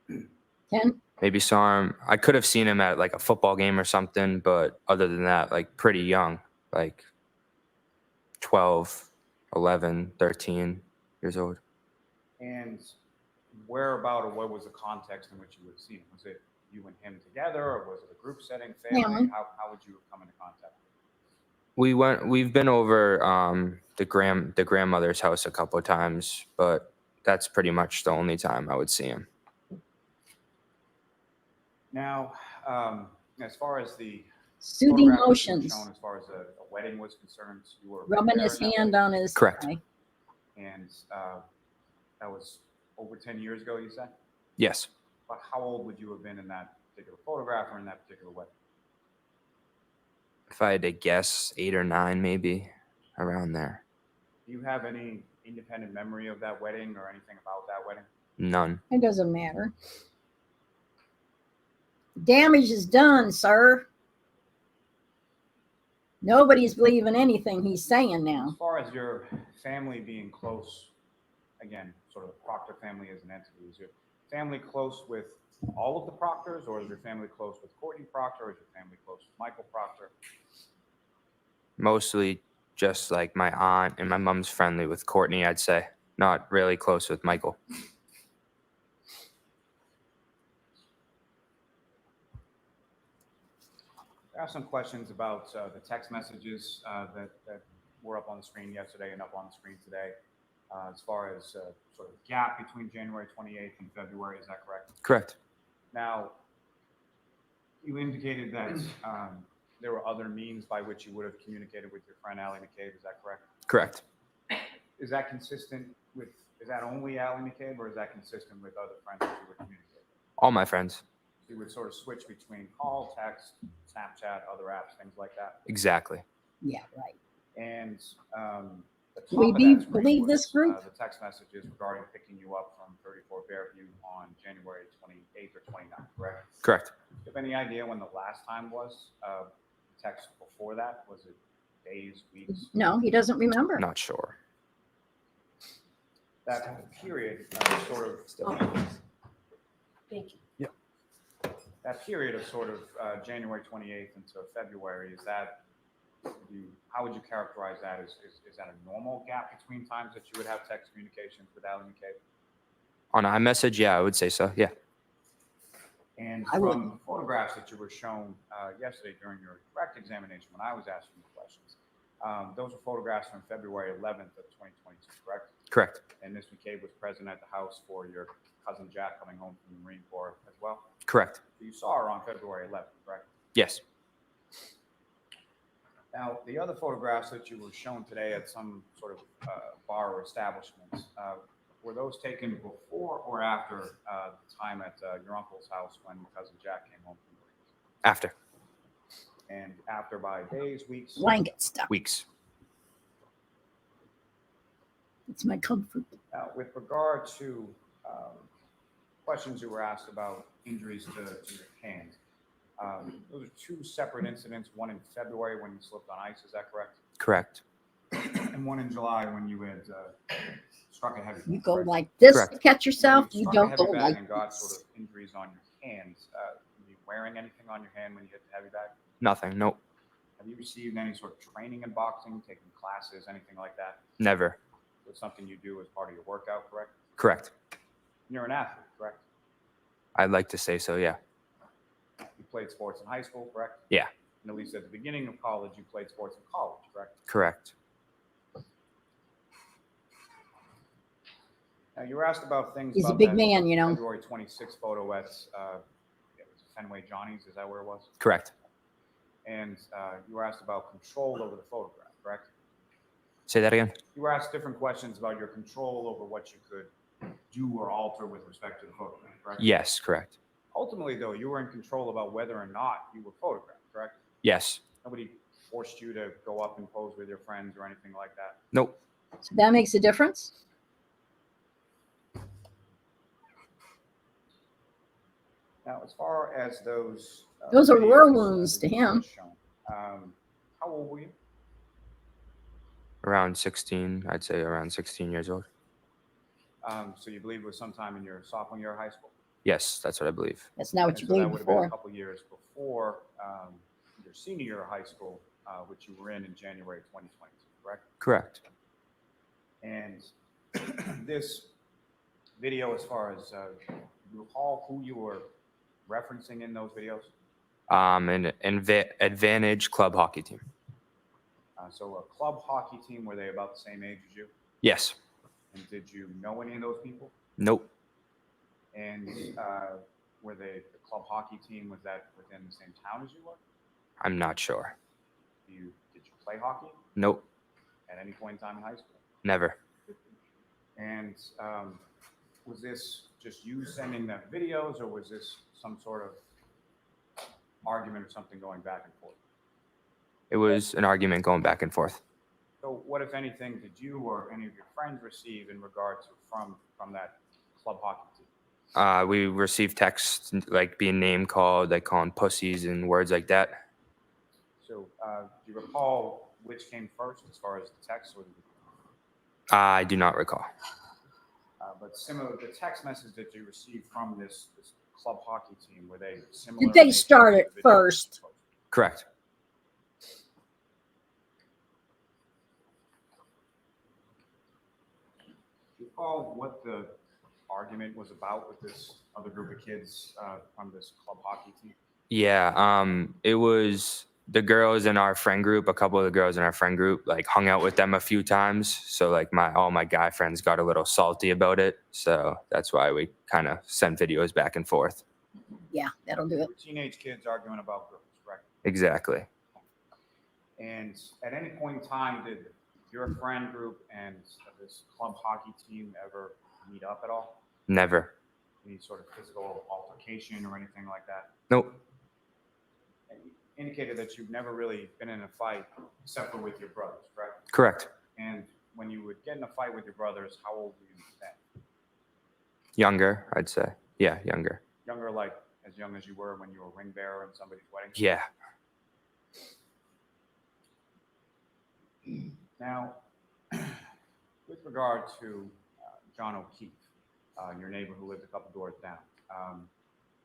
[SPEAKER 12] that?
[SPEAKER 1] 10.
[SPEAKER 8] Maybe saw him. I could have seen him at like a football game or something, but other than that, like pretty young, like 12, 11, 13 years old.
[SPEAKER 12] And where about, or what was the context in which you would have seen him? Was it you and him together, or was it a group setting, family?
[SPEAKER 1] Family.
[SPEAKER 12] How would you have come into contact?
[SPEAKER 8] We've been over the grandmother's house a couple of times, but that's pretty much the only time I would see him.
[SPEAKER 12] Now, as far as the
[SPEAKER 1] Soothing
[SPEAKER 12] photograph that you were
[SPEAKER 1] motions.
[SPEAKER 12] shown, as far as a wedding was concerned, you were
[SPEAKER 1] Rubbing
[SPEAKER 12] there
[SPEAKER 1] his
[SPEAKER 12] in that
[SPEAKER 1] hand
[SPEAKER 12] wedding?
[SPEAKER 1] on his
[SPEAKER 8] Correct.
[SPEAKER 1] thigh.
[SPEAKER 12] And that was over 10 years ago, you said?
[SPEAKER 8] Yes.
[SPEAKER 12] But how old would you have been in that particular photograph or in that particular wedding?
[SPEAKER 8] If I had to guess, 8 or 9, maybe around there.
[SPEAKER 12] Do you have any independent memory of that wedding or anything about that wedding?
[SPEAKER 8] None.
[SPEAKER 1] It doesn't matter. Damage is done, sir. Nobody's believing anything he's saying now.
[SPEAKER 12] As far as your family being close, again, sort of the Proctor family as an entity, is your family close with all of the Proctors, or is your family close with Courtney Proctor, or is your family close with Michael Proctor?
[SPEAKER 8] Mostly just like my aunt and my mom's friendly with Courtney, I'd say. Not really close with Michael.
[SPEAKER 12] There are some questions about the text messages that were up on the screen yesterday and up on the screen today. As far as sort of gap between January 28th and February, is that correct?
[SPEAKER 8] Correct.
[SPEAKER 12] Now, you indicated that there were other means by which you would have communicated with your friend Allie McCabe, is that correct?
[SPEAKER 8] Correct.
[SPEAKER 12] Is that consistent with, is that only Allie McCabe, or is that consistent with other friends that you would communicate with?
[SPEAKER 8] All my friends.
[SPEAKER 12] You would sort of switch between call, text, Snapchat, other apps, things like that.
[SPEAKER 8] Exactly.
[SPEAKER 1] Yeah, right.
[SPEAKER 12] And the top
[SPEAKER 1] We
[SPEAKER 12] of that screen
[SPEAKER 1] believe
[SPEAKER 12] was,
[SPEAKER 1] this group?
[SPEAKER 12] the text messages regarding picking you up from 34 Fairview on January 28th or 29th, correct?
[SPEAKER 8] Correct.
[SPEAKER 12] Do you have any idea when the last time was? Text before that? Was it days, weeks?
[SPEAKER 1] No, he doesn't remember.
[SPEAKER 8] Not sure.
[SPEAKER 12] That period sort of
[SPEAKER 4] Thank you.
[SPEAKER 12] that period of sort of January 28th until February, is that, how would you characterize that? Is that a normal gap between times that you would have text communications with Allie McCabe?
[SPEAKER 8] On iMessage, yeah, I would say so. Yeah.
[SPEAKER 12] And
[SPEAKER 1] I
[SPEAKER 12] from
[SPEAKER 1] wouldn't.
[SPEAKER 12] the photographs that you were shown yesterday during your direct examination when I was asking you questions, those were photographs from February 11th of 2022, correct?
[SPEAKER 8] Correct.
[SPEAKER 12] And Ms. McCabe was present at the house for your cousin Jack coming home from the Marine Corps as well?
[SPEAKER 8] Correct.
[SPEAKER 12] So you saw her on February 11th, correct?
[SPEAKER 8] Yes.
[SPEAKER 12] Now, the other photographs that you were shown today at some sort of bar or establishment, were those taken before or after the time at your uncle's house when cousin Jack came home from the Marines?
[SPEAKER 8] After.
[SPEAKER 12] And after by days, weeks?
[SPEAKER 1] Blanket stuff.
[SPEAKER 8] Weeks.
[SPEAKER 1] It's my comfort.
[SPEAKER 12] Now, with regard to questions you were asked about injuries to your hands, those are two separate incidents, one in February when you slipped on ice, is that correct?
[SPEAKER 8] Correct.
[SPEAKER 12] And one in July when you had struck a heavy bag.
[SPEAKER 1] You go
[SPEAKER 12] correct?
[SPEAKER 1] like this
[SPEAKER 8] Correct.
[SPEAKER 1] to catch yourself.
[SPEAKER 12] When
[SPEAKER 1] You
[SPEAKER 12] struck a
[SPEAKER 1] don't
[SPEAKER 12] heavy
[SPEAKER 1] go
[SPEAKER 12] bag
[SPEAKER 1] like
[SPEAKER 12] and got
[SPEAKER 1] this.
[SPEAKER 12] sort of injuries on your hands, were you wearing anything on your hand when you hit the heavy bag?
[SPEAKER 8] Nothing. Nope.
[SPEAKER 12] Have you received any sort of training in boxing, taking classes, anything like that?
[SPEAKER 8] Never.
[SPEAKER 12] It's something you do as part of your workout, correct?
[SPEAKER 8] Correct.
[SPEAKER 12] You're an athlete, correct?
[SPEAKER 8] I'd like to say so, yeah.
[SPEAKER 12] You played sports in high school, correct?
[SPEAKER 8] Yeah.
[SPEAKER 12] And at least at the beginning of college, you played sports in college, correct?
[SPEAKER 8] Correct.
[SPEAKER 12] Now, you were asked about things
[SPEAKER 1] He's a
[SPEAKER 12] about
[SPEAKER 1] big
[SPEAKER 12] that
[SPEAKER 1] man, you know.
[SPEAKER 12] February 26th photo at Fenway Johnny's, is that where it was?
[SPEAKER 8] Correct.
[SPEAKER 12] And you were asked about control over the photograph, correct?
[SPEAKER 8] Say that again?
[SPEAKER 12] You were asked different questions about your control over what you could do or alter with respect to the photograph, correct?
[SPEAKER 8] Yes, correct.
[SPEAKER 12] Ultimately, though, you were in control about whether or not you were photographed, correct?
[SPEAKER 8] Yes.
[SPEAKER 12] Nobody forced you to go up and pose with your friends or anything like that.
[SPEAKER 8] Nope.
[SPEAKER 1] So that makes a difference.
[SPEAKER 12] Now, as far as those
[SPEAKER 1] Those are war
[SPEAKER 12] videos,
[SPEAKER 1] wounds
[SPEAKER 12] that
[SPEAKER 1] to
[SPEAKER 12] you were
[SPEAKER 1] him.
[SPEAKER 12] shown, how old were you?
[SPEAKER 8] Around 16, I'd say around 16 years old.
[SPEAKER 12] So you believe it was sometime in your sophomore year of high school?
[SPEAKER 8] Yes, that's what I believe.
[SPEAKER 1] That's not what
[SPEAKER 12] And
[SPEAKER 1] you
[SPEAKER 12] so that
[SPEAKER 1] believed
[SPEAKER 12] would have been a
[SPEAKER 1] before.
[SPEAKER 12] couple years before your senior year of high school, which you were in January 2022, correct?
[SPEAKER 8] Correct.
[SPEAKER 12] And this video, as far as you recall who you were referencing in those videos?
[SPEAKER 8] An advantage club hockey team.
[SPEAKER 12] So a club hockey team, were they about the same age as you?
[SPEAKER 8] Yes.
[SPEAKER 12] And did you know any of those people?
[SPEAKER 8] Nope.
[SPEAKER 12] And were they the club hockey team, was that within the same town as you were?
[SPEAKER 8] I'm not sure.
[SPEAKER 12] Did you play hockey
[SPEAKER 8] Nope.
[SPEAKER 12] at any point in time in high school?
[SPEAKER 8] Never.
[SPEAKER 12] And was this just you sending them videos, or was this some sort of argument or something going back and forth?
[SPEAKER 8] It was an argument going back and forth.
[SPEAKER 12] So what, if anything, did you or any of your friends receive in regard to from that club hockey team?
[SPEAKER 8] We received texts like being name called, like calling pussies and words like that.
[SPEAKER 12] So do you recall which came first as far as the text? Or
[SPEAKER 8] I do not recall.
[SPEAKER 12] but similar, the text message that you received from this club hockey team, were they similar?
[SPEAKER 1] Did
[SPEAKER 12] in
[SPEAKER 1] they
[SPEAKER 12] nature
[SPEAKER 1] start
[SPEAKER 12] to
[SPEAKER 1] it
[SPEAKER 12] the video?
[SPEAKER 1] first?
[SPEAKER 8] Correct.
[SPEAKER 12] Do you recall what the argument was about with this other group of kids from this club hockey team?
[SPEAKER 8] Yeah. It was the girls in our friend group. A couple of the girls in our friend group like hung out with them a few times. So like all my guy friends got a little salty about it. So that's why we kind of sent videos back and forth.
[SPEAKER 1] Yeah, that'll do it.
[SPEAKER 12] Teenage kids arguing about girls, correct?
[SPEAKER 8] Exactly.
[SPEAKER 12] And at any point in time, did your friend group and this club hockey team ever meet up at all?
[SPEAKER 8] Never.
[SPEAKER 12] Any sort of physical altercation or anything like that?
[SPEAKER 8] Nope.
[SPEAKER 12] And you indicated that you've never really been in a fight except for with your brothers, correct?
[SPEAKER 8] Correct.
[SPEAKER 12] And when you would get in a fight with your brothers, how old were you then?
[SPEAKER 8] Younger, I'd say. Yeah, younger.
[SPEAKER 12] Younger, like as young as you were when you were ring bearer in somebody's wedding?
[SPEAKER 8] Yeah.
[SPEAKER 12] Now, with regard to John O'Keefe, your neighbor who lived a couple doors down,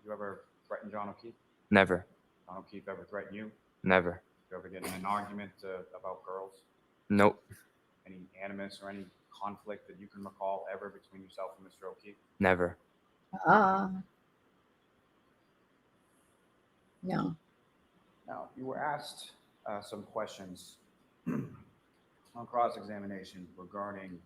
[SPEAKER 12] you ever threaten John O'Keefe?
[SPEAKER 8] Never.
[SPEAKER 12] John O'Keefe ever threaten you?
[SPEAKER 8] Never.
[SPEAKER 12] You ever get in an argument about girls?
[SPEAKER 8] Nope.
[SPEAKER 12] Any animus or any conflict that you can recall ever between yourself and Mr. O'Keefe?
[SPEAKER 8] Never.
[SPEAKER 1] No.
[SPEAKER 12] Now, you were asked some questions on cross-examination regarding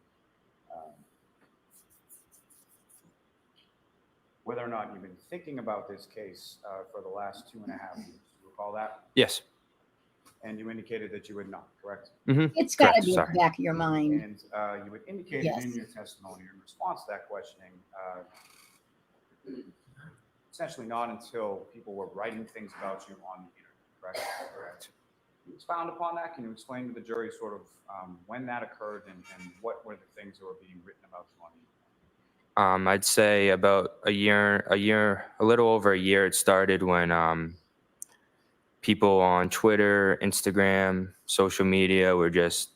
[SPEAKER 12] whether or not you've been thinking about this case for the last 2.5 years. You recall that?
[SPEAKER 8] Yes.
[SPEAKER 12] And you indicated that you would not, correct?
[SPEAKER 8] Mm-hmm.
[SPEAKER 1] It's got to
[SPEAKER 8] Correct,
[SPEAKER 1] be in
[SPEAKER 8] sorry.
[SPEAKER 1] the back of your mind.
[SPEAKER 12] And you had indicated
[SPEAKER 1] Yes.
[SPEAKER 12] in your testimony in response to that questioning, essentially not until people were writing things about you on the internet, correct?
[SPEAKER 8] Correct.
[SPEAKER 12] you expound upon that? Can you explain to the jury sort of when that occurred and what were the things that were being written about you on the
[SPEAKER 8] I'd say about a little over a year. It started when people on Twitter, Instagram, social media were just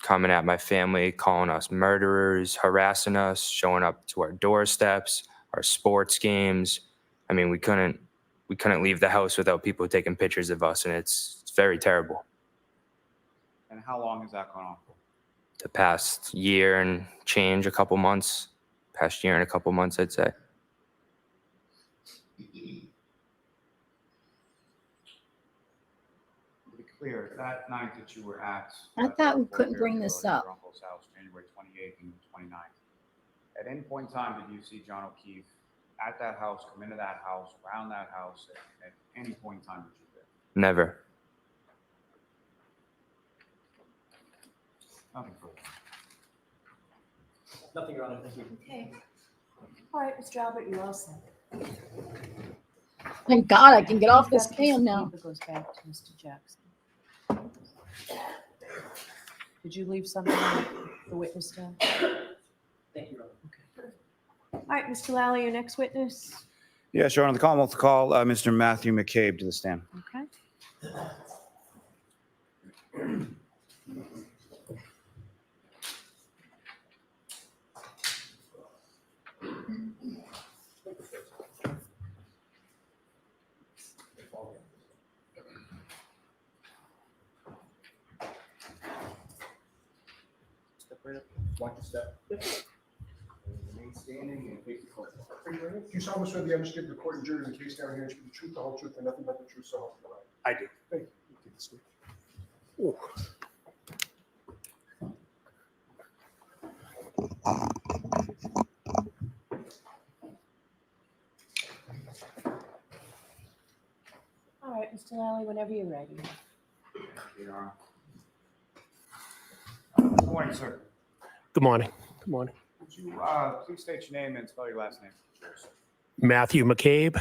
[SPEAKER 8] coming at my family, calling us murderers, harassing us, showing up to our doorsteps, our sports games. I mean, we couldn't leave the house without people taking pictures of us, and it's very terrible.
[SPEAKER 12] And how long has that gone on for?
[SPEAKER 8] The past year and change, a couple months. Past year and a couple months, I'd say.
[SPEAKER 12] To be clear, that night that you were at
[SPEAKER 1] I thought we couldn't bring this
[SPEAKER 12] your
[SPEAKER 1] up.
[SPEAKER 12] uncle's house, January 28th and 29th. At any point in time, did you see John O'Keefe at that house, come into that house, around that house? At any point in time did you there?
[SPEAKER 8] Never.
[SPEAKER 12] Nothing further.
[SPEAKER 7] Nothing, Your Honor. Thank you.
[SPEAKER 4] Okay. All right, Mr. Albert, you all set.
[SPEAKER 1] Thank God I can get off this
[SPEAKER 9] That piece of
[SPEAKER 1] stand now.
[SPEAKER 9] paper goes back to Mr. Jackson. Did you leave something on the witness stand?
[SPEAKER 7] Thank you, Your Honor.
[SPEAKER 4] All right, Mr. Lally, your next witness.
[SPEAKER 6] Yes, Your Honor. The Commonwealth to call Mr. Matthew McCabe to the stand.
[SPEAKER 9] Okay.
[SPEAKER 7] Step right up. Watch your step. Remain standing and face the court.
[SPEAKER 3] Do you solemnly swear the evidence given to the court and jury in the case now hearing should be the truth, the whole truth, and nothing but the truth, so help you God?
[SPEAKER 5] I do.
[SPEAKER 3] Thank you. You take this seat. Ooh.
[SPEAKER 4] All right, Mr. Lally, whenever you're ready.
[SPEAKER 12] Your Honor. Good morning, sir.
[SPEAKER 13] Good morning. Good morning.
[SPEAKER 12] Would you please state your name and spell your last name?
[SPEAKER 13] Matthew McCabe,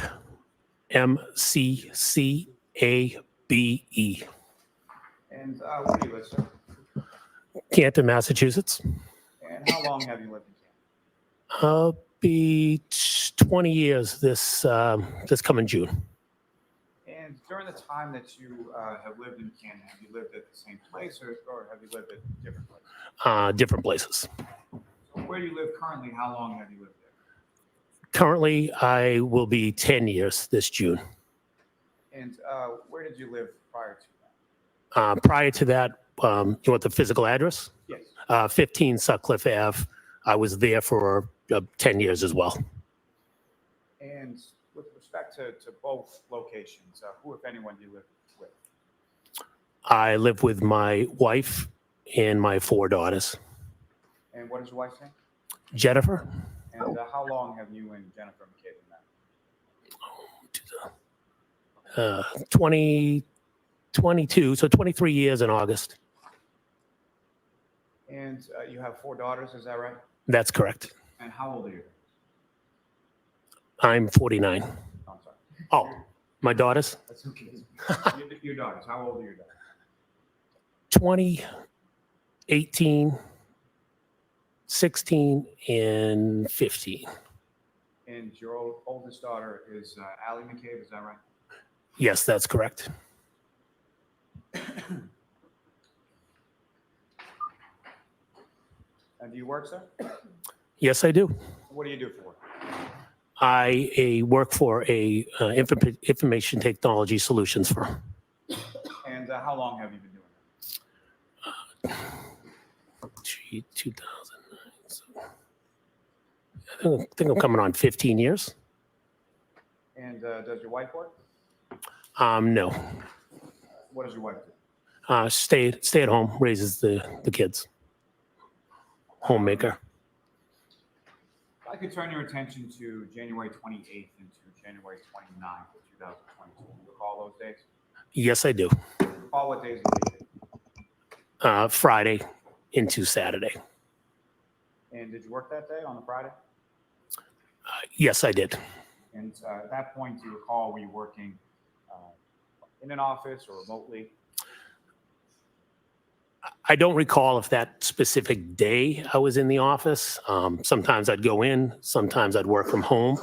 [SPEAKER 13] McCabe.
[SPEAKER 12] And where do you live, sir?
[SPEAKER 13] Canton, Massachusetts.
[SPEAKER 12] And how long have you lived in Canton?
[SPEAKER 13] I'll be 20 years this coming June.
[SPEAKER 12] And during the time that you have lived in Canton, have you lived at the same place or have you lived at different places?
[SPEAKER 13] Different places.
[SPEAKER 12] So where do you live currently? How long have you lived there?
[SPEAKER 13] Currently, I will be 10 years this June.
[SPEAKER 12] And where did you live prior to that?
[SPEAKER 13] Prior to that, you want the physical address?
[SPEAKER 12] Yes.
[SPEAKER 13] 15 Sutcliffe Ave. I was there for 10 years as well.
[SPEAKER 12] And with respect to both locations, who, if anyone, do you live with?
[SPEAKER 13] I live with my wife and my 4 daughters.
[SPEAKER 12] And what is your wife's name?
[SPEAKER 13] Jennifer,
[SPEAKER 12] And how long have you and Jennifer McCabe been married?
[SPEAKER 13] 2022, so 23 years in August.
[SPEAKER 12] And you have 4 daughters, is that right?
[SPEAKER 13] That's correct.
[SPEAKER 12] And how old are you?
[SPEAKER 13] I'm 49.
[SPEAKER 12] I'm sorry.
[SPEAKER 13] Oh, my daughters?
[SPEAKER 12] That's okay. Your daughters, how old are your daughters?
[SPEAKER 13] 20, 18, 16, and 15.
[SPEAKER 12] And your oldest daughter is Allie McCabe, is that right?
[SPEAKER 13] Yes, that's correct.
[SPEAKER 12] And do you work, sir?
[SPEAKER 13] Yes, I do.
[SPEAKER 12] What do you do for work?
[SPEAKER 13] I work for a information technology solutions firm.
[SPEAKER 12] And how long have you been doing that?
[SPEAKER 13] 2009. So I think I'm coming on 15 years.
[SPEAKER 12] And does your wife work?
[SPEAKER 13] No.
[SPEAKER 12] What does your wife do?
[SPEAKER 13] Stay at home, raises the kids. Homemaker.
[SPEAKER 12] If I could turn your attention to January 28th into January 29th of 2022. Do you recall those days?
[SPEAKER 13] Yes, I do.
[SPEAKER 12] Recall what days of the week?
[SPEAKER 13] Friday into Saturday.
[SPEAKER 12] And did you work that day on the Friday?
[SPEAKER 13] Yes, I did.
[SPEAKER 12] And at that point, do you recall, were you working in an office or remotely?
[SPEAKER 13] I don't recall if that specific day I was in the office. Sometimes I'd go in, sometimes I'd work from home.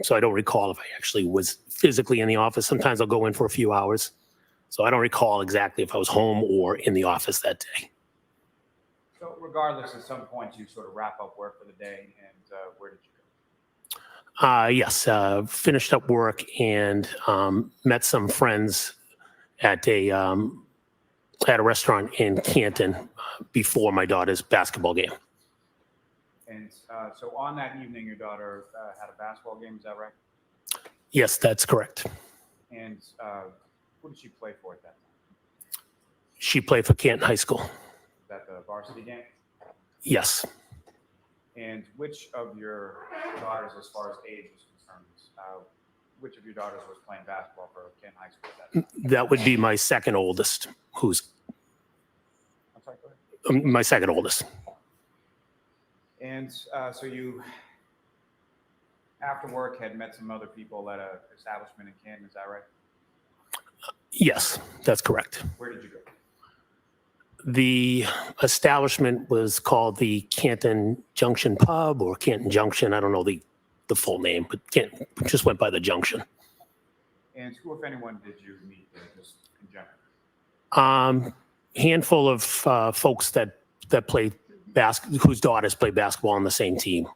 [SPEAKER 13] So I don't recall if I actually was physically in the office. Sometimes I'll go in for a few hours. So I don't recall exactly if I was home or in the office that day.
[SPEAKER 12] So regardless, at some point you sort of wrap up work for the day, and where did you go?
[SPEAKER 13] Yes, finished up work and met some friends at a restaurant in Canton before my daughter's basketball game.
[SPEAKER 12] And so on that evening, your daughter had a basketball game, is that right?
[SPEAKER 13] Yes, that's correct.
[SPEAKER 12] And who did she play for at that time?
[SPEAKER 13] She played for Canton High School.
[SPEAKER 12] Is that the varsity game?
[SPEAKER 13] Yes.
[SPEAKER 12] And which of your daughters, as far as age is concerned, which of your daughters was playing basketball for Canton High School at that time?
[SPEAKER 13] That would be my second oldest, who's
[SPEAKER 12] I'm sorry, go ahead.
[SPEAKER 13] my second oldest.
[SPEAKER 12] And so you, after work, had met some other people at an establishment in Canton, is that right?
[SPEAKER 13] Yes, that's correct.
[SPEAKER 12] Where did you go?
[SPEAKER 13] The establishment was called the Canton Junction Pub or Canton Junction. I don't know the full name, but Canton just went by the Junction.
[SPEAKER 12] And who, if anyone, did you meet there, just in general?
[SPEAKER 13] Handful of folks that play whose daughters play basketball on the same team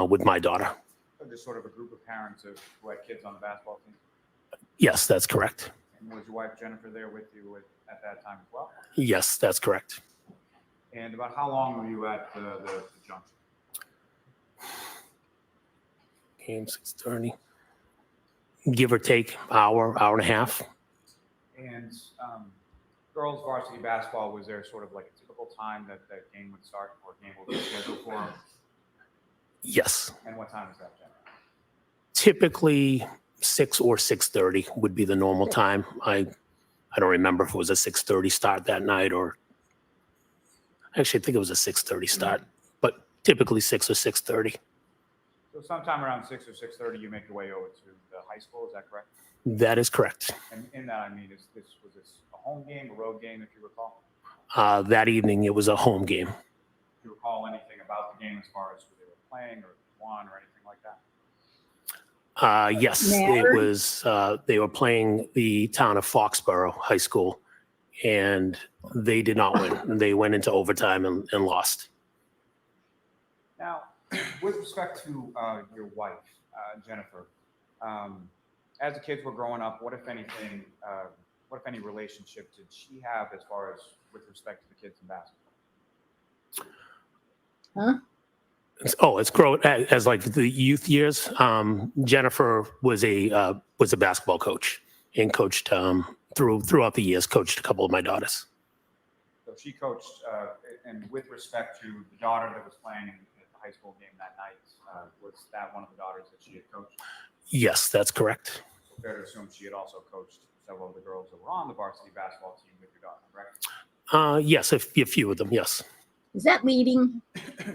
[SPEAKER 13] with my daughter.
[SPEAKER 12] So just sort of a group of parents who had kids on the basketball team?
[SPEAKER 13] Yes, that's correct.
[SPEAKER 12] And was your wife Jennifer there with you at that time as well?
[SPEAKER 13] Yes, that's correct.
[SPEAKER 12] And about how long were you at the Junction?
[SPEAKER 13] Game 6:30. Give or take hour and a half.
[SPEAKER 12] And girls varsity basketball, was there sort of like a typical time that game would start or game would be scheduled for?
[SPEAKER 13] Yes.
[SPEAKER 12] And what time is that, Jen?
[SPEAKER 13] Typically 6 or 6:30 would be the normal time. I don't remember if it was a 6:30 start that night or actually I think it was a 6:30 start, but typically 6 or 6:30.
[SPEAKER 12] So sometime around 6 or 6:30, you make your way over to the high school, is that correct?
[SPEAKER 13] That is correct.
[SPEAKER 12] And in that, I mean, was this a home game, a road game, if you recall?
[SPEAKER 13] That evening it was a home game.
[SPEAKER 12] Do you recall anything about the game as far as who they were playing or who won or anything like that?
[SPEAKER 13] Yes, it was. They were playing the town of Foxborough High School, and they did not win. They went into overtime and lost.
[SPEAKER 12] Now, with respect to your wife, Jennifer, as the kids were growing up, what if anything, what if any relationship did she have as far as with respect to the kids in basketball?
[SPEAKER 1] Huh?
[SPEAKER 13] It's grown as like the youth years. Jennifer was a basketball coach and coached throughout the years. Coached a couple of my daughters.
[SPEAKER 12] So she coached, and with respect to the daughter that was playing at the high school game that night, was that one of the daughters that she had coached?
[SPEAKER 13] Yes, that's correct.
[SPEAKER 12] So fair to assume she had also coached several of the girls that were on the varsity basketball team with your daughter, correct?
[SPEAKER 13] Yes, a few of them. Yes.
[SPEAKER 1] Is that leading?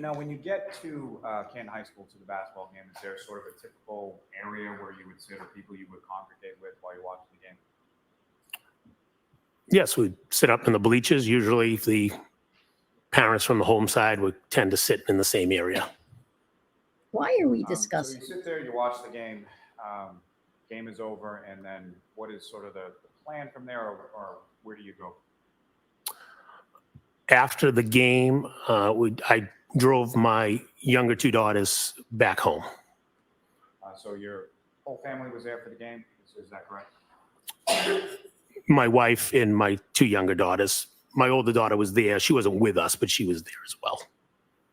[SPEAKER 12] Now, when you get to Canton High School to the basketball game, is there sort of a typical area where you would sit or people you would congregate with while you're watching the game?
[SPEAKER 13] Yes, we'd sit up in the bleachers. Usually the parents from the home side would tend to sit in the same area.
[SPEAKER 1] Why are we
[SPEAKER 12] So
[SPEAKER 1] discussing?
[SPEAKER 12] you sit there, you watch the game, game is over, and then what is sort of the plan from there, or where do you go?
[SPEAKER 13] After the game, I drove my younger two daughters back home.
[SPEAKER 12] So your whole family was there for the game, is that correct?
[SPEAKER 13] My wife and my two younger daughters. My older daughter was there. She wasn't with us, but she was there as well.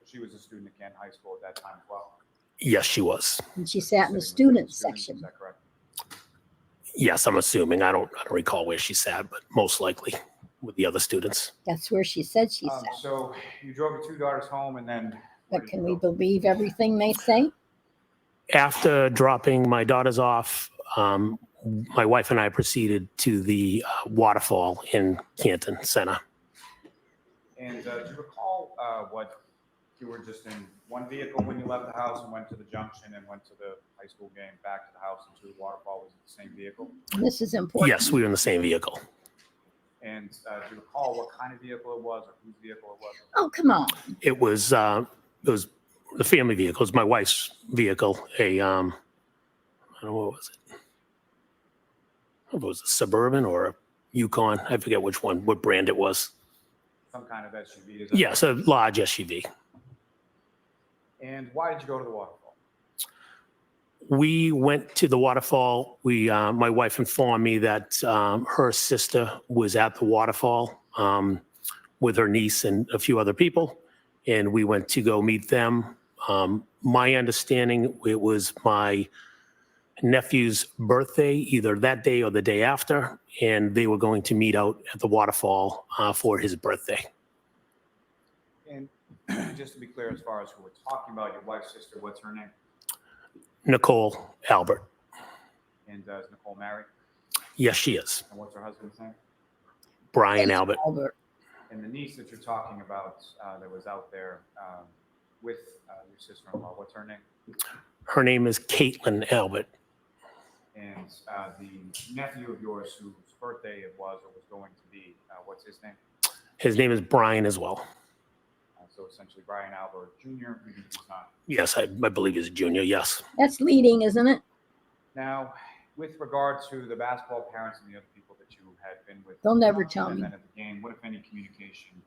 [SPEAKER 12] She was a student at Canton High School at that time as well?
[SPEAKER 13] Yes, she was.
[SPEAKER 1] And she sat in the
[SPEAKER 12] Sitting with
[SPEAKER 1] student
[SPEAKER 12] Is
[SPEAKER 1] section.
[SPEAKER 12] that correct?
[SPEAKER 13] Yes, I'm assuming. I don't recall where she sat, but most likely with the other students.
[SPEAKER 1] That's where she said she sat.
[SPEAKER 12] So you drove your two daughters home, and then where
[SPEAKER 1] But
[SPEAKER 12] did
[SPEAKER 1] can
[SPEAKER 12] you
[SPEAKER 1] we
[SPEAKER 12] go?
[SPEAKER 1] believe everything they say?
[SPEAKER 13] After dropping my daughters off, my wife and I proceeded to the waterfall in Canton Center.
[SPEAKER 12] And do you recall what you were just in one vehicle when you left the house and went to the junction and went to the high school game, back to the house and to the waterfall? Was it the same vehicle?
[SPEAKER 1] This is important.
[SPEAKER 13] Yes, we were in the same vehicle.
[SPEAKER 12] And do you recall what kind of vehicle it was or whose vehicle it was?
[SPEAKER 1] Oh, come on.
[SPEAKER 13] It was the family vehicle. It was my wife's vehicle. I don't know, what was it? I don't know if it was a Suburban or a Yukon. I forget which one, what brand it was.
[SPEAKER 12] Some kind of SUV? Is that
[SPEAKER 13] Yes, a large SUV.
[SPEAKER 12] And why did you go to the waterfall?
[SPEAKER 13] We went to the waterfall. My wife informed me that her sister was at the waterfall with her niece and a few other people, and we went to go meet them. My understanding, it was my nephew's birthday, either that day or the day after, and they were going to meet out at the waterfall for his birthday.
[SPEAKER 12] And just to be clear, as far as who we're talking about, your wife's sister, what's her name?
[SPEAKER 13] Nicole Albert.
[SPEAKER 12] And is Nicole married?
[SPEAKER 13] Yes, she is.
[SPEAKER 12] And what's her husband's name?
[SPEAKER 13] Brian Albert.
[SPEAKER 12] And the niece that you're talking about that was out there with your sister-in-law, what's her name?
[SPEAKER 13] Her name is Caitlin Albert.
[SPEAKER 12] And the nephew of yours whose birthday it was or was going to be, what's his name?
[SPEAKER 13] His name is Brian as well.
[SPEAKER 12] So essentially Brian Albert Jr., maybe he's not.
[SPEAKER 13] Yes, I believe he's a junior, yes.
[SPEAKER 1] That's leading, isn't it?
[SPEAKER 12] Now, with regard to the basketball parents and the other people that you had been with,
[SPEAKER 1] They'll never tell me.
[SPEAKER 12] at the game, what if any communication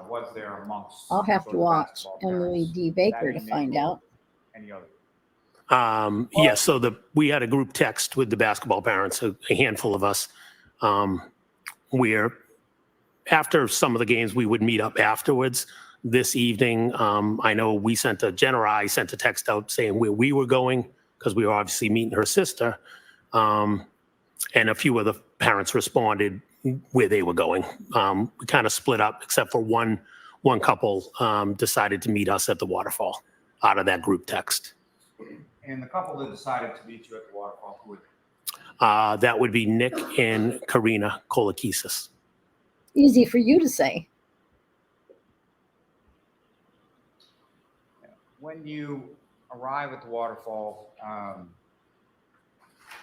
[SPEAKER 12] was there amongst?
[SPEAKER 1] I'll have
[SPEAKER 12] sort
[SPEAKER 1] to
[SPEAKER 12] of
[SPEAKER 1] watch
[SPEAKER 12] basketball
[SPEAKER 1] Emily
[SPEAKER 12] parents,
[SPEAKER 1] D. Baker
[SPEAKER 12] that
[SPEAKER 1] to
[SPEAKER 12] you
[SPEAKER 1] find
[SPEAKER 12] made
[SPEAKER 1] out.
[SPEAKER 12] Any other?
[SPEAKER 13] Yeah, so we had a group text with the basketball parents, a handful of us, where after some of the games, we would meet up afterwards. This evening, I know I sent a text out saying where we were going, because we were obviously meeting her sister, and a few of the parents responded where they were going. We kind of split up, except for one couple decided to meet us at the waterfall out of that group text.
[SPEAKER 12] And the couple that decided to meet you at the waterfall, who were they?
[SPEAKER 13] That would be Nick and Karina Kolakisis.
[SPEAKER 1] Easy for you to say.
[SPEAKER 12] When you arrive at the waterfall,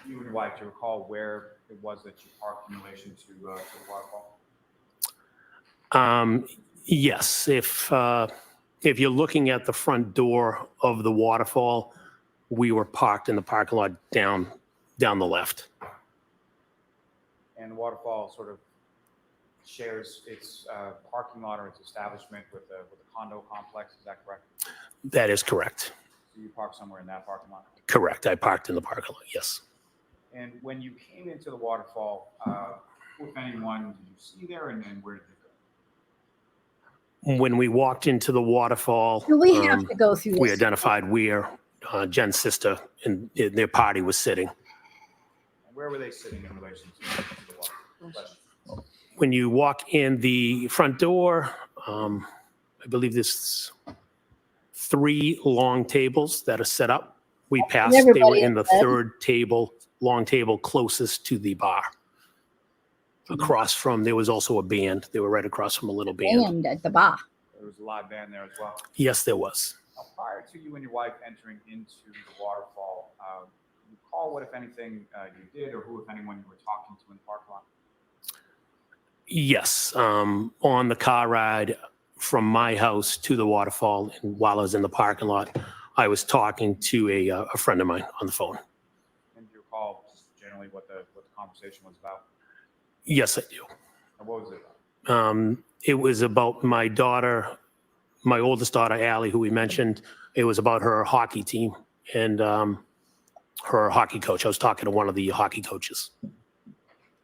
[SPEAKER 12] you and your wife, do you recall where it was that you parked in relation to the waterfall?
[SPEAKER 13] Yes, if you're looking at the front door of the waterfall, we were parked in the parking lot down the left.
[SPEAKER 12] And the waterfall sort of shares its parking lot or its establishment with a condo complex, is that correct?
[SPEAKER 13] That is correct.
[SPEAKER 12] So you parked somewhere in that parking lot?
[SPEAKER 13] Correct. I parked in the parking lot, yes.
[SPEAKER 12] And when you came into the waterfall, who, if anyone, did you see there, and where did you go?
[SPEAKER 13] When we walked into the waterfall,
[SPEAKER 1] We have to go through
[SPEAKER 13] we
[SPEAKER 1] this.
[SPEAKER 13] identified where Jen's sister and their party was sitting.
[SPEAKER 12] And where were they sitting in relation to the waterfall?
[SPEAKER 13] When you walk in the front door, I believe there's 3 long tables that are set up. We passed, they were
[SPEAKER 1] everybody
[SPEAKER 13] in the
[SPEAKER 1] is set.
[SPEAKER 13] third long table closest to the bar. Across from, there was also a band. They were right across from a little band.
[SPEAKER 1] And at the bar.
[SPEAKER 12] There was a live band there as well.
[SPEAKER 13] Yes, there was.
[SPEAKER 12] Now, prior to you and your wife entering into the waterfall, you recall what, if anything, you did, or who, if anyone, you were talking to in the parking lot?
[SPEAKER 13] Yes, on the car ride from my house to the waterfall, and while I was in the parking lot, I was talking to a friend of mine on the phone.
[SPEAKER 12] And do you recall just generally what the conversation was about?
[SPEAKER 13] Yes, I do.
[SPEAKER 12] And what was it about?
[SPEAKER 13] It was about my daughter, my oldest daughter, Allie, who we mentioned. It was about her hockey team and her hockey coach. I was talking to one of the hockey coaches.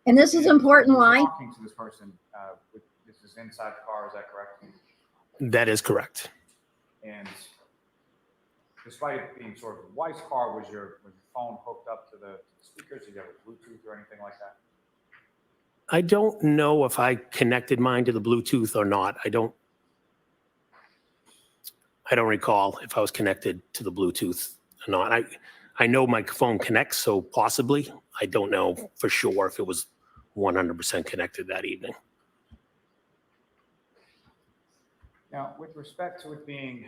[SPEAKER 1] And this is important. Why?
[SPEAKER 12] Talking to this person, this is inside the car, is that correct?
[SPEAKER 13] That is correct.
[SPEAKER 12] And despite it being sort of a wife's car, was your phone hooked up to the speakers? Did you have a Bluetooth or anything like that?
[SPEAKER 13] I don't know if I connected mine to the Bluetooth or not. I don't recall if I was connected to the Bluetooth or not. I know my phone connects, so possibly. I don't know for sure if it was 100% connected that evening.
[SPEAKER 12] Now, with respect to it being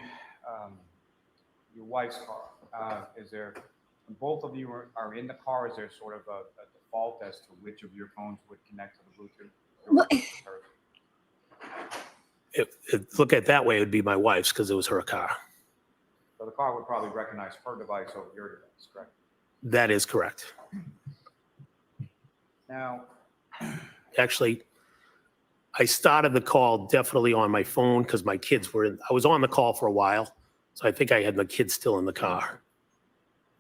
[SPEAKER 12] your wife's car, is there, when both of you are in the car, is there sort of a default as to which of your phones would connect to the Bluetooth?
[SPEAKER 1] What?
[SPEAKER 13] Look at it that way, it would be my wife's because it was her car.
[SPEAKER 12] So the car would probably recognize her device over your device, correct?
[SPEAKER 13] That is correct.
[SPEAKER 12] Now,
[SPEAKER 13] Actually, I started the call definitely on my phone because my kids were I was on the call for a while. So I think I had my kids still in the car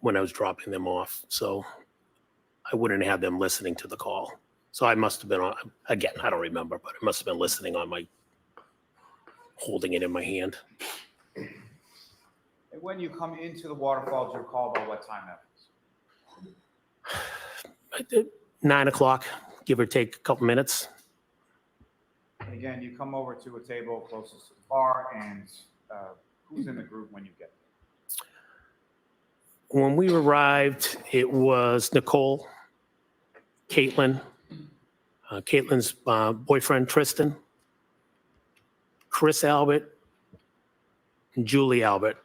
[SPEAKER 13] when I was dropping them off. So I wouldn't have them listening to the call. So I must have been on, again, I don't remember, but I must have been listening on my, holding it in my hand.
[SPEAKER 12] and when you come into the waterfall, do you recall about what time that was?
[SPEAKER 13] 9 o'clock, give or take a couple minutes.
[SPEAKER 12] And again, you come over to a table closest to the bar, and who's in the group when you get there?
[SPEAKER 13] When we arrived, it was Nicole, Caitlin, Caitlin's boyfriend, Tristan, Chris Albert, and Julie Albert.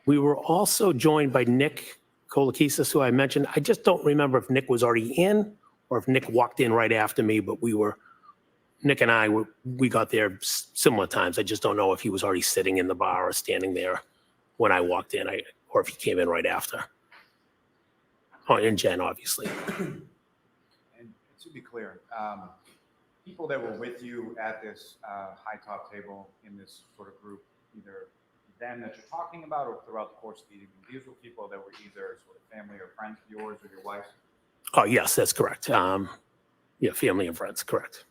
[SPEAKER 13] We were also joined by Nick Kolakisis, who I mentioned. I just don't remember if Nick was already in or if Nick walked in right after me, but Nick and I, we got there similar times. I just don't know if he was already sitting in the bar or standing there when I walked in, or if he came in right after. Oh, and Jen, obviously.
[SPEAKER 12] And to be clear, people that were with you at this high top table in this sort of group, either them that you're talking about or throughout the course of the evening, these were people that were either sort of family or friends of yours or your wife's?
[SPEAKER 13] Oh, yes, that's correct. Yeah, family and friends, correct.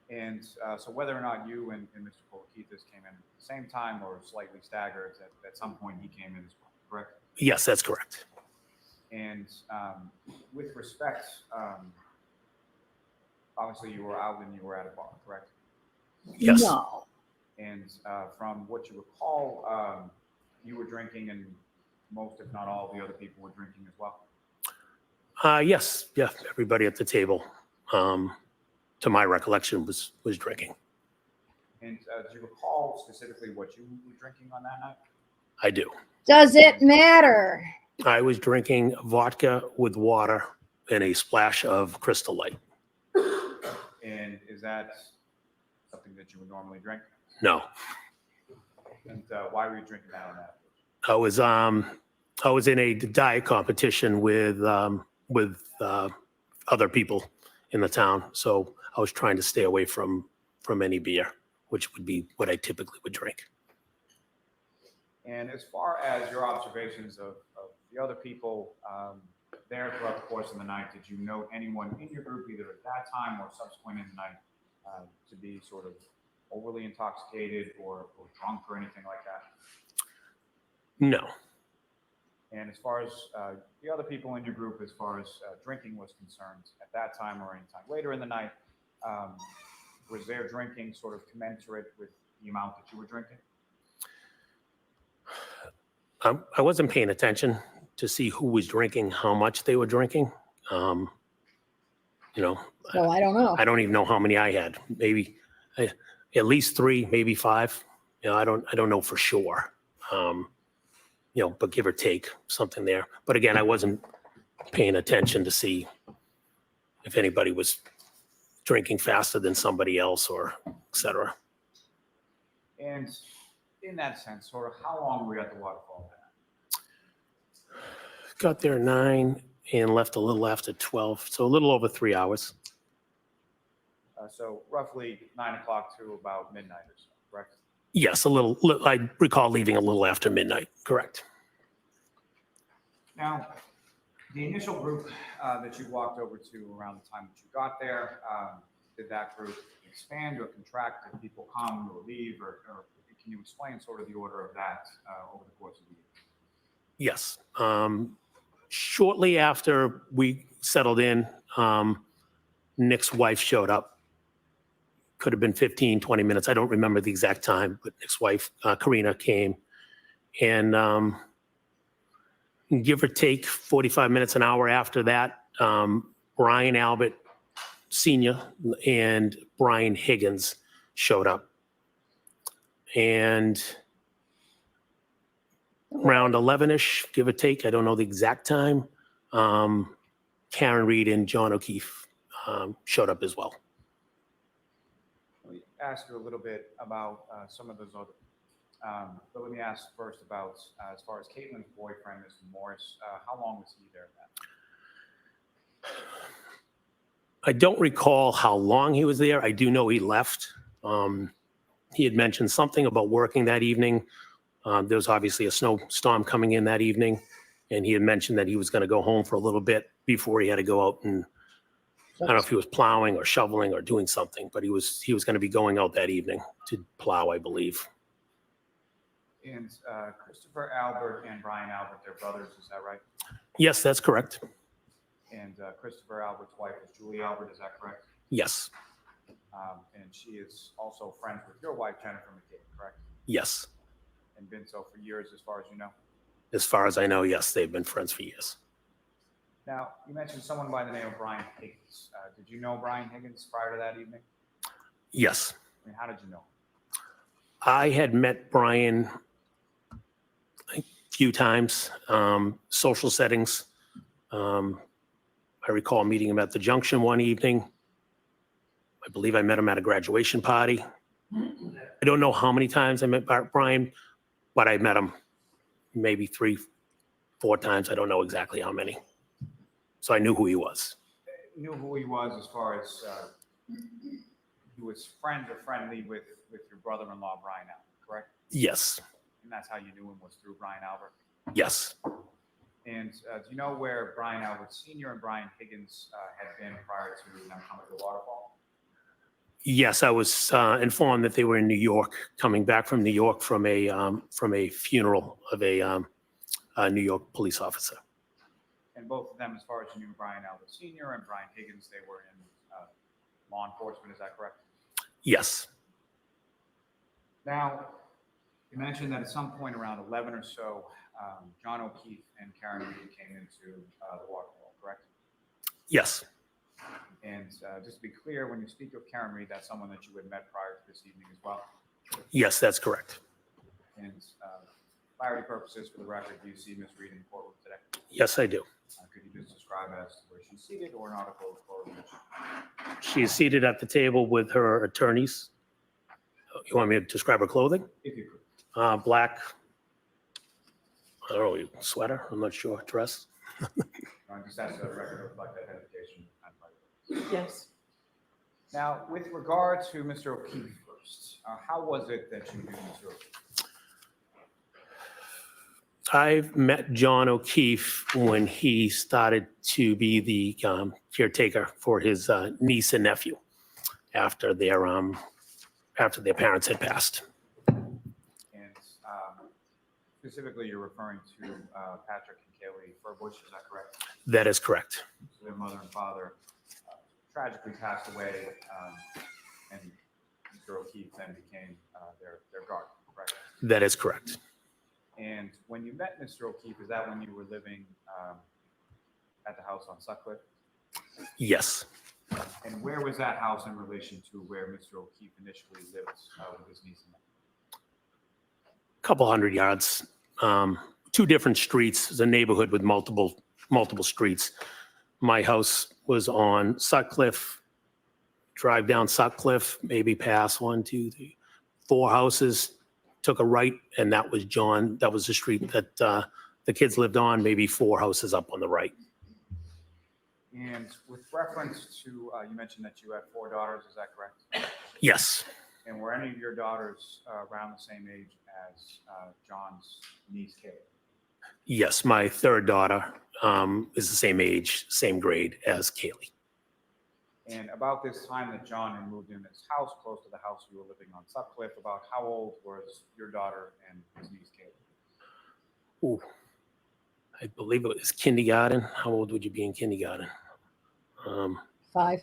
[SPEAKER 12] And so whether or not you and Mr. Kolakitis came in at the same time or slightly staggered, at some point he came in as well, correct?
[SPEAKER 13] Yes, that's correct.
[SPEAKER 12] And with respect, obviously you were out and you were at a bar, correct?
[SPEAKER 13] Yes.
[SPEAKER 1] No.
[SPEAKER 12] And from what you recall, you were drinking and most, if not all, of the other people were drinking as well?
[SPEAKER 13] Yes, yeah, everybody at the table, to my recollection, was drinking.
[SPEAKER 12] And do you recall specifically what you were drinking on that night?
[SPEAKER 13] I do.
[SPEAKER 1] Does it matter?
[SPEAKER 13] I was drinking vodka with water and a splash of Crystal Light.
[SPEAKER 12] And is that something that you would normally drink?
[SPEAKER 13] No,
[SPEAKER 12] And why were you drinking that on that?
[SPEAKER 13] I was in a diet competition with other people in the town, so I was trying to stay away from any beer, which would be what I typically would drink.
[SPEAKER 12] And as far as your observations of the other people there throughout the course of the night, did you note anyone in your group, either at that time or subsequent in the night, to be sort of overly intoxicated or drunk or anything like that?
[SPEAKER 13] No.
[SPEAKER 12] And as far as the other people in your group, as far as drinking was concerned, at that time or any time later in the night, was their drinking sort of commensurate with the amount that you were drinking?
[SPEAKER 13] I wasn't paying attention to see who was drinking, how much they were drinking. You know,
[SPEAKER 1] Well, I don't know.
[SPEAKER 13] I don't even know how many I had. Maybe at least 3, maybe 5. You know, I don't know for sure. You know, but give or take something there. But again, I wasn't paying attention to see if anybody was drinking faster than somebody else or et cetera.
[SPEAKER 12] And in that sense, sort of how long were you at the waterfall?
[SPEAKER 13] Got there at 9 and left a little after 12. So a little over 3 hours.
[SPEAKER 12] So roughly 9 o'clock to about midnight or so, correct?
[SPEAKER 13] Yes, a little. I recall leaving a little after midnight. Correct.
[SPEAKER 12] Now, the initial group that you walked over to around the time that you got there, did that group expand or contract? Did people come or leave? Or can you explain sort of the order of that over the course of the year?
[SPEAKER 13] Yes. Shortly after we settled in, Nick's wife showed up. Could have been 15, 20 minutes. I don't remember the exact time, but Nick's wife, Karina, came. And give or take 45 minutes, an hour after that, Brian Albert Sr. and Brian Higgins showed up. And around 11-ish, give or take, I don't know the exact time, Karen Reed and John O'Keefe showed up as well.
[SPEAKER 12] ask you a little bit about some of those other. But let me ask first about as far as Caitlin's boyfriend, Mr. Morris. How long was he there then?
[SPEAKER 13] I don't recall how long he was there. I do know he left. He had mentioned something about working that evening. There was obviously a snowstorm coming in that evening, and he had mentioned that he was going to go home for a little bit before he had to go out and, I don't know if he was plowing or shoveling or doing something, but he was going to be going out that evening to plow, I believe.
[SPEAKER 12] And Christopher Albert and Brian Albert, they're brothers, is that right?
[SPEAKER 13] Yes, that's correct.
[SPEAKER 12] And Christopher Albert's wife is Julie Albert, is that correct?
[SPEAKER 13] Yes.
[SPEAKER 12] And she is also friends with your wife, Jennifer McCabe, correct?
[SPEAKER 13] Yes.
[SPEAKER 12] And been so for years, as far as you know?
[SPEAKER 13] As far as I know, yes, they've been friends for years.
[SPEAKER 12] Now, you mentioned someone by the name of Brian Higgins. Did you know Brian Higgins prior to that evening?
[SPEAKER 13] Yes.
[SPEAKER 12] I mean, how did you know?
[SPEAKER 13] I had met Brian a few times, social settings. I recall meeting him at the Junction one evening. I believe I met him at a graduation party. I don't know how many times I met Brian, but I met him maybe 3, 4 times. I don't know exactly how many. So I knew who he was.
[SPEAKER 12] Knew who he was as far as he was friends or friendly with your brother-in-law, Brian Albert, correct?
[SPEAKER 13] Yes.
[SPEAKER 12] And that's how you knew him, was through Brian Albert?
[SPEAKER 13] Yes.
[SPEAKER 12] And do you know where Brian Albert Sr. and Brian Higgins had been prior to them coming to Waterfall?
[SPEAKER 13] Yes, I was informed that they were in New York, coming back from New York from a funeral of a New York police officer.
[SPEAKER 12] And both of them, as far as you knew, Brian Albert Sr. and Brian Higgins, they were in law enforcement, is that correct?
[SPEAKER 13] Yes.
[SPEAKER 12] Now, you mentioned that at some point around 11 or so, John O'Keefe and Karen Reed came into the Waterfall, correct?
[SPEAKER 13] Yes.
[SPEAKER 12] And just to be clear, when you speak of Karen Reed, that's someone that you had met prior to this evening as well?
[SPEAKER 13] Yes, that's correct.
[SPEAKER 12] And clarity purposes, for the record, do you see Ms. Reed in the courtroom today?
[SPEAKER 13] Yes, I do.
[SPEAKER 12] Could you just describe as to where she's seated or an article or
[SPEAKER 13] She is seated at the table with her attorneys. You want me to describe her clothing?
[SPEAKER 12] if you could?
[SPEAKER 13] Black, I don't know, sweater, I'm not sure, dress.
[SPEAKER 12] Just ask the record to reflect that identification.
[SPEAKER 4] Yes.
[SPEAKER 12] Now, with regard to Mr. O'Keefe first, how was it that you knew Mr. O'Keefe?
[SPEAKER 13] I've met John O'Keefe when he started to be the caretaker for his niece and nephew after their parents had passed.
[SPEAKER 12] And specifically, you're referring to Patrick and Kaylee Furbush, is that correct?
[SPEAKER 13] That is correct.
[SPEAKER 12] So their mother and father tragically passed away, and Mr. O'Keefe then became their guardian, correct?
[SPEAKER 13] That is correct.
[SPEAKER 12] And when you met Mr. O'Keefe, is that when you were living at the house on Sutcliffe?
[SPEAKER 13] Yes.
[SPEAKER 12] And where was that house in relation to where Mr. O'Keefe initially lived with his niece and nephew?
[SPEAKER 13] A couple hundred yards, 2 different streets. It's a neighborhood with multiple streets. My house was on Sutcliffe. Drive down Sutcliffe, maybe pass 1, 2, 3, 4 houses. Took a right, and that was John. That was the street that the kids lived on, maybe 4 houses up on the right.
[SPEAKER 12] And with reference to, you mentioned that you had 4 daughters, is that correct?
[SPEAKER 13] Yes.
[SPEAKER 12] And were any of your daughters around the same age as John's niece, Kaylee?
[SPEAKER 13] Yes, my 3rd daughter is the same age, same grade as Kaylee.
[SPEAKER 12] And about this time that John had moved in his house, close to the house you were living on Sutcliffe, about how old was your daughter and his niece, Kaylee?
[SPEAKER 13] Ooh, I believe it was kindergarten. How old would you be in kindergarten?
[SPEAKER 1] 5.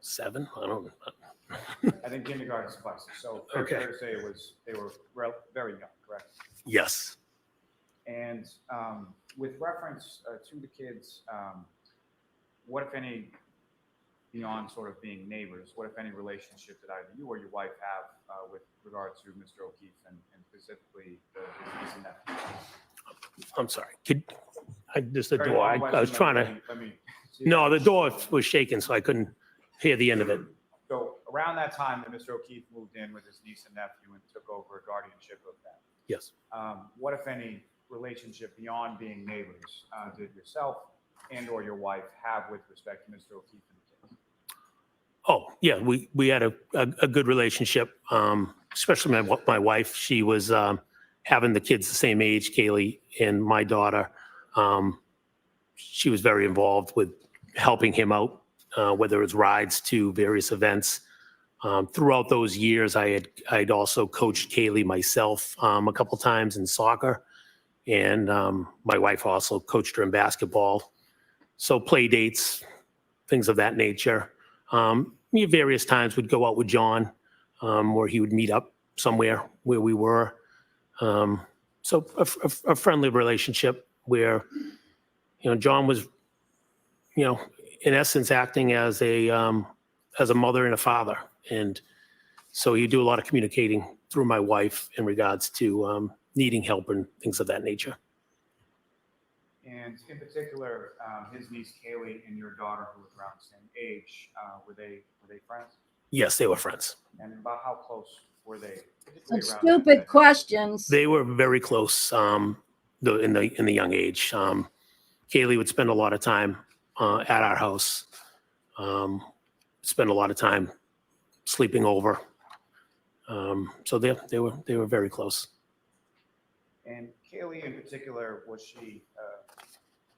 [SPEAKER 13] 7? I don't know.
[SPEAKER 12] I think kindergarten suffices. So
[SPEAKER 13] Okay.
[SPEAKER 12] fair to say they were very young, correct?
[SPEAKER 13] Yes.
[SPEAKER 12] And with reference to the kids, what, if any, beyond sort of being neighbors, what, if any, relationship did either you or your wife have with regard to Mr. O'Keefe and specifically his niece and nephew?
[SPEAKER 13] I'm sorry. Just the
[SPEAKER 12] Very
[SPEAKER 13] door.
[SPEAKER 12] long
[SPEAKER 13] I was
[SPEAKER 12] question,
[SPEAKER 13] trying
[SPEAKER 12] but
[SPEAKER 13] to.
[SPEAKER 12] let me see
[SPEAKER 13] No,
[SPEAKER 12] that.
[SPEAKER 13] the door was shaking, so I couldn't hear the end of it.
[SPEAKER 12] So around that time that Mr. O'Keefe moved in with his niece and nephew and took over guardianship of them,
[SPEAKER 13] Yes.
[SPEAKER 12] what, if any, relationship beyond being neighbors did yourself and or your wife have with respect to Mr. O'Keefe and the kids?
[SPEAKER 13] Oh, yeah, we had a good relationship, especially my wife. She was having the kids the same age, Kaylee and my daughter. She was very involved with helping him out, whether it's rides to various events. Throughout those years, I'd also coached Kaylee myself a couple times in soccer, and my wife also coached her in basketball. So play dates, things of that nature. Various times we'd go out with John, where he would meet up somewhere where we were. So a friendly relationship where, John was, in essence, acting as a mother and a father. And so you do a lot of communicating through my wife in regards to needing help and things of that nature.
[SPEAKER 12] And in particular, his niece Kaylee and your daughter, who was around the same age, were they friends?
[SPEAKER 13] Yes, they were friends.
[SPEAKER 12] And about how close were they?
[SPEAKER 1] Some
[SPEAKER 12] particularly around
[SPEAKER 1] stupid
[SPEAKER 12] that-
[SPEAKER 1] questions.
[SPEAKER 13] They were very close in the young age. Kaylee would spend a lot of time at our house, spend a lot of time sleeping over. So they were very close.
[SPEAKER 12] And Kaylee in particular, was she,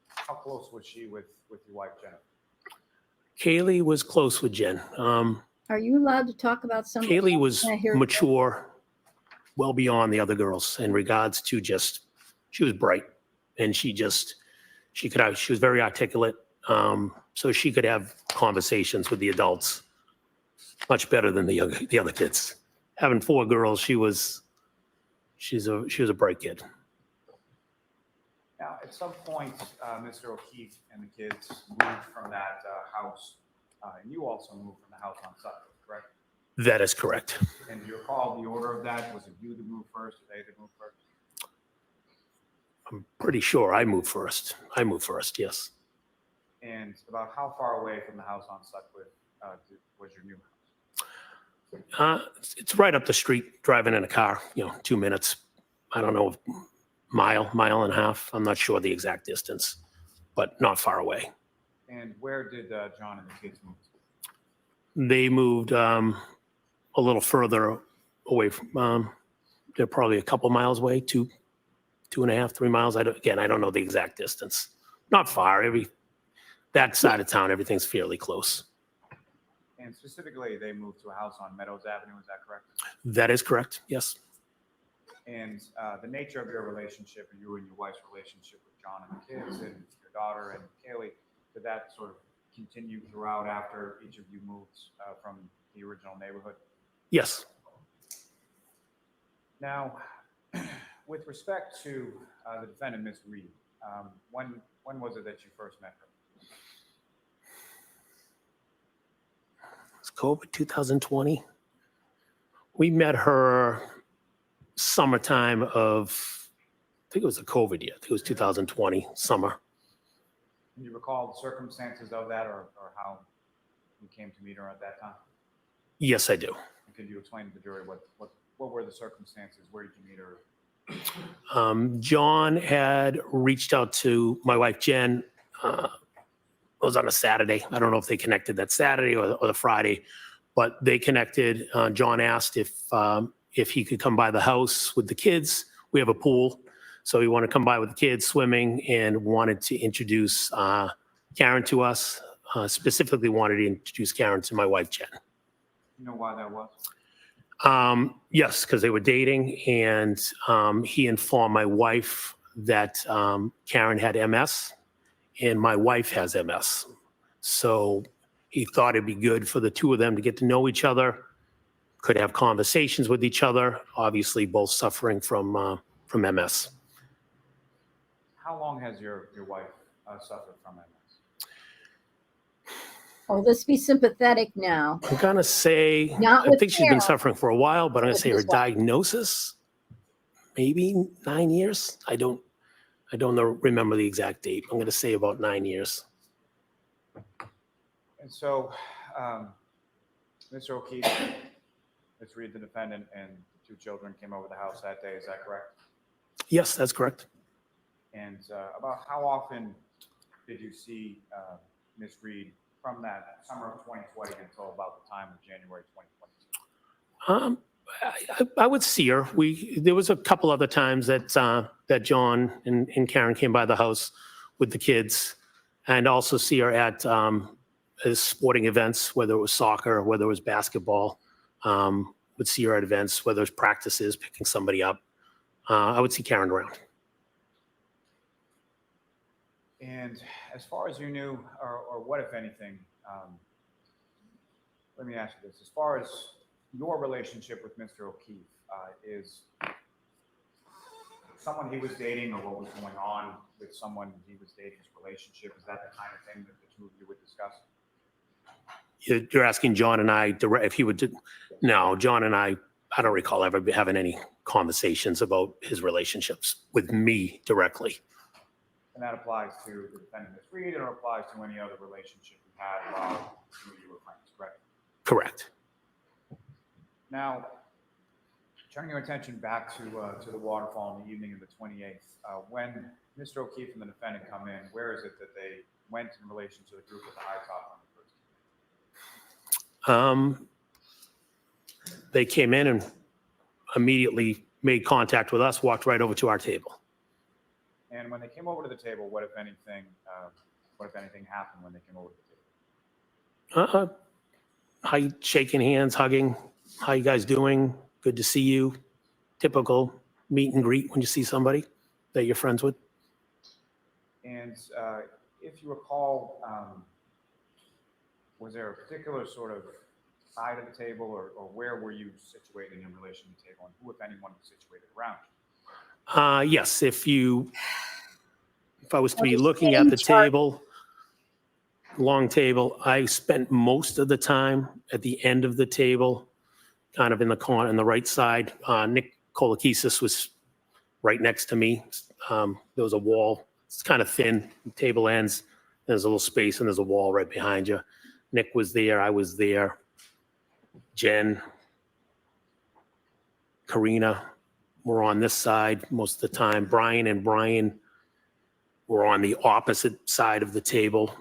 [SPEAKER 12] how close was she with your wife, Jennifer?
[SPEAKER 13] Kaylee was close with Jen.
[SPEAKER 1] Are you allowed to talk about some?
[SPEAKER 13] Kaylee was
[SPEAKER 1] Can I hear-
[SPEAKER 13] mature, well beyond the other girls in regards to she was bright, and she was very articulate. So she could have conversations with the adults much better than the other kids. Having 4 girls, she was a bright kid.
[SPEAKER 12] Now, at some point, Mr. O'Keefe and the kids moved from that house, and you also moved from the house on Sutton, correct?
[SPEAKER 13] That is correct.
[SPEAKER 12] And do you recall the order of that? Was it you that moved first, or they that moved first?
[SPEAKER 13] I'm pretty sure I moved first. Yes.
[SPEAKER 12] And about how far away from the house on Sutcliffe was your new house?
[SPEAKER 13] It's right up the street, driving in a car, 2 minutes. I don't know, mile and a half. I'm not sure the exact distance, but not far away.
[SPEAKER 12] And where did John and the kids move to?
[SPEAKER 13] They moved a little further away from, they're probably a couple miles away, 2.5, 3 miles. I don't know the exact distance. Not far. That side of town, everything's fairly close.
[SPEAKER 12] And specifically, they moved to a house on Meadows Avenue, is that correct?
[SPEAKER 13] That is correct, yes.
[SPEAKER 12] And the nature of your relationship, you and your wife's relationship with John and the kids and your daughter and Kaylee, did that sort of continue throughout after each of you moved from the original neighborhood?
[SPEAKER 13] Yes.
[SPEAKER 12] Now, with respect to the defendant, Ms. Reed, when was it that you first met her?
[SPEAKER 13] It's COVID 2020. We met her summertime of, I think it was the COVID year. I think it was 2020 summer.
[SPEAKER 12] Can you recall the circumstances of that or how you came to meet her at that time?
[SPEAKER 13] Yes, I do.
[SPEAKER 12] And could you explain to the jury what were the circumstances? Where did you meet her?
[SPEAKER 13] John had reached out to my wife, Jen. It was on a Saturday. I don't know if they connected that Saturday or the Friday, but they connected. John asked if he could come by the house with the kids. We have a pool, so he wanted to come by with the kids swimming and wanted to introduce Karen to us. Specifically wanted to introduce Karen to my wife, Jen.
[SPEAKER 12] You know why that was?
[SPEAKER 13] Yes, because they were dating, and he informed my wife that Karen had MS, and my wife has MS. So he thought it'd be good for the two of them to get to know each other, could have conversations with each other, obviously both suffering from MS.
[SPEAKER 12] How long has your wife suffered from MS?
[SPEAKER 1] Oh, let's be sympathetic now.
[SPEAKER 13] I'm going to say,
[SPEAKER 1] Not
[SPEAKER 13] I
[SPEAKER 1] with
[SPEAKER 13] think she's been
[SPEAKER 1] Karen.
[SPEAKER 13] suffering for a while, but I'm going to
[SPEAKER 1] With
[SPEAKER 13] say her
[SPEAKER 1] his wife.
[SPEAKER 13] diagnosis, maybe 9 years. I don't remember the exact date. I'm going to say about 9 years.
[SPEAKER 12] And so Mr. O'Keefe, Ms. Reed, the defendant, and the 2 children came over the house that day, is that correct?
[SPEAKER 13] Yes, that's correct.
[SPEAKER 12] And about how often did you see Ms. Reed from that summer of 2020 until about the time of January 2022?
[SPEAKER 13] I would see her. There was a couple other times that that John and Karen came by the house with the kids, and also see her at sporting events, whether it was soccer, whether it was basketball. Would see her at events, whether it's practices, picking somebody up. I would see Karen around.
[SPEAKER 12] And as far as you knew, or what, if anything, let me ask you this. As far as your relationship with Mr. O'Keefe, is someone he was dating or what was going on with someone he was dating's relationship, is that the kind of thing that the 2 of you would discuss?
[SPEAKER 13] You're asking John and I if he would. No, John and I don't recall ever having any conversations about his relationships with me directly.
[SPEAKER 12] And that applies to the defendant, Ms. Reed, and it applies to any other relationship you had while you were friends, correct?
[SPEAKER 13] Correct.
[SPEAKER 12] Now, turning your attention back to the waterfall on the evening of the 28th, when Mr. O'Keefe and the defendant come in, where is it that they went in relation to the group at the high top on the first?
[SPEAKER 13] They came in and immediately made contact with us, walked right over to our table.
[SPEAKER 12] And when they came over to the table, what if anything happened when they came over to the table?
[SPEAKER 13] Shaking hands, hugging. How you guys doing? Good to see you. Typical meet and greet when you see somebody that you're friends with.
[SPEAKER 12] And if you recall, was there a particular sort of side of the table, or where were you situated in relation to the table, and who, if anyone, was situated around?
[SPEAKER 13] Yes, if I was to be looking at the table, long table, I spent most of the time at the end of the table, kind of in the corner on the right side. Nick Kolakisis was right next to me. There was a wall. It's kind of thin. The table ends. There's a little space, and there's a wall right behind you. Nick was there. I was there. Jen, Karina were on this side most of the time. Brian and Brian were on the opposite side of the table,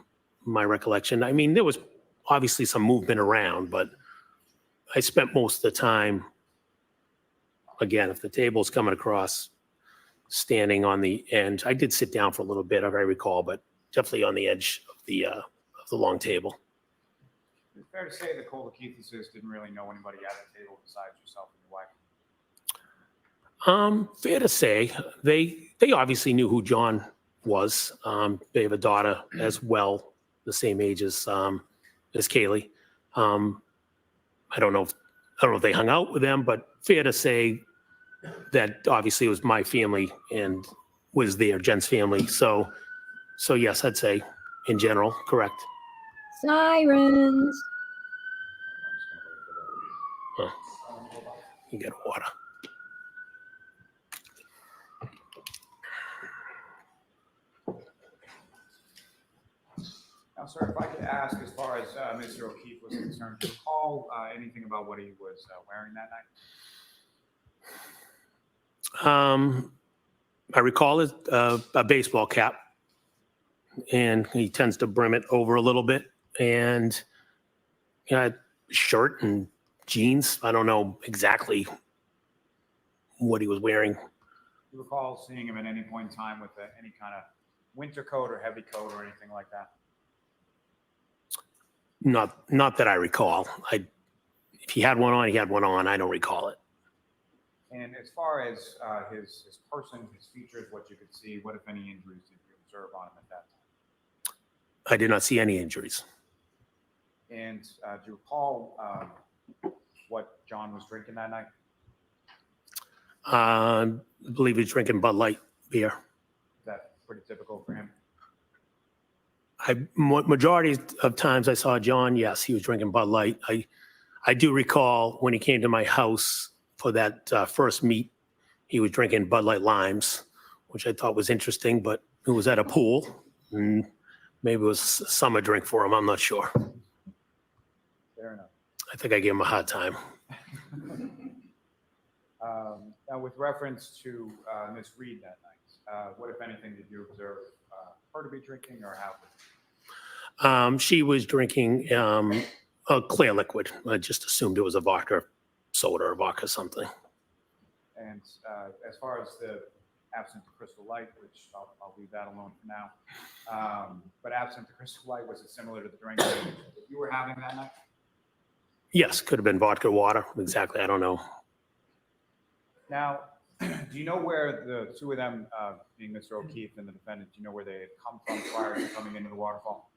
[SPEAKER 13] my recollection. I mean, there was obviously some movement around, but I spent most of the time, again, if the table's coming across, standing on the end. I did sit down for a little bit, if I recall, but definitely on the edge of the long table.
[SPEAKER 12] Is it fair to say that Kolakisis didn't really know anybody at the table besides yourself and your wife?
[SPEAKER 13] Fair to say. They obviously knew who John was. They have a daughter as well, the same age as Kaylee. I don't know if they hung out with them, but fair to say that obviously it was my family and was there, Jen's family. So yes, I'd say in general, correct.
[SPEAKER 1] Sirens.
[SPEAKER 13] Oh, you get water.
[SPEAKER 12] Now, sir, if I could ask, as far as Mr. O'Keefe was concerned, do you recall anything about what he was wearing that night?
[SPEAKER 13] I recall a baseball cap, and he tends to brim it over a little bit, and shirt and jeans. I don't know exactly what he was wearing.
[SPEAKER 12] Do you recall seeing him at any point in time with any kind of winter coat or heavy coat or anything like that?
[SPEAKER 13] Not that I recall. If he had one on, he had one on. I don't recall it.
[SPEAKER 12] And as far as his person, his features, what you could see, what, if any, injuries did you observe on him at that time?
[SPEAKER 13] I did not see any injuries.
[SPEAKER 12] And do you recall what John was drinking that night?
[SPEAKER 13] I believe he was drinking Bud Light beer.
[SPEAKER 12] Is that pretty typical for him?
[SPEAKER 13] Majority of times I saw John, yes, he was drinking Bud Light. I do recall when he came to my house for that first meet, he was drinking Bud Light Limes, which I thought was interesting, but it was at a pool. And maybe it was a summer drink for him. I'm not sure.
[SPEAKER 12] Fair enough.
[SPEAKER 13] I think I gave him a hard time.
[SPEAKER 12] Now, with reference to Miss Reed that night, what, if anything, did you observe her to be drinking or how?
[SPEAKER 13] She was drinking a clear liquid. I just assumed it was a vodka soda or vodka something.
[SPEAKER 12] And as far as the absent the Crystal Light, which I'll leave that alone for now, but absent the Crystal Light, was it similar to the drink that you were having that night?
[SPEAKER 13] Yes, could have been vodka water. Exactly, I don't know.
[SPEAKER 12] Now, do you know where the two of them, being Mr. O'Keefe and the defendant, do you know where they had come from prior to coming into the waterfall?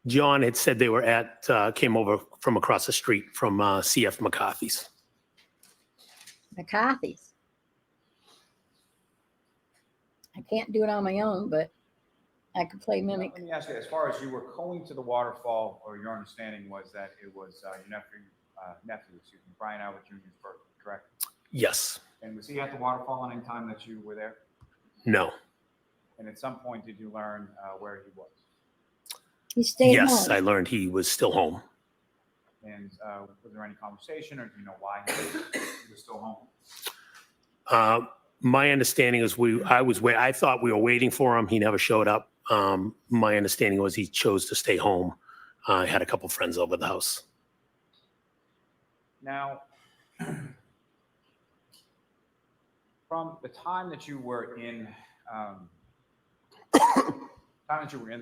[SPEAKER 13] John had said they were came over from across the street from CF McCarthy's.
[SPEAKER 1] McCarthy's. I can't do it on my own, but I could play
[SPEAKER 12] Now,
[SPEAKER 1] mimic.
[SPEAKER 12] let me ask you, as far as you were going to the waterfall, or your understanding was that it was your nephew, Brian Albert Jr.'s birthday, correct?
[SPEAKER 13] Yes.
[SPEAKER 12] And was he at the waterfall any time that you were there?
[SPEAKER 13] No.
[SPEAKER 12] And at some point, did you learn where he was?
[SPEAKER 1] He stayed
[SPEAKER 13] Yes,
[SPEAKER 1] home.
[SPEAKER 13] I learned he was still home.
[SPEAKER 12] And was there any conversation, or do you know why he was still home?
[SPEAKER 13] My understanding is I thought we were waiting for him. He never showed up. My understanding was he chose to stay home. I had a couple friends over the house.
[SPEAKER 12] Now, from the time that you were in the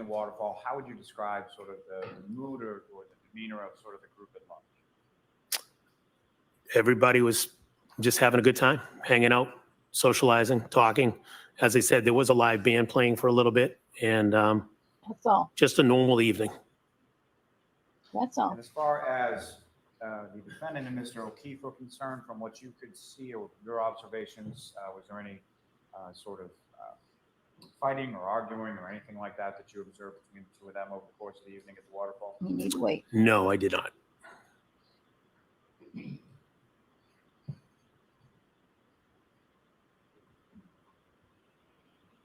[SPEAKER 12] waterfall, how would you describe sort of the mood or the demeanor of sort of the group at large?
[SPEAKER 13] Everybody was just having a good time, hanging out, socializing, talking. As I said, there was a live band playing for a little bit, and
[SPEAKER 1] That's all.
[SPEAKER 13] just a normal evening.
[SPEAKER 1] That's all.
[SPEAKER 12] And as far as the defendant and Mr. O'Keefe were concerned, from what you could see or your observations, was there any sort of fighting or arguing or anything like that that you observed between the two of them over the course of the evening at the waterfall?
[SPEAKER 1] You need to wait.
[SPEAKER 13] No, I did not.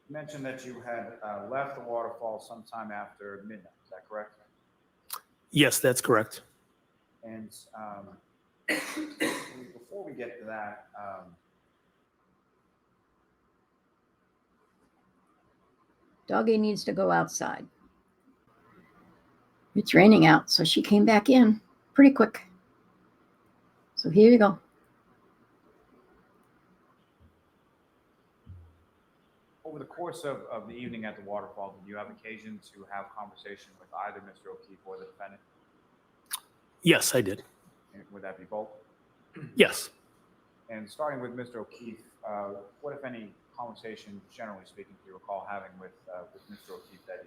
[SPEAKER 12] You mentioned that you had left the waterfall sometime after midnight. Is that correct?
[SPEAKER 13] Yes, that's correct.
[SPEAKER 12] And before we get to that,
[SPEAKER 1] Doggy needs to go outside. It's raining out, so she came back in pretty quick. So here you go.
[SPEAKER 12] over the course of the evening at the waterfall, did you have occasion to have conversation with either Mr. O'Keefe or the defendant?
[SPEAKER 13] Yes, I did.
[SPEAKER 12] And would that be both?
[SPEAKER 13] Yes.
[SPEAKER 12] And starting with Mr. O'Keefe, what, if any, conversation, generally speaking, do you recall having with Mr. O'Keefe that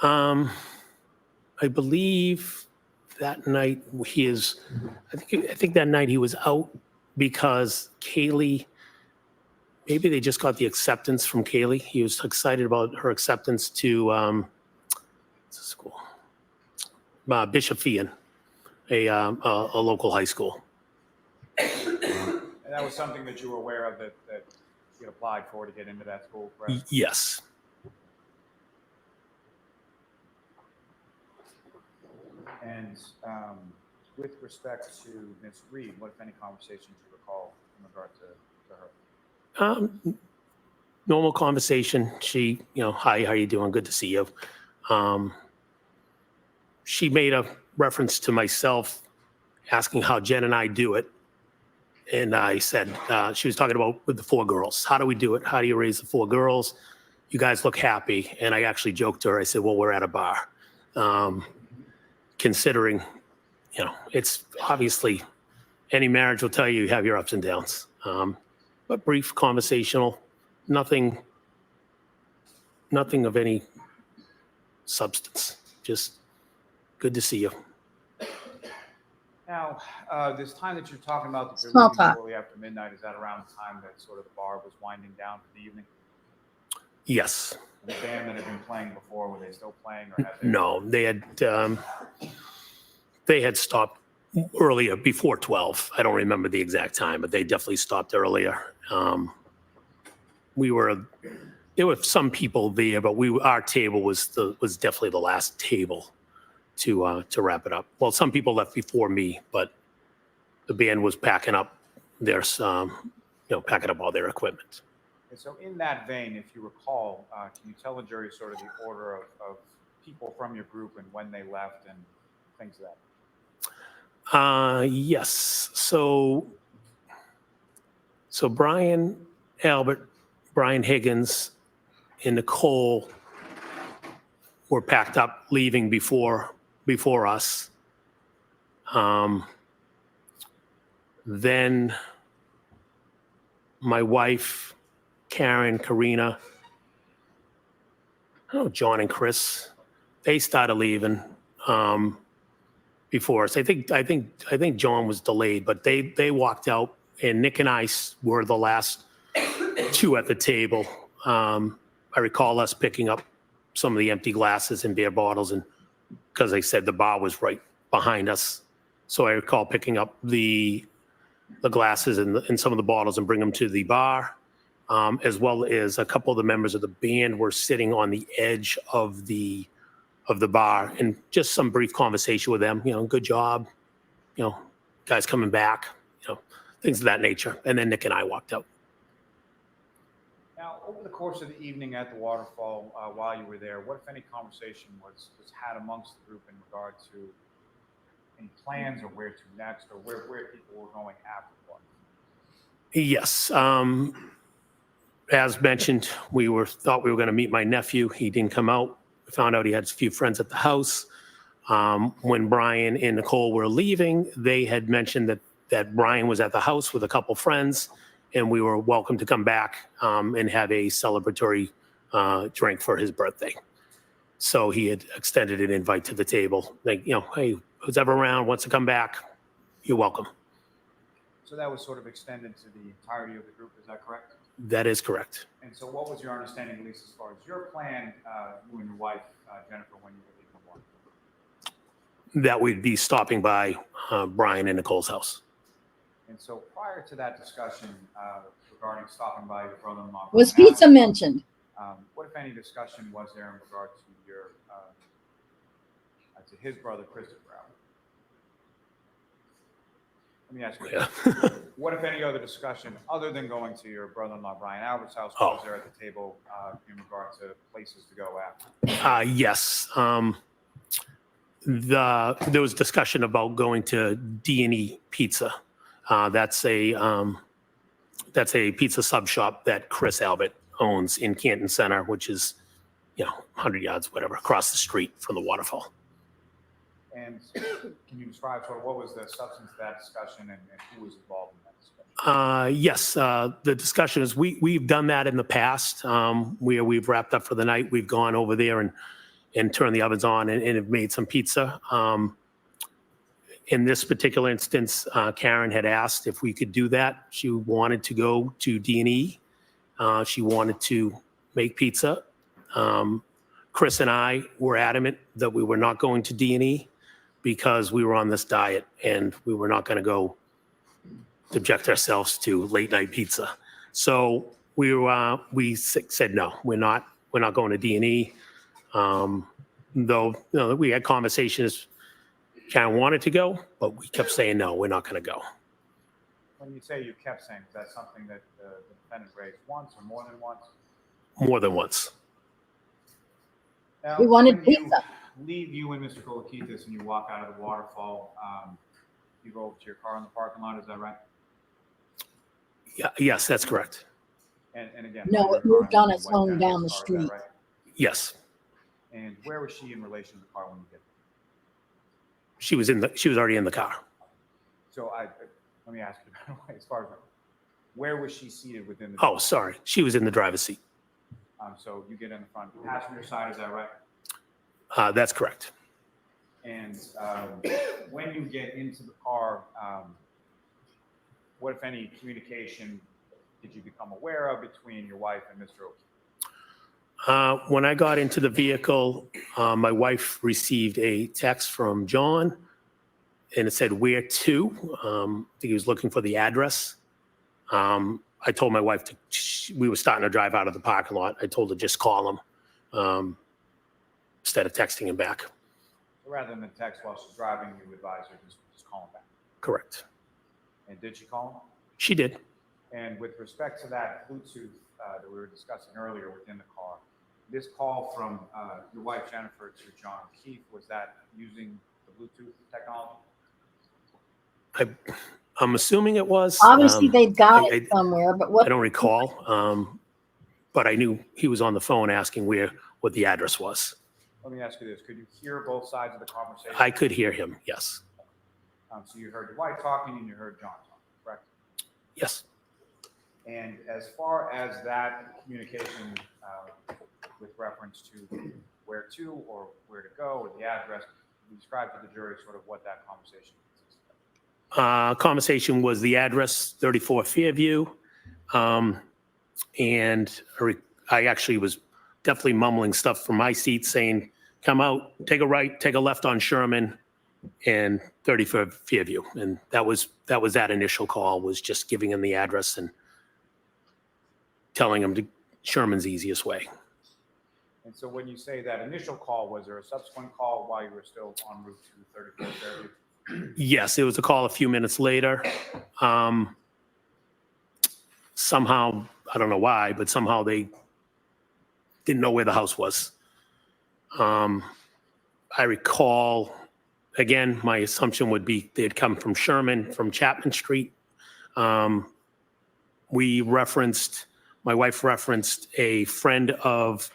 [SPEAKER 12] evening?
[SPEAKER 13] I believe that night I think that night he was out because Kaylee, maybe they just got the acceptance from Kaylee. He was excited about her acceptance to what's the school? Bishop Fian, a local high school.
[SPEAKER 12] And that was something that you were aware of that you applied for to get into that school, correct?
[SPEAKER 13] Yes.
[SPEAKER 12] And with respect to Ms. Reed, what, if any, conversations you recall in regard to her?
[SPEAKER 13] Normal conversation. She, hi, how you doing? Good to see you. She made a reference to myself asking how Jen and I do it. And I said, she was talking about with the 4 girls. How do we do it? How do you raise the 4 girls? You guys look happy. And I actually joked to her. I said, well, we're at a bar. Considering, it's obviously any marriage will tell you have your ups and downs. But brief, conversational, nothing of any substance. Just good to see you.
[SPEAKER 12] Now, this time that you're talking about, that you're
[SPEAKER 1] Small
[SPEAKER 12] leaving
[SPEAKER 1] talk.
[SPEAKER 12] shortly after midnight, is that around the time that sort of the bar was winding down for the evening?
[SPEAKER 13] Yes.
[SPEAKER 12] And the band that had been playing before, were they still playing, or had they?
[SPEAKER 13] No, they had stopped earlier, before 12. I don't remember the exact time, but they definitely stopped earlier. There were some people there, but our table was definitely the last table. to wrap it up. Well, some people left before me, but the band was packing up packing up all their equipment.
[SPEAKER 12] And so in that vein, if you recall, can you tell the jury sort of the order of people from your group and when they left and things of that?
[SPEAKER 13] Yes. So Brian Albert, Brian Higgins, and Nicole were packed up, leaving before us. Then my wife, Karen, Karina, John and Chris, they started leaving before us. I think John was delayed, but they walked out, and Nick and I were the last two at the table. I recall us picking up some of the empty glasses and beer bottles, and because I said the bar was right behind us, so I recall picking up the glasses and some of the bottles and bring them to the bar, as well as a couple of the members of the band were sitting on the edge of the bar, and just some brief conversation with them. Good job, guys coming back, things of that nature. And then Nick and I walked out.
[SPEAKER 12] Now, over the course of the evening at the waterfall, while you were there, what, if any, conversation was had amongst the group in regard to any plans or where to next, or where people were going afterward?
[SPEAKER 13] Yes. As mentioned, thought we were going to meet my nephew. He didn't come out. We found out he had a few friends at the house. When Brian and Nicole were leaving, they had mentioned that Brian was at the house with a couple friends, and we were welcome to come back and have a celebratory drink for his birthday. So he had extended an invite to the table, like, hey, who's ever around wants to come back, you're welcome.
[SPEAKER 12] So that was sort of extended to the entirety of the group, is that correct?
[SPEAKER 13] That is correct.
[SPEAKER 12] And so what was your understanding, at least as far as your plan, you and your wife, Jennifer, when you were leaving the waterfall?
[SPEAKER 13] That we'd be stopping by Brian and Nicole's house.
[SPEAKER 12] And so prior to that discussion regarding stopping by your brother-in-law,
[SPEAKER 1] Was pizza mentioned?
[SPEAKER 12] what, if any, discussion was there in regard to your to his brother Christopher Albert? Let me ask you, what, if any, other discussion other than going to your brother-in-law Brian Albert's house was there at the table in regard to places to go after?
[SPEAKER 13] Yes. There was discussion about going to D&E Pizza. That's a pizza sub shop that Chris Albert owns in Canton Center, which is 100 yards, whatever, across the street from the waterfall.
[SPEAKER 12] And can you describe sort of what was the substance of that discussion and who was involved in that discussion?
[SPEAKER 13] Yes, the discussion is we've done that in the past where we've wrapped up for the night. We've gone over there and turned the ovens on and have made some pizza. In this particular instance, Karen had asked if we could do that. She wanted to go to D&E. She wanted to make pizza. Chris and I were adamant that we were not going to D&E because we were on this diet and we were not going to go subject ourselves to late night pizza. So we said no, we're not going to D&E. Though we had conversations, kind of wanted to go, but we kept saying no, we're not going to go.
[SPEAKER 12] When you say you kept saying, is that something that the defendant raised once or more than once?
[SPEAKER 13] More than once.
[SPEAKER 12] Now,
[SPEAKER 1] We wanted
[SPEAKER 12] when you
[SPEAKER 1] pizza.
[SPEAKER 12] leave you and Mr. Kolokitis and you walk out of the waterfall, you go over to your car in the parking lot, is that right?
[SPEAKER 13] Yeah, yes, that's correct.
[SPEAKER 12] And again,
[SPEAKER 1] No, it moved on its own down the street.
[SPEAKER 12] Right?
[SPEAKER 13] Yes.
[SPEAKER 12] And where was she in relation to the car when you get there?
[SPEAKER 13] She was already in the car.
[SPEAKER 12] So let me ask you, by the way, as far as where was she seated within the?
[SPEAKER 13] Oh, sorry. She was in the driver's seat.
[SPEAKER 12] So you get in the front passenger side, is that right?
[SPEAKER 13] That's correct.
[SPEAKER 12] And when you get into the car, what, if any, communication did you become aware of between your wife and Mr. O'Keefe?
[SPEAKER 13] When I got into the vehicle, my wife received a text from John, and it said, "Where to?" I think he was looking for the address. I told my wife we were starting to drive out of the parking lot. I told her just call him instead of texting him back.
[SPEAKER 12] Rather than text while she's driving, you advise her just call him back.
[SPEAKER 13] Correct.
[SPEAKER 12] And did she call him?
[SPEAKER 13] She did.
[SPEAKER 12] And with respect to that Bluetooth that we were discussing earlier within the car, this call from your wife Jennifer to John Keith, was that using the Bluetooth technology?
[SPEAKER 13] I'm assuming it was.
[SPEAKER 1] Obviously, they've got
[SPEAKER 13] I
[SPEAKER 1] it somewhere, but what?
[SPEAKER 13] don't recall. But I knew he was on the phone asking what the address was.
[SPEAKER 12] Let me ask you this. Could you hear both sides of the conversation?
[SPEAKER 13] I could hear him, yes.
[SPEAKER 12] So you heard your wife talking and you heard John talking, correct?
[SPEAKER 13] Yes.
[SPEAKER 12] And as far as that communication with reference to where to or where to go or the address, describe to the jury sort of what that conversation consisted of.
[SPEAKER 13] Conversation was the address, 34 Fairview. And I actually was definitely mumbling stuff from my seat saying, come out, take a right, take a left on Sherman and 34 Fairview. And that was that initial call, was just giving him the address and telling him to Sherman's the easiest way.
[SPEAKER 12] And so when you say that initial call, was there a subsequent call while you were still en route to 34 Fairview?
[SPEAKER 13] Yes, it was a call a few minutes later. Somehow, I don't know why, but somehow they didn't know where the house was. I recall, again, my assumption would be they'd come from Sherman, from Chapman Street. My wife referenced a friend of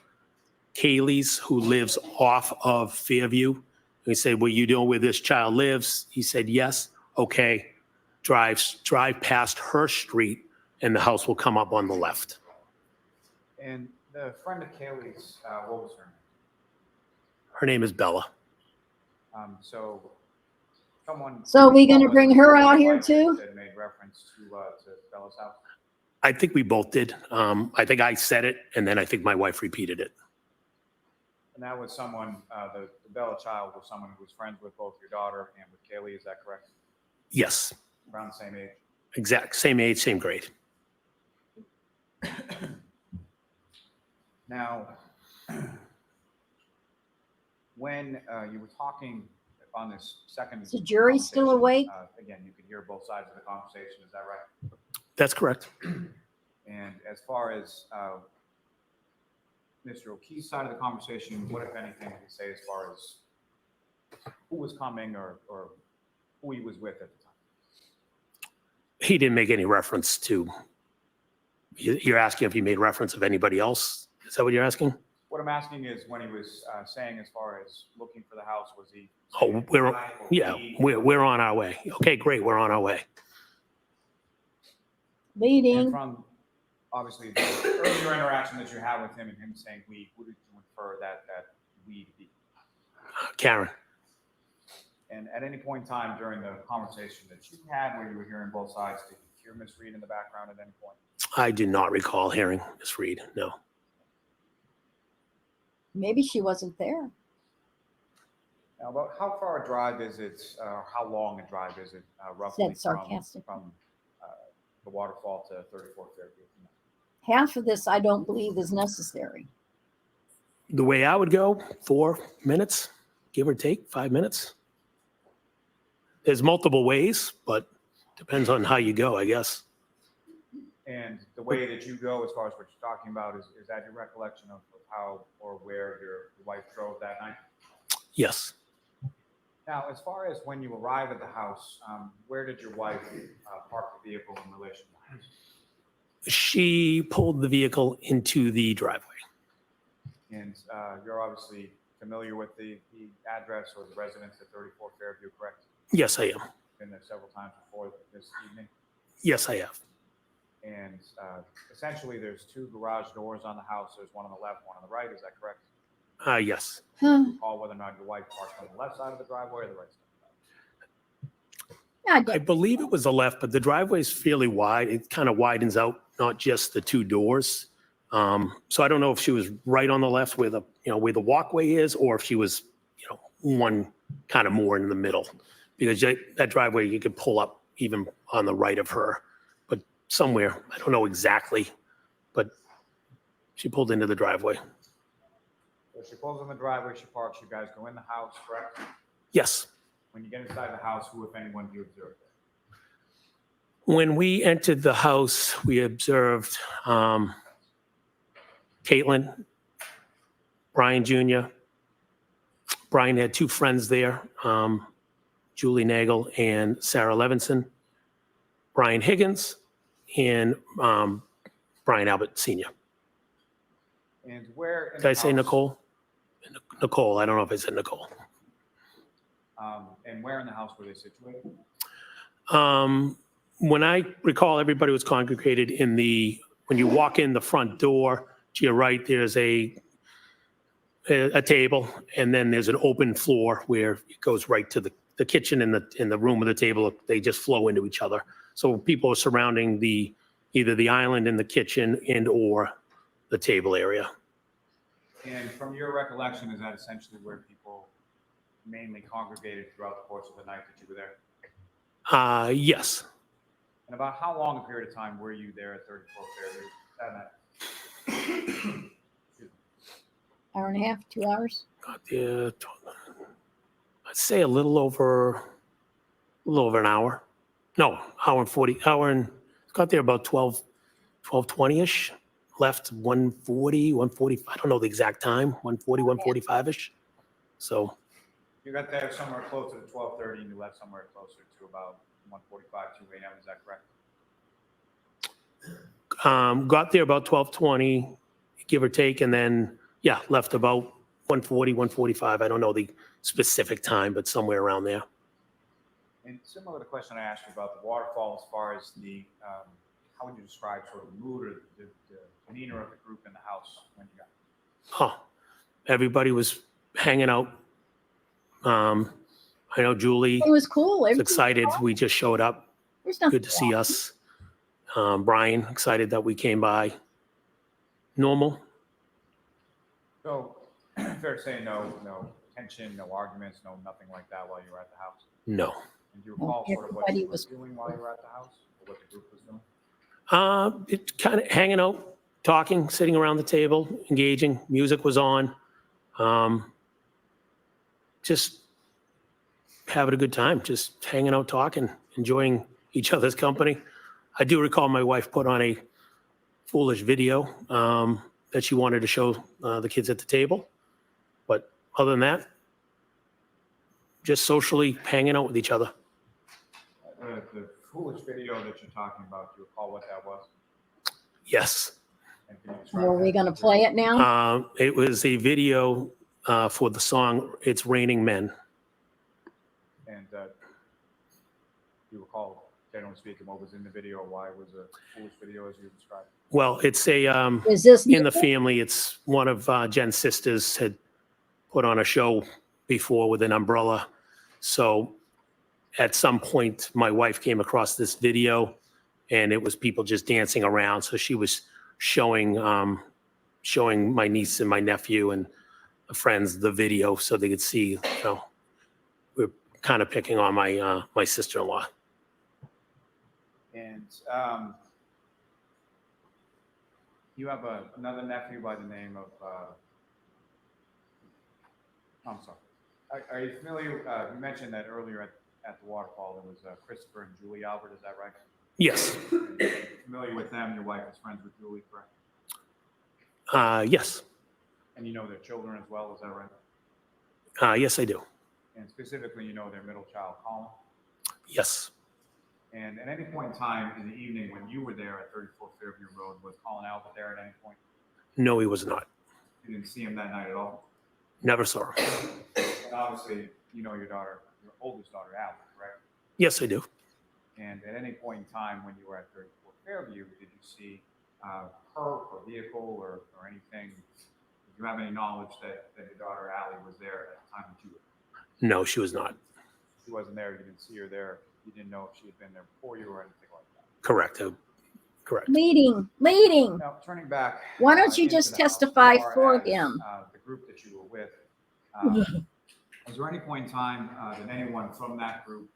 [SPEAKER 13] Kaylee's who lives off of Fairview. We said, well, you know where this child lives? He said, yes. Okay. Drive past her street and the house will come up on the left.
[SPEAKER 12] And the friend of Kaylee's, what was her name?
[SPEAKER 13] Her name is Bella.
[SPEAKER 12] So someone.
[SPEAKER 1] So are we going to bring her out here too?
[SPEAKER 12] That made reference to Bella's house.
[SPEAKER 13] I think we both did. I think I said it, and then I think my wife repeated it.
[SPEAKER 12] And that was someone, the Bella child was someone who was friends with both your daughter and with Kaylee, is that correct?
[SPEAKER 13] Yes.
[SPEAKER 12] Around the same age?
[SPEAKER 13] Exact. Same age, same grade.
[SPEAKER 12] Now, when you were talking on this second.
[SPEAKER 1] Is the jury still
[SPEAKER 12] conversation,
[SPEAKER 1] awake?
[SPEAKER 12] Again, you could hear both sides of the conversation, is that right?
[SPEAKER 13] That's correct.
[SPEAKER 12] And as far as Mr. O'Keefe's side of the conversation, what, if anything, did he say as far as who was coming or who he was with at the time?
[SPEAKER 13] He didn't make any reference to, you're asking if he made reference of anybody else? Is that what you're asking?
[SPEAKER 12] What I'm asking is when he was saying as far as looking for the house, was he?
[SPEAKER 13] Oh, we're on our way. Okay, great. We're on our way.
[SPEAKER 1] Leading.
[SPEAKER 12] And from obviously the earlier interaction that you had with him and him saying we, who did you infer that we be?
[SPEAKER 13] Karen.
[SPEAKER 12] And at any point in time during the conversation that you had where you were hearing both sides, did you hear Miss Reed in the background at any point?
[SPEAKER 13] I do not recall hearing Miss Reed, no.
[SPEAKER 1] Maybe she wasn't there.
[SPEAKER 12] Now, about how far a drive is it, how long a drive is it roughly
[SPEAKER 1] Said sarcastic.
[SPEAKER 12] from the waterfall to 34 Fairview?
[SPEAKER 1] Half of this I don't believe is necessary.
[SPEAKER 13] The way I would go, 4 minutes, give or take, 5 minutes. There's multiple ways, but depends on how you go, I guess.
[SPEAKER 12] And the way that you go, as far as what you're talking about, is that your recollection of how or where your wife drove that night?
[SPEAKER 13] Yes.
[SPEAKER 12] Now, as far as when you arrive at the house, where did your wife park the vehicle in relation to the house?
[SPEAKER 13] She pulled the vehicle into the driveway.
[SPEAKER 12] And you're obviously familiar with the address or the residence at 34 Fairview, correct?
[SPEAKER 13] Yes, I am.
[SPEAKER 12] Been there several times before this evening.
[SPEAKER 13] Yes, I have.
[SPEAKER 12] And essentially, there's 2 garage doors on the house. There's one on the left, one on the right. Is that correct?
[SPEAKER 13] Yes.
[SPEAKER 12] Recall whether or not your wife parked on the left side of the driveway or the right side?
[SPEAKER 13] I believe it was the left, but the driveway is fairly wide. It kind of widens out, not just the 2 doors. So I don't know if she was right on the left where the walkway is, or if she was, one kind of more in the middle, because that driveway you could pull up even on the right of her, but somewhere, I don't know exactly, but she pulled into the driveway.
[SPEAKER 12] So she pulls in the driveway, she parks, you guys go in the house, correct?
[SPEAKER 13] Yes.
[SPEAKER 12] When you get inside the house, who, if anyone, do you observe?
[SPEAKER 13] When we entered the house, we observed Caitlin, Brian Jr. Brian had two friends there, Julie Nagel and Sarah Levinson, Brian Higgins, and Brian Albert Sr.
[SPEAKER 12] And where in
[SPEAKER 13] Did I
[SPEAKER 12] the
[SPEAKER 13] say
[SPEAKER 12] house-
[SPEAKER 13] Nicole? Nicole, I don't know if I said Nicole.
[SPEAKER 12] And where in the house were they situated?
[SPEAKER 13] When I recall, everybody was congregated when you walk in the front door, to your right, there's a table, and then there's an open floor where it goes right to the kitchen and the room with the table. They just flow into each other. So people are surrounding either the island in the kitchen or the table area.
[SPEAKER 12] And from your recollection, is that essentially where people mainly congregated throughout the course of the night that you were there?
[SPEAKER 13] Yes.
[SPEAKER 12] And about how long a period of time were you there at 34 Fairview that night?
[SPEAKER 1] Hour and a half, 2 hours?
[SPEAKER 13] Got there, I'd say a little over an hour. No, got there about 12:20-ish. Left 1:40, 1:40. I don't know the exact time, 1:40, 1:45-ish. So.
[SPEAKER 12] You got there somewhere closer to 12:30 and you left somewhere closer to about 1:45, 2 a.m. Is that correct?
[SPEAKER 13] Got there about 12:20, give or take, and then, yeah, left about 1:40, 1:45. I don't know the specific time, but somewhere around there.
[SPEAKER 12] And similar to the question I asked you about the waterfall, as far as how would you describe sort of the mood or the demeanor of the group in the house when you got there?
[SPEAKER 13] Everybody was hanging out. I know Julie
[SPEAKER 1] It was cool.
[SPEAKER 13] was
[SPEAKER 1] Everything
[SPEAKER 13] excited.
[SPEAKER 1] was awesome.
[SPEAKER 13] We just showed up.
[SPEAKER 1] There's nothing
[SPEAKER 13] Good to see
[SPEAKER 1] wrong.
[SPEAKER 13] us. Brian, excited that we came by. Normal.
[SPEAKER 12] So, fair to say no tension, no arguments, nothing like that while you were at the house?
[SPEAKER 13] No.
[SPEAKER 12] And do you recall sort of what
[SPEAKER 1] Everybody
[SPEAKER 12] you were
[SPEAKER 1] was
[SPEAKER 12] doing while you were at the house, or what the group was doing?
[SPEAKER 13] It kind of hanging out, talking, sitting around the table, engaging. Music was on. Just having a good time, just hanging out, talking, enjoying each other's company. I do recall my wife put on a foolish video that she wanted to show the kids at the table. But other than that, just socially hanging out with each other.
[SPEAKER 12] The foolish video that you're talking about, do you recall what that was?
[SPEAKER 13] Yes.
[SPEAKER 12] And can you describe
[SPEAKER 1] Are we
[SPEAKER 12] that?
[SPEAKER 1] going to play it now?
[SPEAKER 13] It was a video for the song It's Raining Men.
[SPEAKER 12] And do you recall, generally speaking, what was in the video, or why it was a foolish video as you described?
[SPEAKER 13] Well, it's
[SPEAKER 1] Is this
[SPEAKER 13] in the
[SPEAKER 1] new?
[SPEAKER 13] family. It's one of Jen's sisters had put on a show before with an umbrella. So at some point, my wife came across this video, and it was people just dancing around. So she was showing my niece and my nephew and the friends the video so they could see, we're kind of picking on my sister-in-law.
[SPEAKER 12] And you have another nephew by the name of, I'm sorry. Are you familiar, you mentioned that earlier at the waterfall, there was Christopher and Julie Albert, is that right?
[SPEAKER 13] Yes.
[SPEAKER 12] Familiar with them, your wife is friends with Julie, correct?
[SPEAKER 13] Yes.
[SPEAKER 12] And you know their children as well, is that right?
[SPEAKER 13] Yes, I do.
[SPEAKER 12] And specifically, you know their middle child, Colin?
[SPEAKER 13] Yes.
[SPEAKER 12] And at any point in time in the evening when you were there at 34 Fairview Road, was Colin Albert there at any point?
[SPEAKER 13] No, he was not.
[SPEAKER 12] You didn't see him that night at all?
[SPEAKER 13] Never saw him.
[SPEAKER 12] And obviously, you know your oldest daughter, Allie, correct?
[SPEAKER 13] Yes, I do.
[SPEAKER 12] And at any point in time when you were at 34 Fairview, did you see her or vehicle or anything? Did you have any knowledge that your daughter, Allie, was there at the time that you were there?
[SPEAKER 13] No, she was not.
[SPEAKER 12] She wasn't there. You didn't see her there. You didn't know if she had been there before you or anything like that.
[SPEAKER 13] Correct. Correct.
[SPEAKER 1] Leading.
[SPEAKER 12] Now, turning back.
[SPEAKER 1] Why don't you
[SPEAKER 12] into
[SPEAKER 1] just
[SPEAKER 12] the house,
[SPEAKER 1] testify
[SPEAKER 12] as far
[SPEAKER 1] for
[SPEAKER 12] as,
[SPEAKER 1] them?
[SPEAKER 12] The group that you were with, was there any point in time that anyone from that group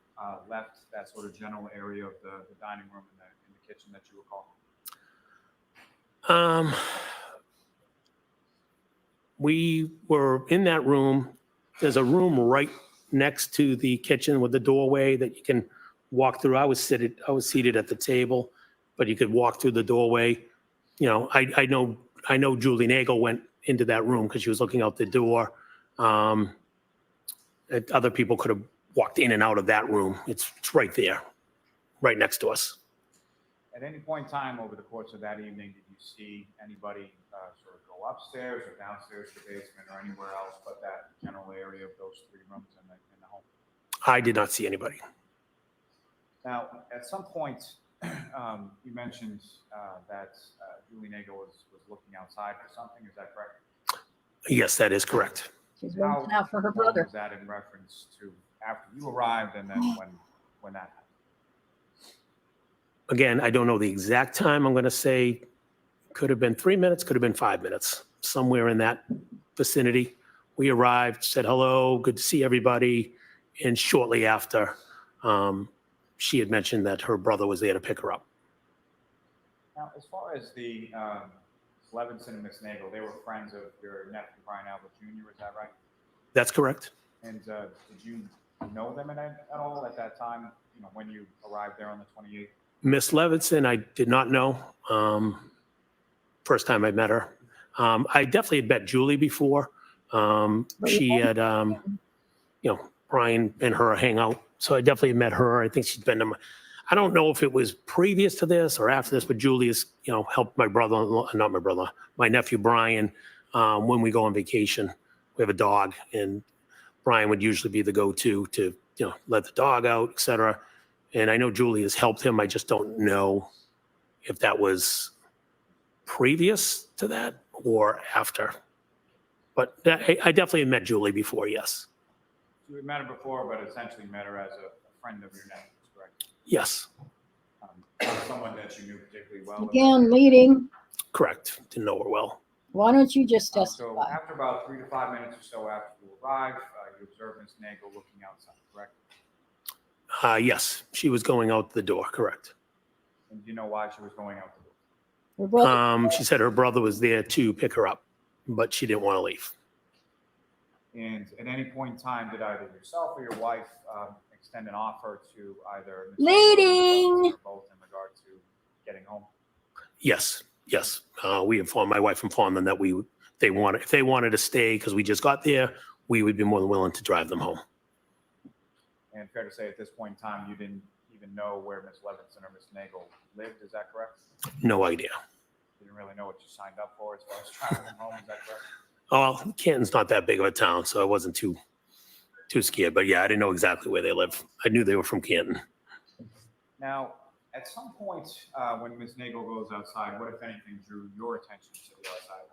[SPEAKER 12] left that sort of general area of the dining room and in the kitchen that you recall?
[SPEAKER 13] We were in that room. There's a room right next to the kitchen with the doorway that you can walk through. I was seated at the table, but you could walk through the doorway. You know, I know Julie Nagel went into that room because she was looking out the door. Other people could have walked in and out of that room. It's right there, right next to us.
[SPEAKER 12] At any point in time over the course of that evening, did you see anybody sort of go upstairs or downstairs to the basement or anywhere else but that general area of those 3 rooms in the home?
[SPEAKER 13] I did not see anybody.
[SPEAKER 12] Now, at some point, you mentioned that Julie Nagel was looking outside for something. Is that correct?
[SPEAKER 13] Yes, that is correct.
[SPEAKER 1] She's
[SPEAKER 12] How
[SPEAKER 1] looking out for her
[SPEAKER 12] long
[SPEAKER 1] brother.
[SPEAKER 12] was that in reference to after you arrived and then when that happened?
[SPEAKER 13] Again, I don't know the exact time. I'm going to say could have been 3 minutes, could have been 5 minutes, somewhere in that vicinity. We arrived, said hello, good to see everybody. And shortly after, she had mentioned that her brother was there to pick her up.
[SPEAKER 12] Now, as far as the Levinson and Miss Nagel, they were friends of your nephew, Brian Albert Jr., is that right?
[SPEAKER 13] That's correct.
[SPEAKER 12] And did you know them at all at that time, you know, when you arrived there on the 28th?
[SPEAKER 13] Miss Levinson, I did not know. First time I met her. I definitely had met Julie before. She had, Brian and her hang out. So I definitely met her. I think she's been to I don't know if it was previous to this or after this, but Julie has, helped my nephew Brian, when we go on vacation. We have a dog, and Brian would usually be the go-to to, let the dog out, et cetera. And I know Julie has helped him. I just don't know if that was previous to that or after. But I definitely met Julie before, yes.
[SPEAKER 12] You had met her before, but essentially met her as a friend of your nephew's, correct?
[SPEAKER 13] Yes.
[SPEAKER 12] Not someone that you knew particularly well.
[SPEAKER 1] Again, leading.
[SPEAKER 13] Correct. Didn't know her well.
[SPEAKER 1] Why don't you just
[SPEAKER 12] So
[SPEAKER 1] testify?
[SPEAKER 12] after about 3 to 5 minutes or so after you arrived, you observed Miss Nagel looking outside, correct?
[SPEAKER 13] Yes, she was going out the door, correct.
[SPEAKER 12] And do you know why she was going out the door?
[SPEAKER 1] Her brother.
[SPEAKER 13] She said her brother was there to pick her up, but she didn't want to leave.
[SPEAKER 12] And at any point in time, did either yourself or your wife extend an offer to either Ms. Nagel or
[SPEAKER 1] Leading.
[SPEAKER 12] or both in regard to getting home?
[SPEAKER 13] Yes. My wife informed them that if they wanted to stay because we just got there, we would be more than willing to drive them home.
[SPEAKER 12] And fair to say at this point in time, you didn't even know where Ms. Levinson or Ms. Nagel lived, is that correct?
[SPEAKER 13] No idea.
[SPEAKER 12] You didn't really know what you signed up for as far as traveling home, is that correct?
[SPEAKER 13] Oh, Canton's not that big of a town, so I wasn't too scared. But yeah, I didn't know exactly where they live. I knew they were from Canton.
[SPEAKER 12] Now, at some point when Ms. Nagel goes outside, what, if anything, drew your attention to the outside of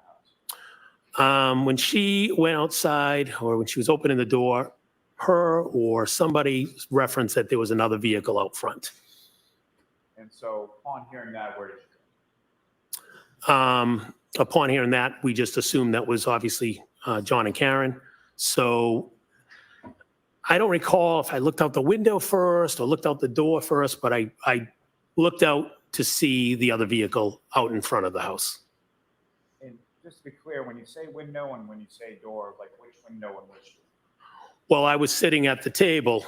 [SPEAKER 12] the house?
[SPEAKER 13] When she went outside or when she was opening the door, her or somebody referenced that there was another vehicle out front.
[SPEAKER 12] And so upon hearing that, where did you go?
[SPEAKER 13] Upon hearing that, we just assumed that was obviously John and Karen. So I don't recall if I looked out the window first or looked out the door first, but I looked out to see the other vehicle out in front of the house.
[SPEAKER 12] And just to be clear, when you say window and when you say door, like which window and which door?
[SPEAKER 13] Well, I was sitting at the table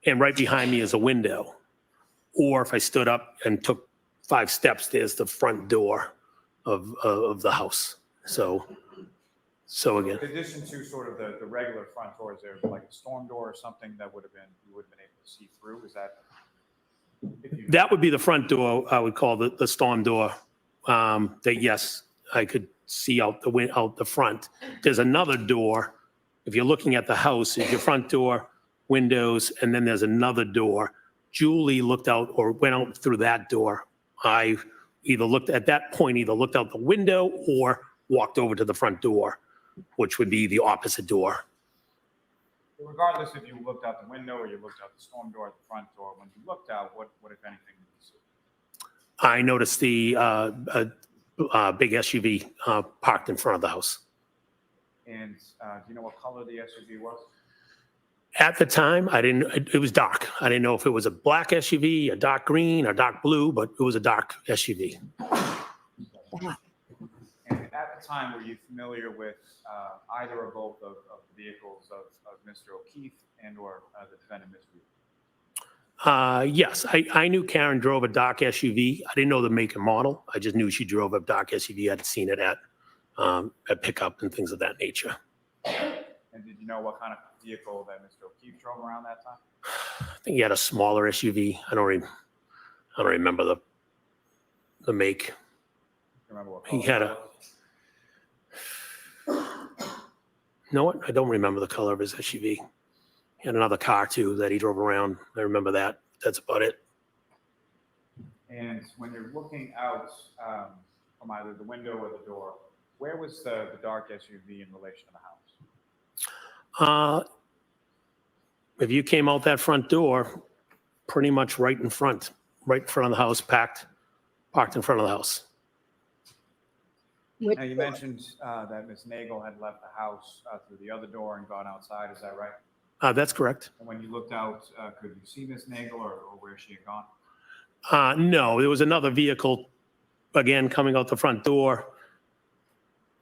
[SPEAKER 13] and right behind me is a window. Or if I stood up and took 5 steps, there's the front door of the house. So again,
[SPEAKER 12] In addition to sort of the regular front door, is there like a storm door or something that you would have been able to see through? Is that?
[SPEAKER 13] that would be the front door, I would call the storm door. That yes, I could see out the front. There's another door. If you're looking at the house, is your front door, windows, and then there's another door. Julie looked out or went out through that door. I either looked out the window or walked over to the front door, which would be the opposite door.
[SPEAKER 12] Regardless if you looked out the window or you looked out the storm door at the front door, when you looked out, what if anything, did you see?
[SPEAKER 13] I noticed the big SUV parked in front of the house.
[SPEAKER 12] And do you know what color the SUV was?
[SPEAKER 13] At the time, it was dark. I didn't know if it was a black SUV, a dark green, a dark blue, but it was a dark SUV.
[SPEAKER 12] And at the the time, were you familiar with either or both of the vehicles of Mr. O'Keefe and or the defendant, Mr. Reed?
[SPEAKER 13] Yes, I knew Karen drove a dark SUV. I didn't know the make and model. I just knew she drove a dark SUV. I'd seen it at pickup and things of that nature.
[SPEAKER 12] And did you know what kind of vehicle that Mr. O'Keefe drove around that time?
[SPEAKER 13] I think he had a smaller SUV. I don't remember the make.
[SPEAKER 12] Do you remember what
[SPEAKER 13] He
[SPEAKER 12] color
[SPEAKER 13] had
[SPEAKER 12] it was?
[SPEAKER 13] No, what? I don't remember the color of his SUV. He had another car too that he drove around. I remember that. That's about it.
[SPEAKER 12] And when you're looking out from either the window or the door, where was the dark SUV in relation to the house?
[SPEAKER 13] If you came out that front door, pretty much right in front of the house, parked in front of the house.
[SPEAKER 12] Now, you mentioned that Ms. Nagel had left the house through the other door and gone outside. Is that right?
[SPEAKER 13] That's correct.
[SPEAKER 12] And when you looked out, could you see Ms. Nagel or where she had gone?
[SPEAKER 13] No, there was another vehicle, again, coming out the front door.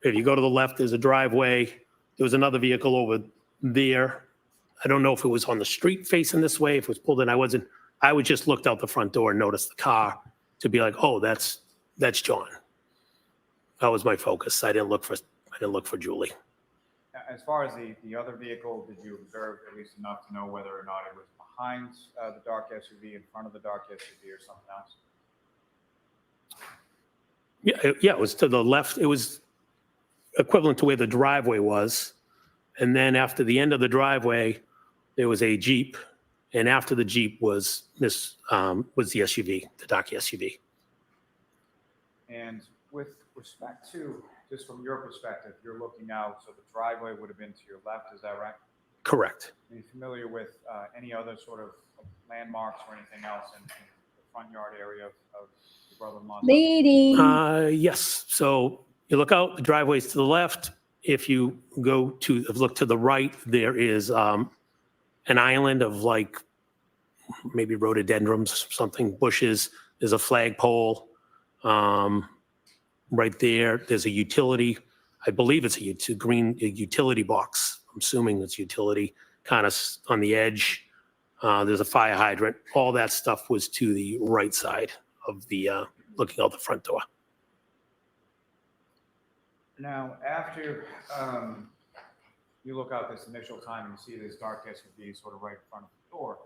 [SPEAKER 13] If you go to the left, there's a driveway. There was another vehicle over there. I don't know if it was on the street facing this way, if it was pulled in. I would just looked out the front door and noticed the car to be like, oh, that's John. That was my focus. I didn't look for Julie.
[SPEAKER 12] As far as the other vehicle, did you observe at least enough to know whether or not it was behind the dark SUV, in front of the dark SUV, or something else?
[SPEAKER 13] Yeah, it was to the left. It was equivalent to where the driveway was. And then after the end of the driveway, there was a Jeep. And after the Jeep was the SUV, the dark SUV.
[SPEAKER 12] And with respect to, just from your perspective, you're looking out, so the driveway would have been to your left, is that right?
[SPEAKER 13] Correct.
[SPEAKER 12] Are you familiar with any other sort of landmarks or anything else in the front yard area of your brother-in-law's?
[SPEAKER 1] Leading.
[SPEAKER 13] Yes. So you look out, the driveway's to the left. If you look to the right, there is an island of like maybe rhododendrons, something, bushes. There's a flagpole. Right there, there's a utility. I believe it's a green utility box. I'm assuming it's utility, kind of on the edge. There's a fire hydrant. All that stuff was to the right side of the looking out the front door.
[SPEAKER 12] Now, after you look out this initial time and you see this dark SUV sort of right in front of the door,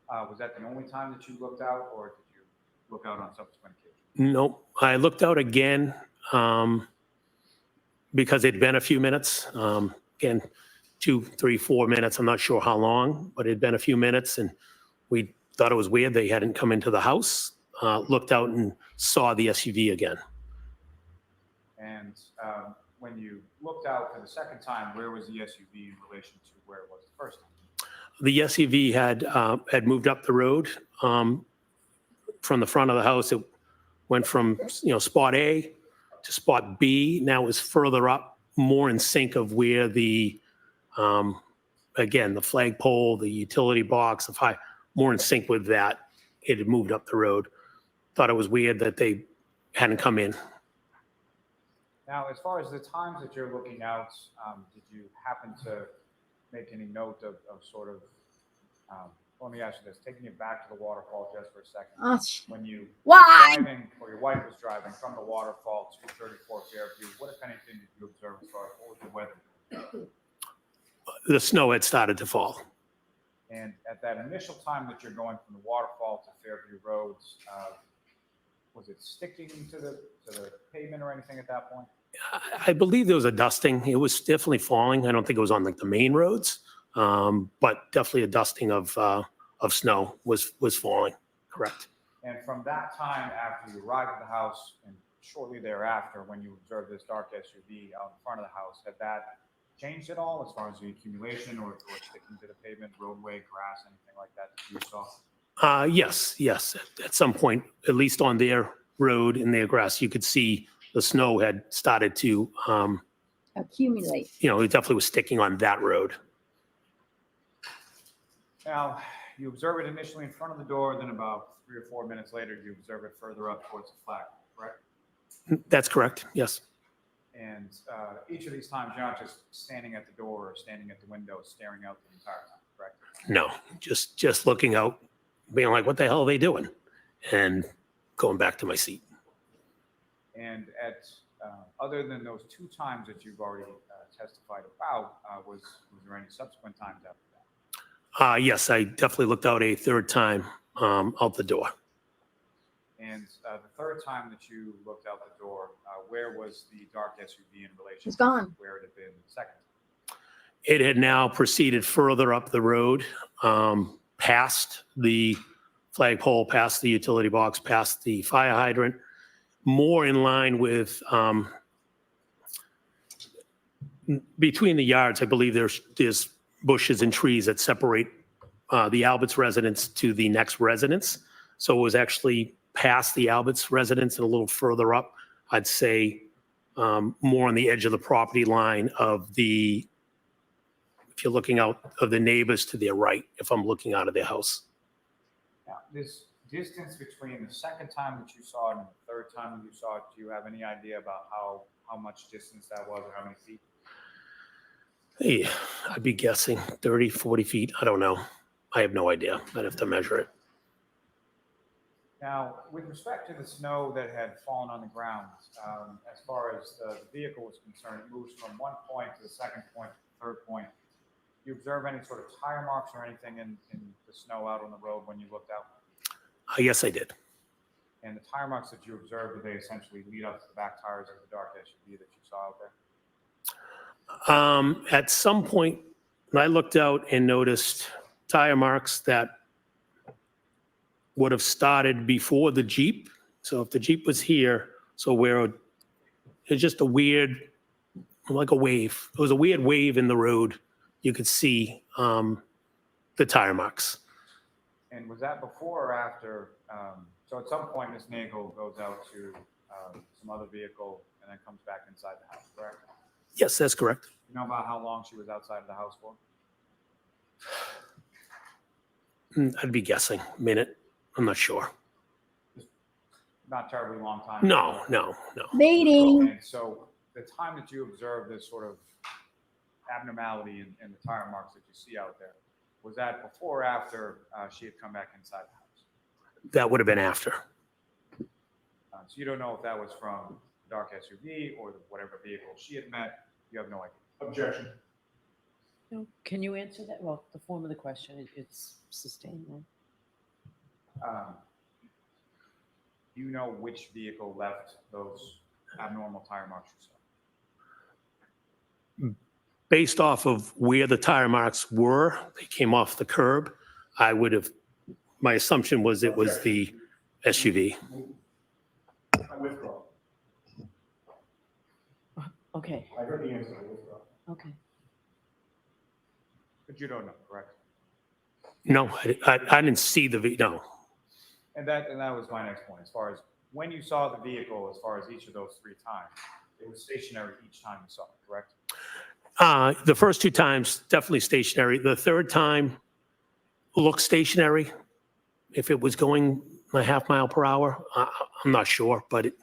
[SPEAKER 12] was that the only time that you looked out, or did you look out on subsequent occasions?
[SPEAKER 13] Nope. I looked out again because it'd been a few minutes. Again, 2, 3, 4 minutes. I'm not sure how long, but it'd been a few minutes, and we thought it was weird they hadn't come into the house. Looked out and saw the SUV again.
[SPEAKER 12] And when you looked out for the second time, where was the SUV in relation to where it was the first time?
[SPEAKER 13] The SUV had moved up the road from the front of the house. It went from spot A to spot B. Now it was further up, more in sync of where the again the flagpole, the utility box, more in sync with that. It had moved up the road. Thought it was weird that they hadn't come in.
[SPEAKER 12] Now, as far as the times that you're looking out, did you happen to make any note of sort of, let me ask you this, taking you back to the waterfall just for a second. When you were driving, or your wife was driving from the waterfall to 34 Fairview, what, if anything, did you observe as far as what was the weather?
[SPEAKER 13] The snow had started to fall.
[SPEAKER 12] And at that initial time that you're going from the waterfall to Fairview Roads, was it sticking to the pavement or anything at that point?
[SPEAKER 13] I believe there was a dusting. It was definitely falling. I don't think it was on like the main roads, but definitely a dusting of snow was falling. Correct.
[SPEAKER 12] And from that time after you arrived at the house and shortly thereafter, when you observed this dark SUV out in front of the house, had that changed at all as far as the accumulation or sticking to the pavement, roadway, grass, anything like that you saw?
[SPEAKER 13] Yes. At some point, at least on their road in their grass, you could see the snow had started to
[SPEAKER 1] accumulate.
[SPEAKER 13] It definitely was sticking on that road.
[SPEAKER 12] Now, you observe it initially in front of the door, then about 3 or 4 minutes later, you observe it further up towards the flag, correct?
[SPEAKER 13] That's correct. Yes.
[SPEAKER 12] And each of these times, you're not just standing at the door or standing at the window, staring out the entire time, correct?
[SPEAKER 13] No, just looking out, being like, what the hell are they doing? And going back to my seat.
[SPEAKER 12] And at other than those 2 times that you've already testified about, was there any subsequent times after that?
[SPEAKER 13] Yes, I definitely looked out a third time out the door.
[SPEAKER 12] And the 3rd time that you looked out the door, where was the dark SUV in relation
[SPEAKER 1] It's gone.
[SPEAKER 12] to where it had been the second time?
[SPEAKER 13] It had now proceeded further up the road, past the flagpole, past the utility box, past the fire hydrant, more in line with between the yards. I believe there's bushes and trees that separate the Alberts residence to the next residence. So it was actually past the Alberts residence and a little further up. I'd say more on the edge of the property line of the, if you're looking out of the neighbors to their right, if I'm looking out of their house.
[SPEAKER 12] Now, this distance between the second time that you saw it and the 3rd time that you saw it, do you have any idea about how much distance that was or how many feet?
[SPEAKER 13] Hey, I'd be guessing 30, 40 feet. I don't know. I have no idea. I'd have to measure it.
[SPEAKER 12] Now, with respect to the snow that had fallen on the ground, as far as the vehicle was concerned, it moves from one point to the second point to the third point. Do you observe any sort of tire marks or anything in the snow out on the road when you looked out?
[SPEAKER 13] Yes, I did.
[SPEAKER 12] And the tire marks that you observed, do they essentially lead up to the back tires of the dark SUV that you saw out there?
[SPEAKER 13] At some point, I looked out and noticed tire marks that would have started before the Jeep. So if the Jeep was here, so where it's just a weird, like a wave. It was a weird wave in the road. You could see the tire marks.
[SPEAKER 12] And was that before or after? So at some point, Ms. Nagel goes out to some other vehicle and then comes back inside the house, correct?
[SPEAKER 13] Yes, that's correct.
[SPEAKER 12] You know about how long she was outside of the house for?
[SPEAKER 13] I'd be guessing a minute. I'm not sure.
[SPEAKER 12] Not terribly long time.
[SPEAKER 13] No.
[SPEAKER 1] Baiting.
[SPEAKER 12] And so the time that you observed this sort of abnormality in the tire marks that you see out there, was that before or after she had come back inside the house?
[SPEAKER 13] That would have been after.
[SPEAKER 12] So you don't know if that was from the dark SUV or whatever vehicle she had met. You have no idea.
[SPEAKER 3] Objection.
[SPEAKER 9] No, can you answer that? Well, the form of the question, it's sustained. Right?
[SPEAKER 12] Do you know which vehicle left those abnormal tire marks you saw?
[SPEAKER 13] Based off of where the tire marks were, they came off the curb. My assumption was it was the SUV.
[SPEAKER 3] I withdraw.
[SPEAKER 9] Okay,
[SPEAKER 3] I heard the answer. I withdraw.
[SPEAKER 9] okay.
[SPEAKER 12] But you don't know, correct?
[SPEAKER 13] No, I didn't see no.
[SPEAKER 12] And that was my next point. As far as when you saw the vehicle, as far as each of those 3 times, it was stationary each time you saw it, correct?
[SPEAKER 13] The first 2 times, definitely stationary. The 3rd time looked stationary. If it was going a half mile per hour, I'm not sure, but it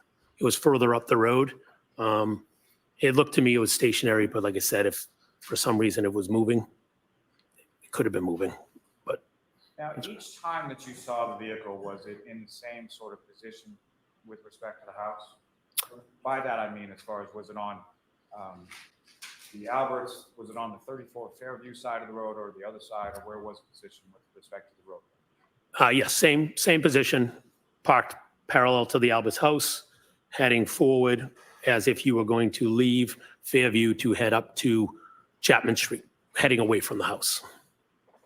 [SPEAKER 13] was further up the road. It looked to me it was stationary, but like I said, if for some reason it was moving, it could have been moving. But
[SPEAKER 12] now, each time that you saw the vehicle, was it in the same sort of position with respect to the house? By that, I mean, as far as was it on the Alberts, was it on the 34 Fairview side of the road or the other side, or where was it positioned with respect to the road?
[SPEAKER 13] yes, same position, parked parallel to the Alberts house, heading forward as if you were going to leave Fairview to head up to Chapman Street, heading away from the house.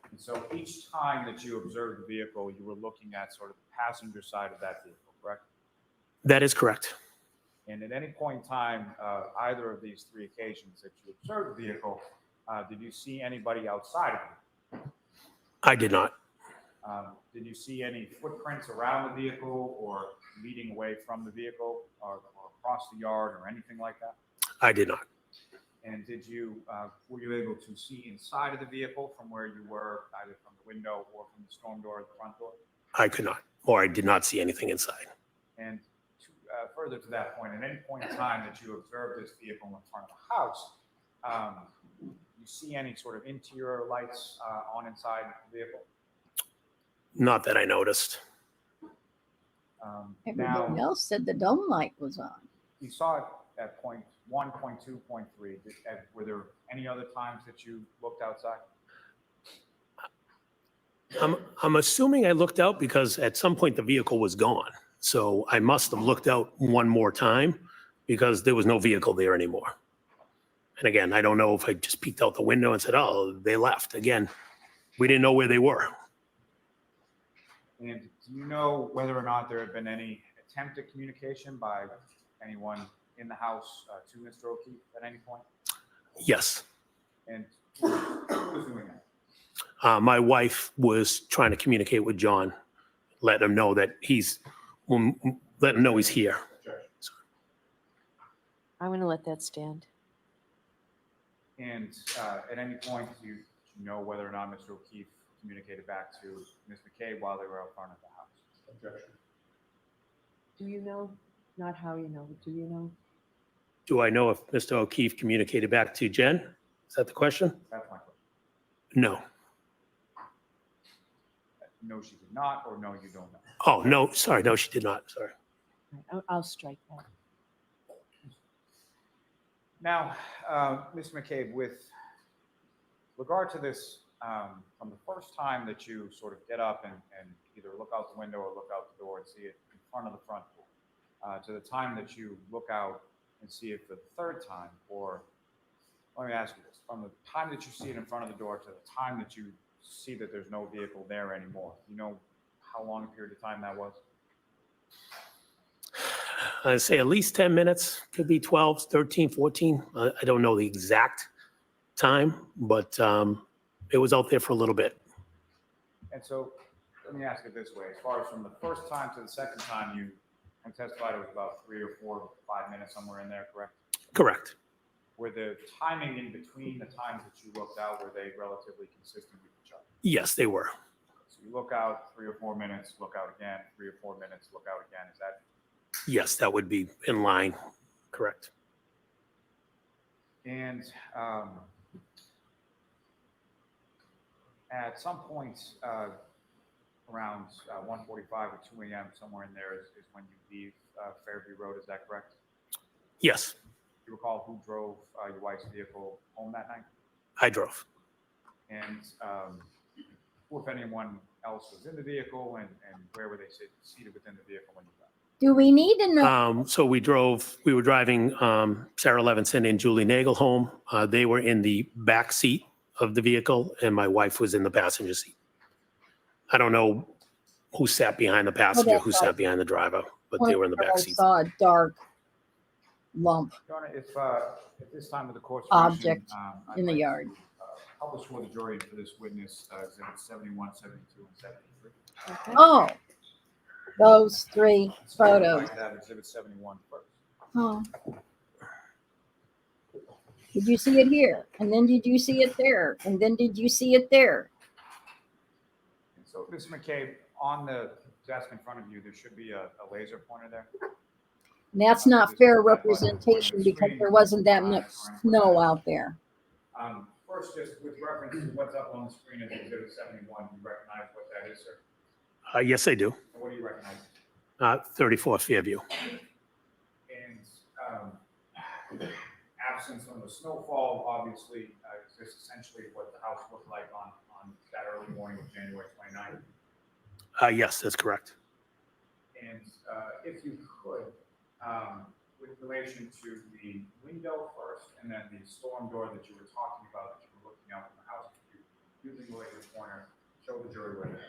[SPEAKER 12] And so each time that you observed the vehicle, you were looking at sort of the passenger side of that vehicle, correct?
[SPEAKER 13] That is correct.
[SPEAKER 12] And at any point in time, either of these 3 occasions that you observed the vehicle, did you see anybody outside of it?
[SPEAKER 13] I did not.
[SPEAKER 12] Did you see any footprints around the vehicle or leading away from the vehicle or across the yard or anything like that?
[SPEAKER 13] I did not.
[SPEAKER 12] And were you able to see inside of the vehicle from where you were, either from the window or from the storm door or the front door?
[SPEAKER 13] I could not, or I did not see anything inside.
[SPEAKER 12] And further to that point, at any point in time that you observe this vehicle in front of the house, you see any sort of interior lights on inside the vehicle?
[SPEAKER 13] Not that I noticed.
[SPEAKER 1] Everybody
[SPEAKER 12] Now,
[SPEAKER 1] else said the dome light was on.
[SPEAKER 12] you saw it at point 1, point 2, point 3. Were there any other times that you looked outside?
[SPEAKER 13] I'm assuming I looked out because at some point the vehicle was gone. So I must have looked out one more time because there was no vehicle there anymore. And again, I don't know if I just peeked out the window and said, oh, they left. Again, we didn't know where they were.
[SPEAKER 12] And do you know whether or not there had been any attempted communication by anyone in the house to Mr. O'Keefe at any point?
[SPEAKER 13] Yes.
[SPEAKER 12] And who was doing that?
[SPEAKER 13] My wife was trying to communicate with John, letting him know that he's here.
[SPEAKER 9] I'm going to let that stand.
[SPEAKER 12] And at any point, do you know whether or not Mr. O'Keefe communicated back to Ms. McCabe while they were out front of the house? Objection.
[SPEAKER 9] Do you know? Not how you know, but do you know?
[SPEAKER 13] Do I know if Mr. O'Keefe communicated back to Jen? Is that the question?
[SPEAKER 12] That's my question.
[SPEAKER 13] No.
[SPEAKER 12] No, she did not, or no, you don't know?
[SPEAKER 13] Oh, no, sorry. No, she did not. Sorry.
[SPEAKER 9] I'll strike that.
[SPEAKER 12] Now, Ms. McCabe, with regard to this, from the first time that you sort of get up and either look out the window or look out the door and see it in front of the front door, to the time that you look out and see it for the third time, or let me ask you this, from the time that you see it in front of the door to the time that you see that there's no vehicle there anymore, you know how long a period of time that was?
[SPEAKER 13] I'd say at least 10 minutes, could be 12, 13, 14. I don't know the exact time, but it was out there for a little bit.
[SPEAKER 12] And so let me ask it this way, as far as from the first time to the second time, you testified it was about 3 or 4 or 5 minutes, somewhere in there, correct?
[SPEAKER 13] Correct.
[SPEAKER 12] Were the timing in between the times that you looked out, were they relatively consistent with each other?
[SPEAKER 13] Yes, they were.
[SPEAKER 12] So you look out 3 or 4 minutes, look out again, 3 or 4 minutes, look out again. Is that?
[SPEAKER 13] Yes, that would be in line. Correct.
[SPEAKER 12] And at some point around 1:45 or 2 a.m., somewhere in there is when you leave Fairview Road. Is that correct?
[SPEAKER 13] Yes,
[SPEAKER 12] Do you recall who drove your wife's vehicle home that night?
[SPEAKER 13] I drove.
[SPEAKER 12] And who, if anyone else, was in the vehicle, and where were they seated within the vehicle when you got?
[SPEAKER 1] Do we need to know?
[SPEAKER 13] So we were driving Sarah Levinson and Julie Nagel home. They were in the back seat of the vehicle and my wife was in the passenger seat. I don't know who sat behind the passenger, who sat behind the driver, but they were in the back
[SPEAKER 1] I
[SPEAKER 13] seat.
[SPEAKER 1] saw a dark lump
[SPEAKER 12] Donna, if at this time of the court's
[SPEAKER 1] object
[SPEAKER 12] I'd
[SPEAKER 1] in the
[SPEAKER 12] like to,
[SPEAKER 1] yard.
[SPEAKER 12] publish for the jury for this witness exhibits 71, 72, and 73.
[SPEAKER 1] Oh, those 3
[SPEAKER 12] I'd
[SPEAKER 1] photos.
[SPEAKER 12] like to have exhibit 71 first.
[SPEAKER 1] Oh. Did you see it here? And then did you see it there? And then did you see it there?
[SPEAKER 12] And so, Ms. McCabe, on the desk in front of you, there should be a laser pointer there.
[SPEAKER 1] And that's not fair representation because there wasn't that much snow out there.
[SPEAKER 12] First, just with reference to what's up on the screen as exhibit 71, do you recognize what that is, sir?
[SPEAKER 13] Yes, I do.
[SPEAKER 12] And what do you recognize?
[SPEAKER 13] 34 Fairview.
[SPEAKER 12] And absence of the snowfall, obviously, is this essentially what the house looked like on that early morning of January 29th?
[SPEAKER 13] Yes, that's correct.
[SPEAKER 12] And if you could, with relation to the window first, and then the storm door that you were talking about, that you were looking out from the house, using the laser pointer, show the jury where that is.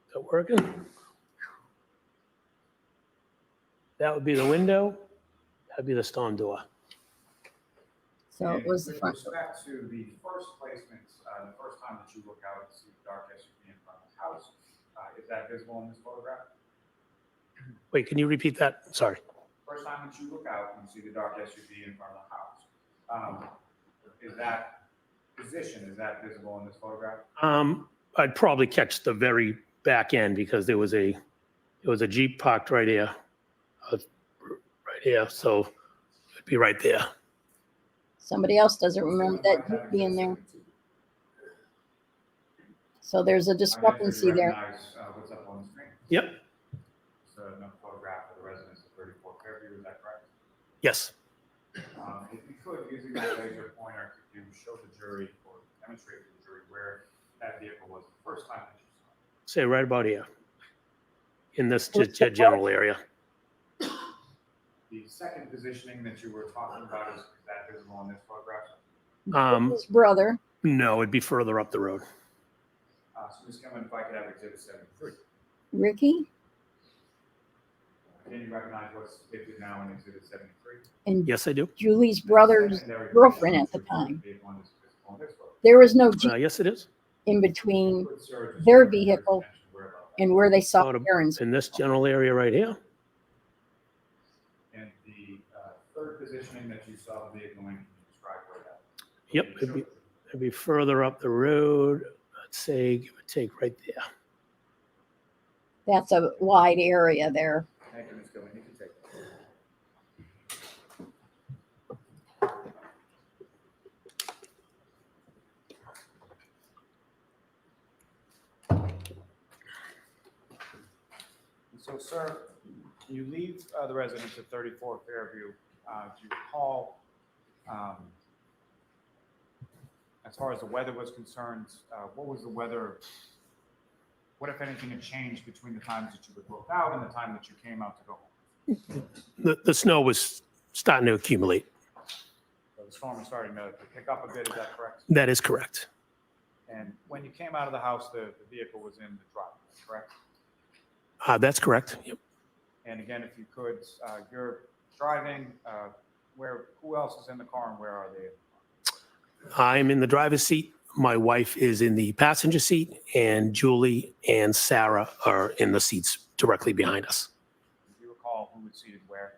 [SPEAKER 13] Is that working? That would be the window. That'd be the storm door.
[SPEAKER 1] So it was the
[SPEAKER 12] with
[SPEAKER 1] front door.
[SPEAKER 12] respect to the first placement, the first time that you look out and see the dark SUV in front of the house, is that visible in this photograph?
[SPEAKER 13] Wait, can you repeat that? Sorry.
[SPEAKER 12] First time that you look out and you see the dark SUV in front of the house, is that position, is that visible in this photograph?
[SPEAKER 13] I'd probably catch the very back end because it was There was a Jeep parked right here. Right here, so it'd be right there.
[SPEAKER 1] Somebody else doesn't remember that Jeep being there. So there's a discrepancy there.
[SPEAKER 12] What's up on the screen?
[SPEAKER 13] Yep,
[SPEAKER 12] It's another photograph of the residence of 34 Fairview, is that correct?
[SPEAKER 13] yes.
[SPEAKER 12] If you could, using that laser pointer, could you show the jury or demonstrate to the jury where that vehicle was the first time that you saw it?
[SPEAKER 13] Say right about here. In this general area.
[SPEAKER 12] The second positioning that you were talking about, is that visible in this photograph?
[SPEAKER 1] His brother.
[SPEAKER 13] No, it'd be further up the road.
[SPEAKER 12] So Ms. Gilman, if I could have exhibit 73.
[SPEAKER 1] Ricky
[SPEAKER 12] Can you recognize what's depicted now in exhibit 73?
[SPEAKER 1] and
[SPEAKER 13] Yes, I do.
[SPEAKER 1] Julie's brother's
[SPEAKER 12] Secondary
[SPEAKER 1] girlfriend at the
[SPEAKER 12] position,
[SPEAKER 1] time.
[SPEAKER 12] vehicle is visible in this photo.
[SPEAKER 1] There was no Jeep
[SPEAKER 13] Yes, it is.
[SPEAKER 1] in between
[SPEAKER 12] Could, sir, just
[SPEAKER 1] their
[SPEAKER 12] direct your
[SPEAKER 1] vehicle
[SPEAKER 12] attention to where about that?
[SPEAKER 1] and where they saw
[SPEAKER 13] About
[SPEAKER 1] Aaron's.
[SPEAKER 13] in this general area right here.
[SPEAKER 12] And the third positioning that you saw the vehicle in, can you describe where that?
[SPEAKER 13] Yep, it'd be further up the road. I'd say, give or take right there.
[SPEAKER 1] That's a wide area there.
[SPEAKER 12] Thank you, Ms. Gilman. You can take it. So, sir, you leave the residence of 34 Fairview. Do you recall, as far as the weather was concerned, what was the weather? What, if anything, had changed between the times that you would look out and the time that you came out to go home?
[SPEAKER 13] The snow was starting to accumulate.
[SPEAKER 12] So the storm was starting to pick up a bit. Is that correct?
[SPEAKER 13] That is correct.
[SPEAKER 12] And when you came out of the house, the vehicle was in the driveway, correct?
[SPEAKER 13] That's correct. Yep.
[SPEAKER 12] And again, if you could, you're driving. Who else is in the car, and where are they?
[SPEAKER 13] I'm in the driver's seat. My wife is in the passenger seat, and Julie and Sarah are in the seats directly behind us.
[SPEAKER 12] Do you recall who was seated where?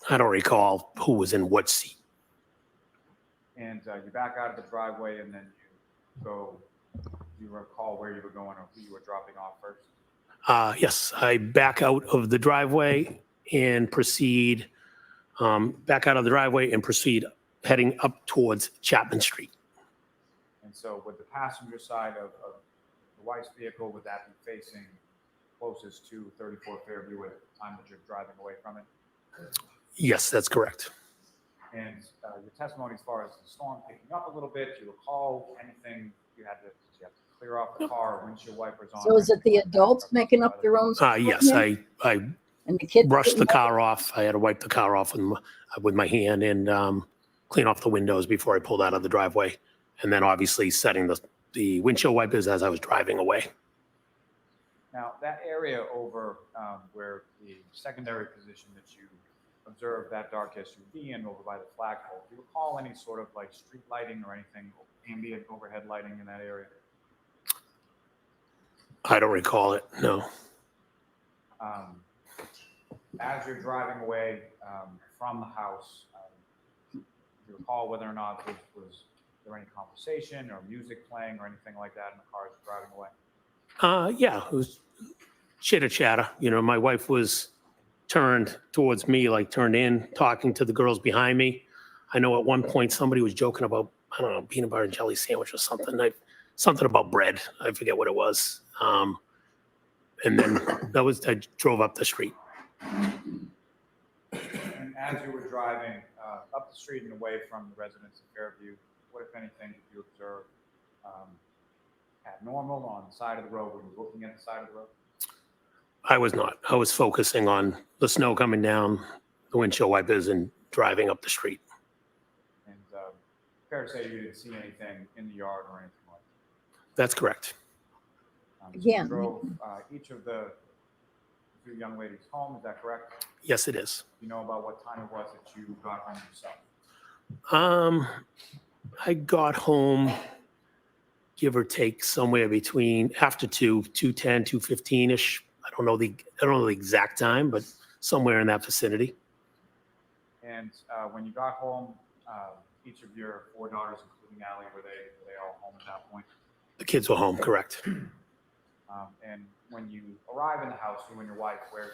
[SPEAKER 13] I don't recall who was in what seat.
[SPEAKER 12] And you back out of the driveway, and then you go. You recall where you were going or who you were dropping off first?
[SPEAKER 13] Yes, I back out of the driveway and proceed heading up towards Chapman Street.
[SPEAKER 12] And so would the passenger side of the wife's vehicle, would that be facing closest to 34 Fairview at the time that you're driving away from it?
[SPEAKER 13] Yes, that's correct.
[SPEAKER 12] And your testimony as far as the storm picking up a little bit, do you recall anything you had to clear off the car, windshield wipers on?
[SPEAKER 1] So is it the adults making up their own?
[SPEAKER 13] Yes, I
[SPEAKER 1] And the kids
[SPEAKER 13] brushed the
[SPEAKER 1] didn't
[SPEAKER 13] car off. I had to wipe the car off with my hand and clean off the windows before I pulled out of the driveway. And then obviously setting the windshield wipers as I was driving away.
[SPEAKER 12] Now, that area over where the secondary position that you observed that dark SUV in over by the flagpole, do you recall any sort of like street lighting or anything, ambient overhead lighting in that area?
[SPEAKER 13] I don't recall it, no.
[SPEAKER 12] As you're driving away from the house, do you recall whether or not was there any conversation or music playing or anything like that in the car as you're driving away?
[SPEAKER 13] Yeah, it was chitter chatter. You know, my wife was turned towards me, like turned in, talking to the girls behind me. I know at one point somebody was joking about, I don't know, peanut butter and jelly sandwich or something. Something about bread. I forget what it was. And then I drove up the street.
[SPEAKER 12] And as you were driving up the street and away from the residence of Fairview, what, if anything, did you observe abnormal on the side of the road when you were looking at the side of the road?
[SPEAKER 13] I was not. I was focusing on the snow coming down, the windshield wipers, and driving up the street.
[SPEAKER 12] And fair to say you didn't see anything in the yard or anything like that?
[SPEAKER 13] That's correct.
[SPEAKER 12] So
[SPEAKER 1] Again.
[SPEAKER 12] you drove each of the two young ladies home, is that correct?
[SPEAKER 13] Yes, it is.
[SPEAKER 12] You know about what time it was that you got home yourself?
[SPEAKER 13] I got home, give or take, somewhere between after 2:10, 2:15-ish. I don't know the exact time, but somewhere in that vicinity.
[SPEAKER 12] And when you got home, each of your four daughters, including Allie, were they all home at that point?
[SPEAKER 13] The kids were home, correct.
[SPEAKER 12] And when you arrive in the house, you and your wife, where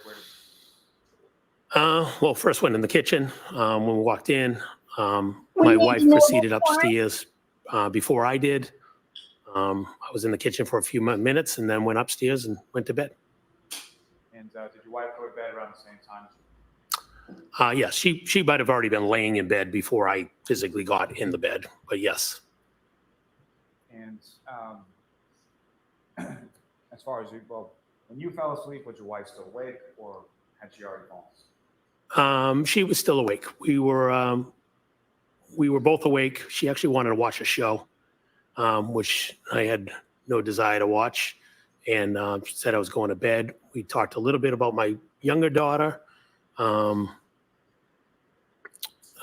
[SPEAKER 12] did
[SPEAKER 13] Well, first went in the kitchen. When we walked in,
[SPEAKER 1] Well,
[SPEAKER 13] my
[SPEAKER 1] you
[SPEAKER 13] wife
[SPEAKER 1] know
[SPEAKER 13] proceeded
[SPEAKER 1] why?
[SPEAKER 13] upstairs before I did. I was in the kitchen for a few minutes and then went upstairs and went to bed.
[SPEAKER 12] and did your wife go to bed around the same time?
[SPEAKER 13] Yes, she might have already been laying in bed before I physically got in the bed, but yes.
[SPEAKER 12] And as far as when you fell asleep, was your wife still awake, or had she already fallen asleep?
[SPEAKER 13] She was still awake. We were both awake. She actually wanted to watch a show, which I had no desire to watch, and she said I was going to bed. We talked a little bit about my younger daughter,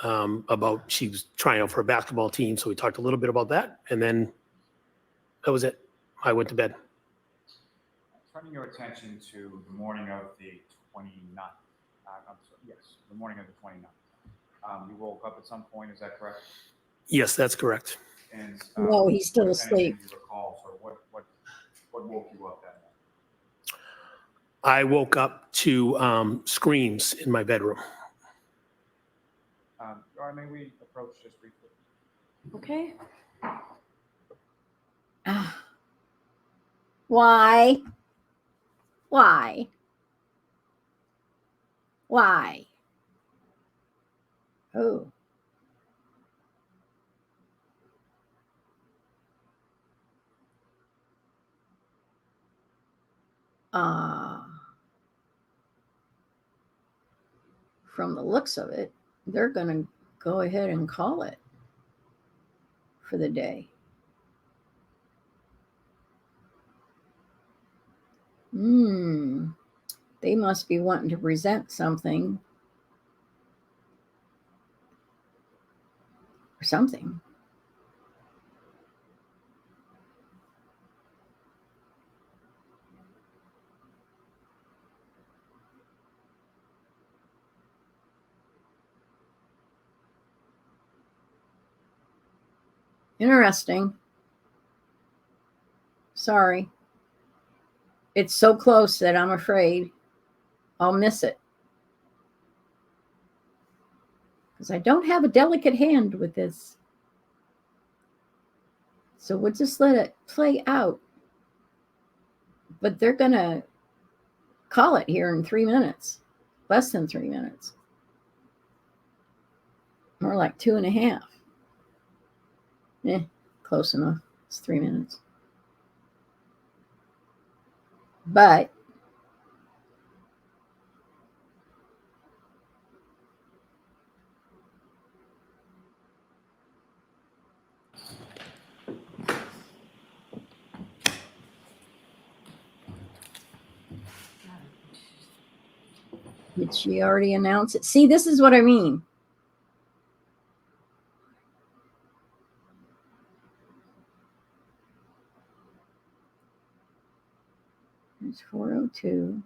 [SPEAKER 13] about she was trying out for a basketball team, so we talked a little bit about that, and then that was it. I went to bed.
[SPEAKER 12] Turning your attention to the morning of the 29th. The morning of the 29th. You woke up at some point, is that correct?
[SPEAKER 13] Yes, that's correct.
[SPEAKER 12] And
[SPEAKER 1] No, he's still
[SPEAKER 12] what, if
[SPEAKER 1] asleep.
[SPEAKER 12] anything, do you recall? So what woke you up that night?
[SPEAKER 13] I woke up to screams in my bedroom.
[SPEAKER 12] Or may we approach just briefly?
[SPEAKER 4] Okay.
[SPEAKER 1] Why? Why? Why? Oh. From the looks of it, they're going to go ahead and call it for the day. They must be wanting to present something or something. Interesting. Sorry. It's so close that I'm afraid I'll miss it. Because I don't have a delicate hand with this. So we'll just let it play out. But they're going to call it here in 3 minutes. Less than 3 minutes. More like 2.5. Close enough. It's 3 minutes. But did she already announce it? See, this is what I mean. It's 4:02.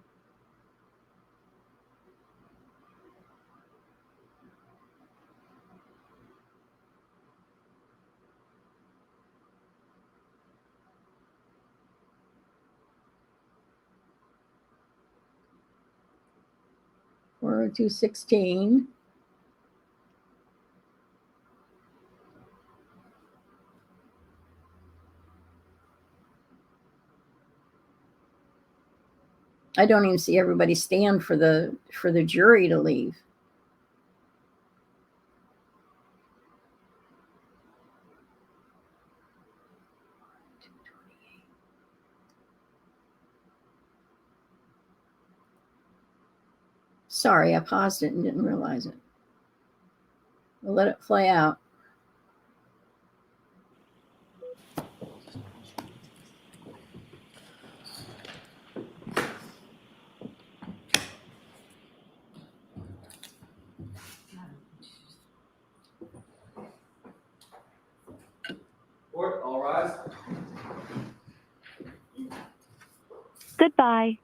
[SPEAKER 1] Or 2:16. I don't even see everybody stand for the jury to leave. Sorry, I paused it and didn't realize it. We'll let it play out.
[SPEAKER 11] Court, all rise.
[SPEAKER 14] Goodbye.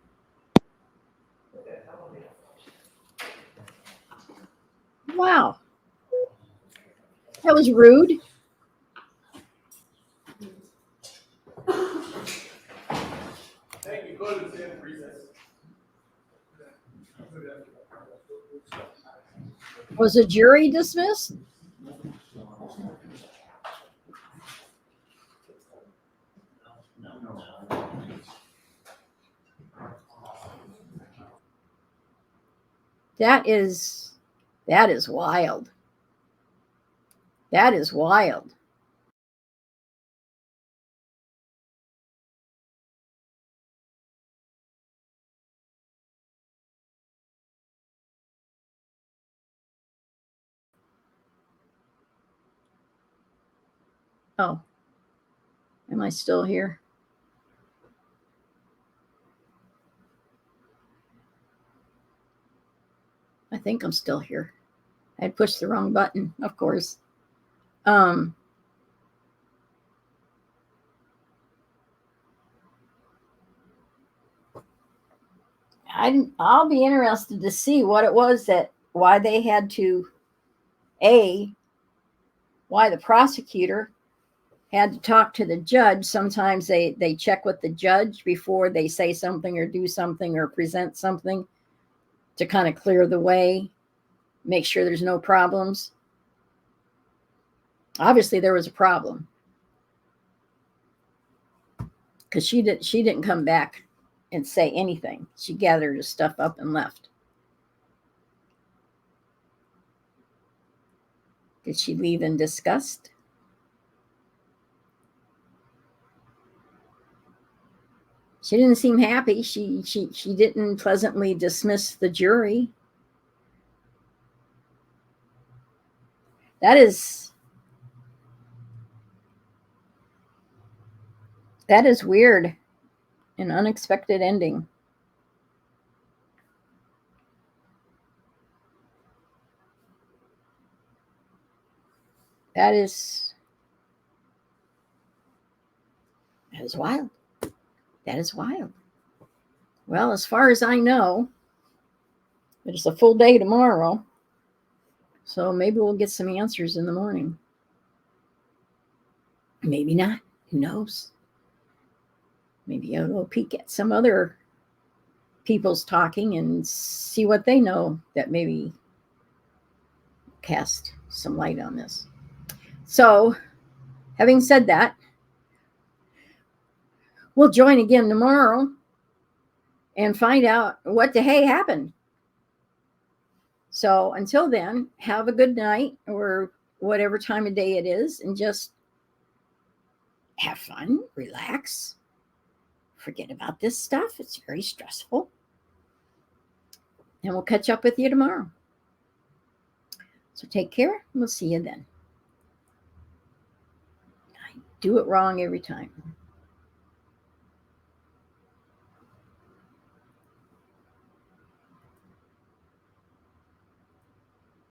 [SPEAKER 1] Wow. That was rude.
[SPEAKER 12] Thank you.
[SPEAKER 1] Was the jury dismissed? That is wild. That is wild. Oh, am I still here? I think I'm still here. I had pushed the wrong button, of course. I'll be interested to see what it was why they had to, why the prosecutor had to talk to the judge. Sometimes they check with the judge before they say something or do something or present something to kind of clear the way, make sure there's no problems. Obviously, there was a problem because she didn't come back and say anything. She gathered her stuff up and left. Did she leave in disgust? She didn't seem happy. She didn't pleasantly dismiss the jury. That is weird. An unexpected ending. That is wild. That is wild. Well, as far as I know, it's a full day tomorrow. So maybe we'll get some answers in the morning. Maybe not. Who knows? Maybe I'll go peek at some other people's talking and see what they know that maybe cast some light on this. So, having said that, we'll join again tomorrow and find out what the hey happened. So until then, have a good night or whatever time of day it is, and just have fun, relax, forget about this stuff. It's very stressful. And we'll catch up with you tomorrow. So take care. We'll see you then. I do it wrong every time.